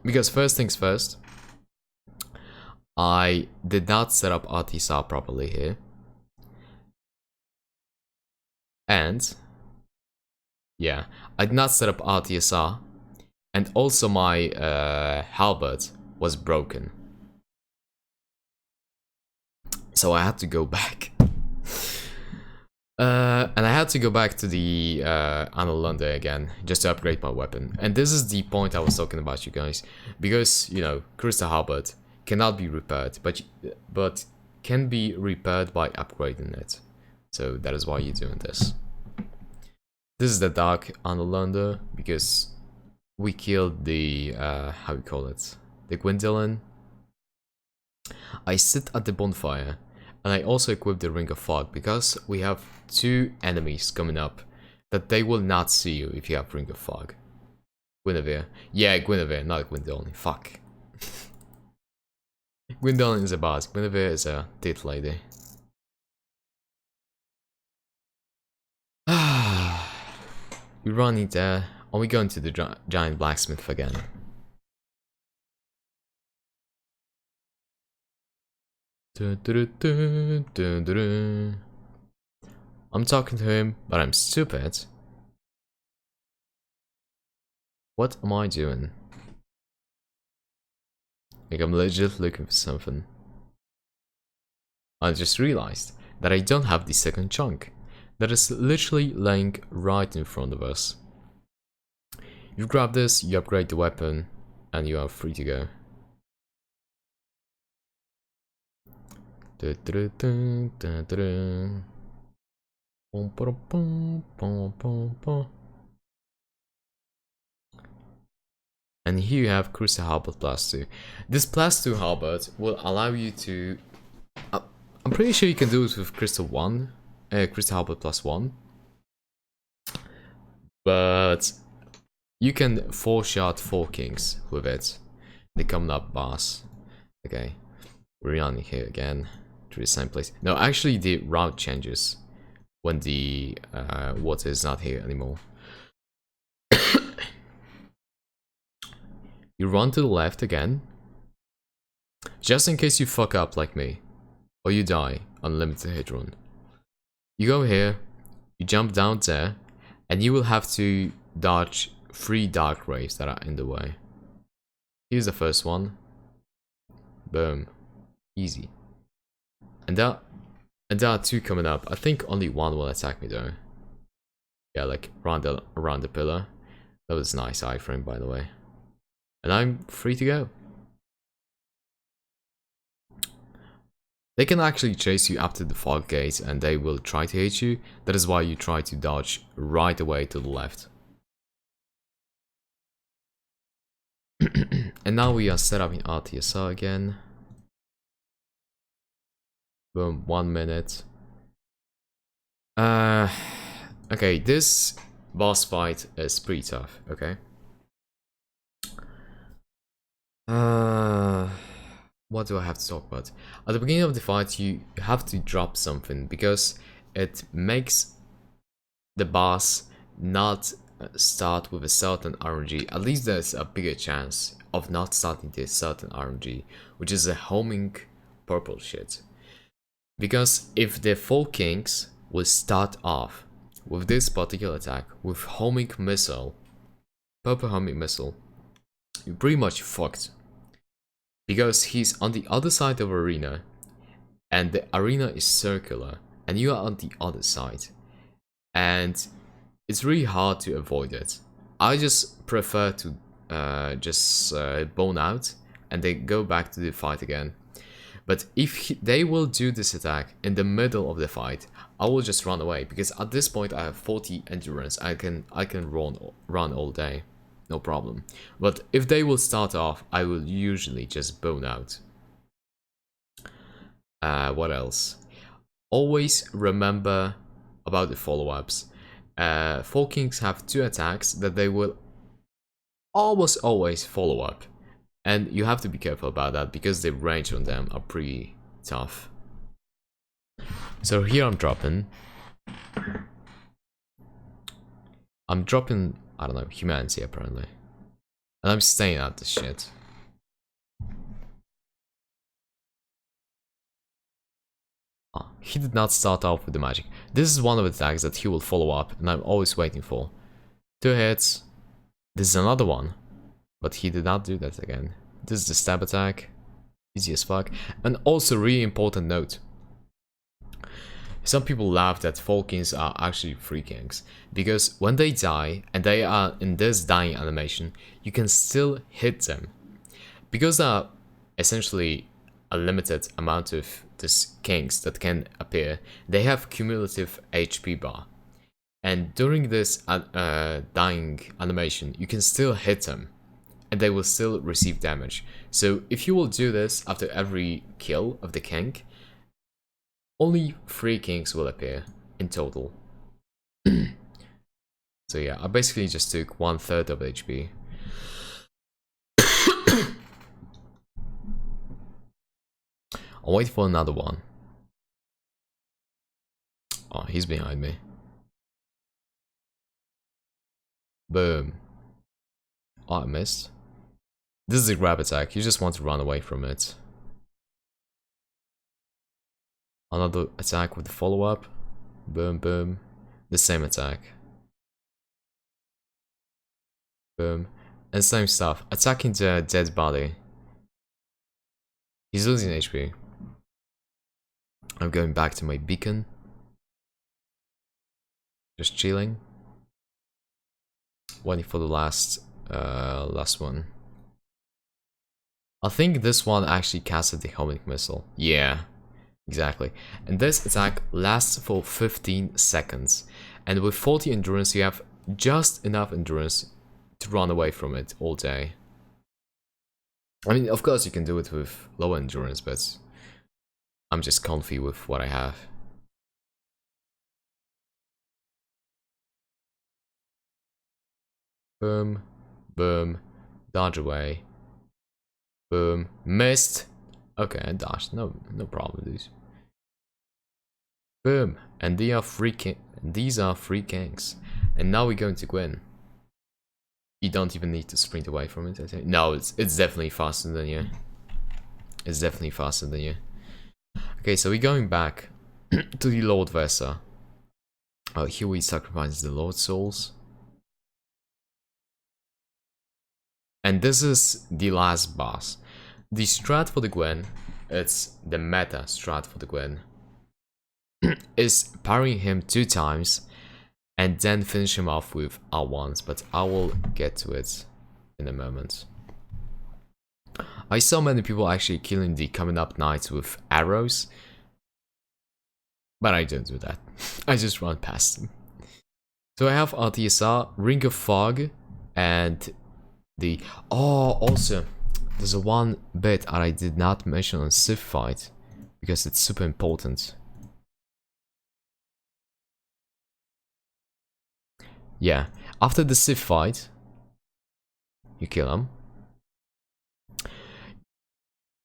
Because first things first, I did not set up RTSR properly here. And yeah, I did not set up RTSR. And also my halberd was broken. So I had to go back. And I had to go back to the Analunda again, just to upgrade my weapon. And this is the point I was talking about, you guys. Because, you know, Crystal Halberd cannot be repaired, but can be repaired by upgrading it. So that is why you're doing this. This is the Dark Analunda, because we killed the, how you call it? The Gwendolyn. I sit at the bonfire. And I also equipped the Ring of Fog, because we have 2 enemies coming up that they will not see you if you have Ring of Fog. Guinevere. Yeah, Guinevere, not Gwendolyn. Fuck. Gwendolyn is a boss. Guinevere is a tit lady. We run in there. Are we going to the giant blacksmith again? I'm talking to him, but I'm stupid. What am I doing? Like, I'm legit looking for something. I just realized that I don't have the second chunk. That is literally laying right in front of us. You grab this, you upgrade the weapon, and you are free to go. And here you have Crystal Halberd plus 2. This plus 2 halberd will allow you to... I'm pretty sure you can do it with Crystal 1. Crystal Halberd plus 1. But You can 4-shot 4 kings with it. The coming up boss. Okay. We're running here again. To the same place. No, actually the route changes when the water is not here anymore. You run to the left again. Just in case you fuck up like me. Or you die on limited hit run. You go here. You jump down there. And you will have to dodge 3 dark rays that are in the way. Here's the first one. Boom. Easy. And there are 2 coming up. I think only 1 will attack me though. Yeah, like around the pillar. That was a nice iframe, by the way. And I'm free to go. They can actually chase you up to the fog gate and they will try to hit you. That is why you try to dodge right away to the left. And now we are set up in RTSR again. Boom, 1 minute. Okay, this boss fight is pretty tough, okay? What do I have to talk about? At the beginning of the fight, you have to drop something because it makes the boss not start with a certain RNG. At least there's a bigger chance of not starting this certain RNG, which is a homing purple shit. Because if the 4 kings will start off with this particular attack, with homing missile, purple homing missile, you're pretty much fucked. Because he's on the other side of the arena, and the arena is circular, and you are on the other side. And it's really hard to avoid it. I just prefer to bone out, and then go back to the fight again. But if they will do this attack in the middle of the fight, I will just run away, because at this point I have 40 endurance. I can run all day. No problem. But if they will start off, I will usually just bone out. What else? Always remember about the follow-ups. 4 kings have 2 attacks that they will almost always follow up. And you have to be careful about that because the range on them are pretty tough. So here I'm dropping, I don't know, humanity apparently. And I'm staying at this shit. Oh, he did not start off with the magic. This is one of the attacks that he will follow up and I'm always waiting for. 2 hits. This is another one. But he did not do that again. This is the stab attack. Easy as fuck. And also really important note. Some people laugh that 4 kings are actually 3 kings, because when they die and they are in this dying animation, you can still hit them. Because there are essentially a limited amount of these kings that can appear, they have cumulative HP bar. And during this dying animation, you can still hit them, and they will still receive damage. So if you will do this after every kill of the king, only 3 kings will appear in total. So yeah, I basically just took 1/3 of HP. I'll wait for another one. Oh, he's behind me. Boom. Oh, I missed. This is a grab attack, you just want to run away from it. Another attack with the follow-up. Boom, boom. The same attack. Boom. And same stuff. Attacking the dead body. He's losing HP. I'm going back to my beacon. Just chilling. Waiting for the last one. I think this one actually casted the homing missile. Yeah. Exactly. And this attack lasts for 15 seconds. And with 40 endurance, you have just enough endurance to run away from it all day. I mean, of course you can do it with low endurance, but I'm just comfy with what I have. Boom. Boom. Dodge away. Boom. Missed. Okay, I dodged. No problem with these. Boom. And these are free kings. And now we're going to win. You don't even need to sprint away from it, I think. No, it's definitely faster than you. It's definitely faster than you. Okay, so we're going back to the Lord Vesa. Here we sacrifice the Lord Souls. And this is the last boss. The strat for the Gwen, it's the meta strat for the Gwen, is parrying him 2 times and then finish him off with R1s, but I will get to it in a moment. I saw many people actually killing the coming up knights with arrows, but I don't do that. I just run past them. So I have RTSR, Ring of Fog, and the... Oh, also, there's a one bit that I did not mention on Sith fight, because it's super important. Yeah, after the Sith fight, you kill him.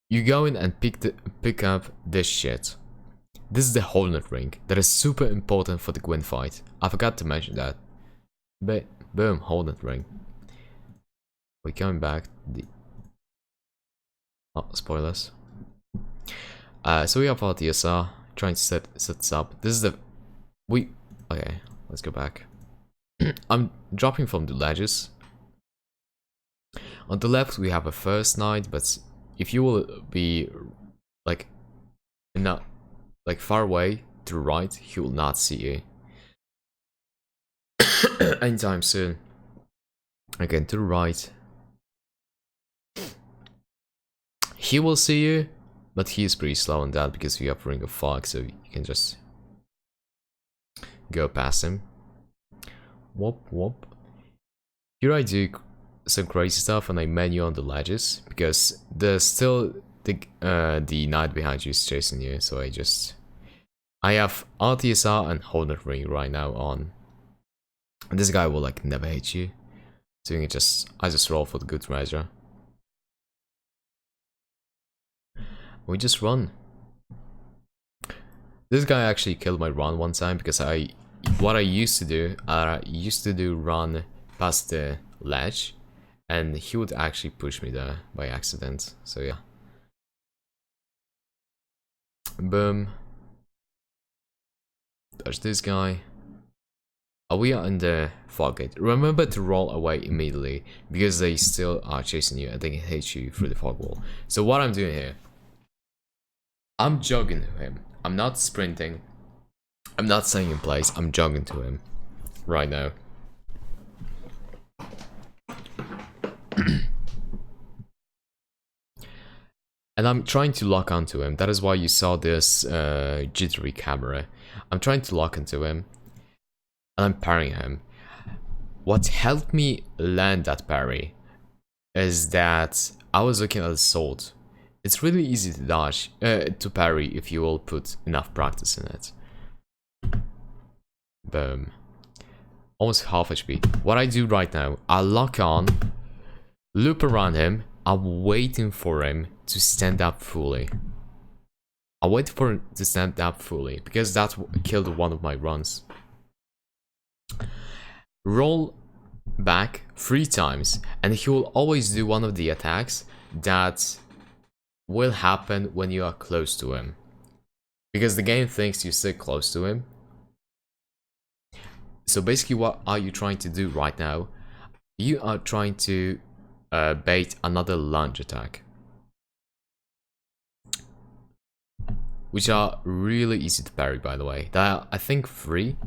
You go in and pick up this shit. This is the Hornet Ring that is super important for the Gwen fight. I forgot to mention that. But boom, Hornet Ring. We're coming back. Oh, spoilers. So we have our DSR trying to set this up. This is the okay. Let's go back. I'm dropping from the ledges. On the left we have a first knight, but if you will be like not like far away to the right, he will not see you anytime soon. Again, to the right, he will see you, but he is pretty slow on that because we have Ring of Fog, so you can just go past him. Whoop whoop. Here I do some crazy stuff and I menu on the ledges because there's still the knight behind you is chasing you, so I have RTSR and Hornet Ring right now on. And this guy will like never hit you. So you can I just roll for the good measure. We just run. This guy actually killed my run one time because what I used to do, run past the ledge, and he would actually push me there by accident. So yeah. Boom. Touch this guy. We are in the fog gate. Remember to roll away immediately because they still are chasing you and they can hit you through the fog wall. So what I'm doing here, I'm jogging to him. I'm not sprinting. I'm not staying in place. I'm jogging to him right now. And I'm trying to lock onto him. That is why you saw this jittery camera. I'm trying to lock into him. And I'm parrying him. What helped me land that parry is that I was looking at the sword. It's really easy to dodge, to parry if you will put enough practice in it. Boom. Almost half HP. What I do right now, I lock on, loop around him, I'm waiting for him to stand up fully. I wait for him to stand up fully, because that killed one of my runs. Roll back 3 times, and he will always do one of the attacks that will happen when you are close to him. Because the game thinks you sit close to him. So basically what are you trying to do right now? You are trying to bait another lunge attack. Which are really easy to parry, by the way. There are, I think, 3.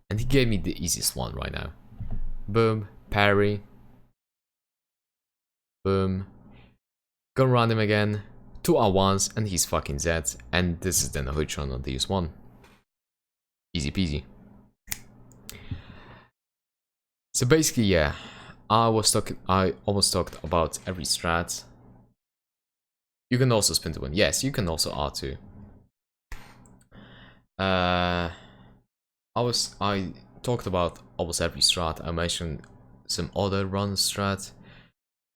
And he gave me the easiest one right now. Boom, parry. Boom. Go around him again. 2 R1s and he's fucking dead. And this is then a hood run on this one. Easy peasy. So basically, yeah, I almost talked about every strat. You can also spin to win. Yes, you can also R2. I talked about almost every strat. I mentioned some other run strat.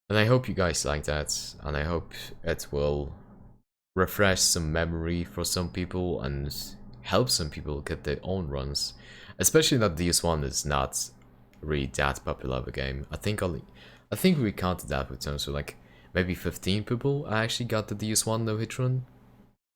And I hope you guys like that, and I hope it will refresh some memory for some people and help some people get their own runs. Especially that DS1 is not really that popular of a game. I think we counted that with terms of like maybe 15 people actually got the DS1 no hit run.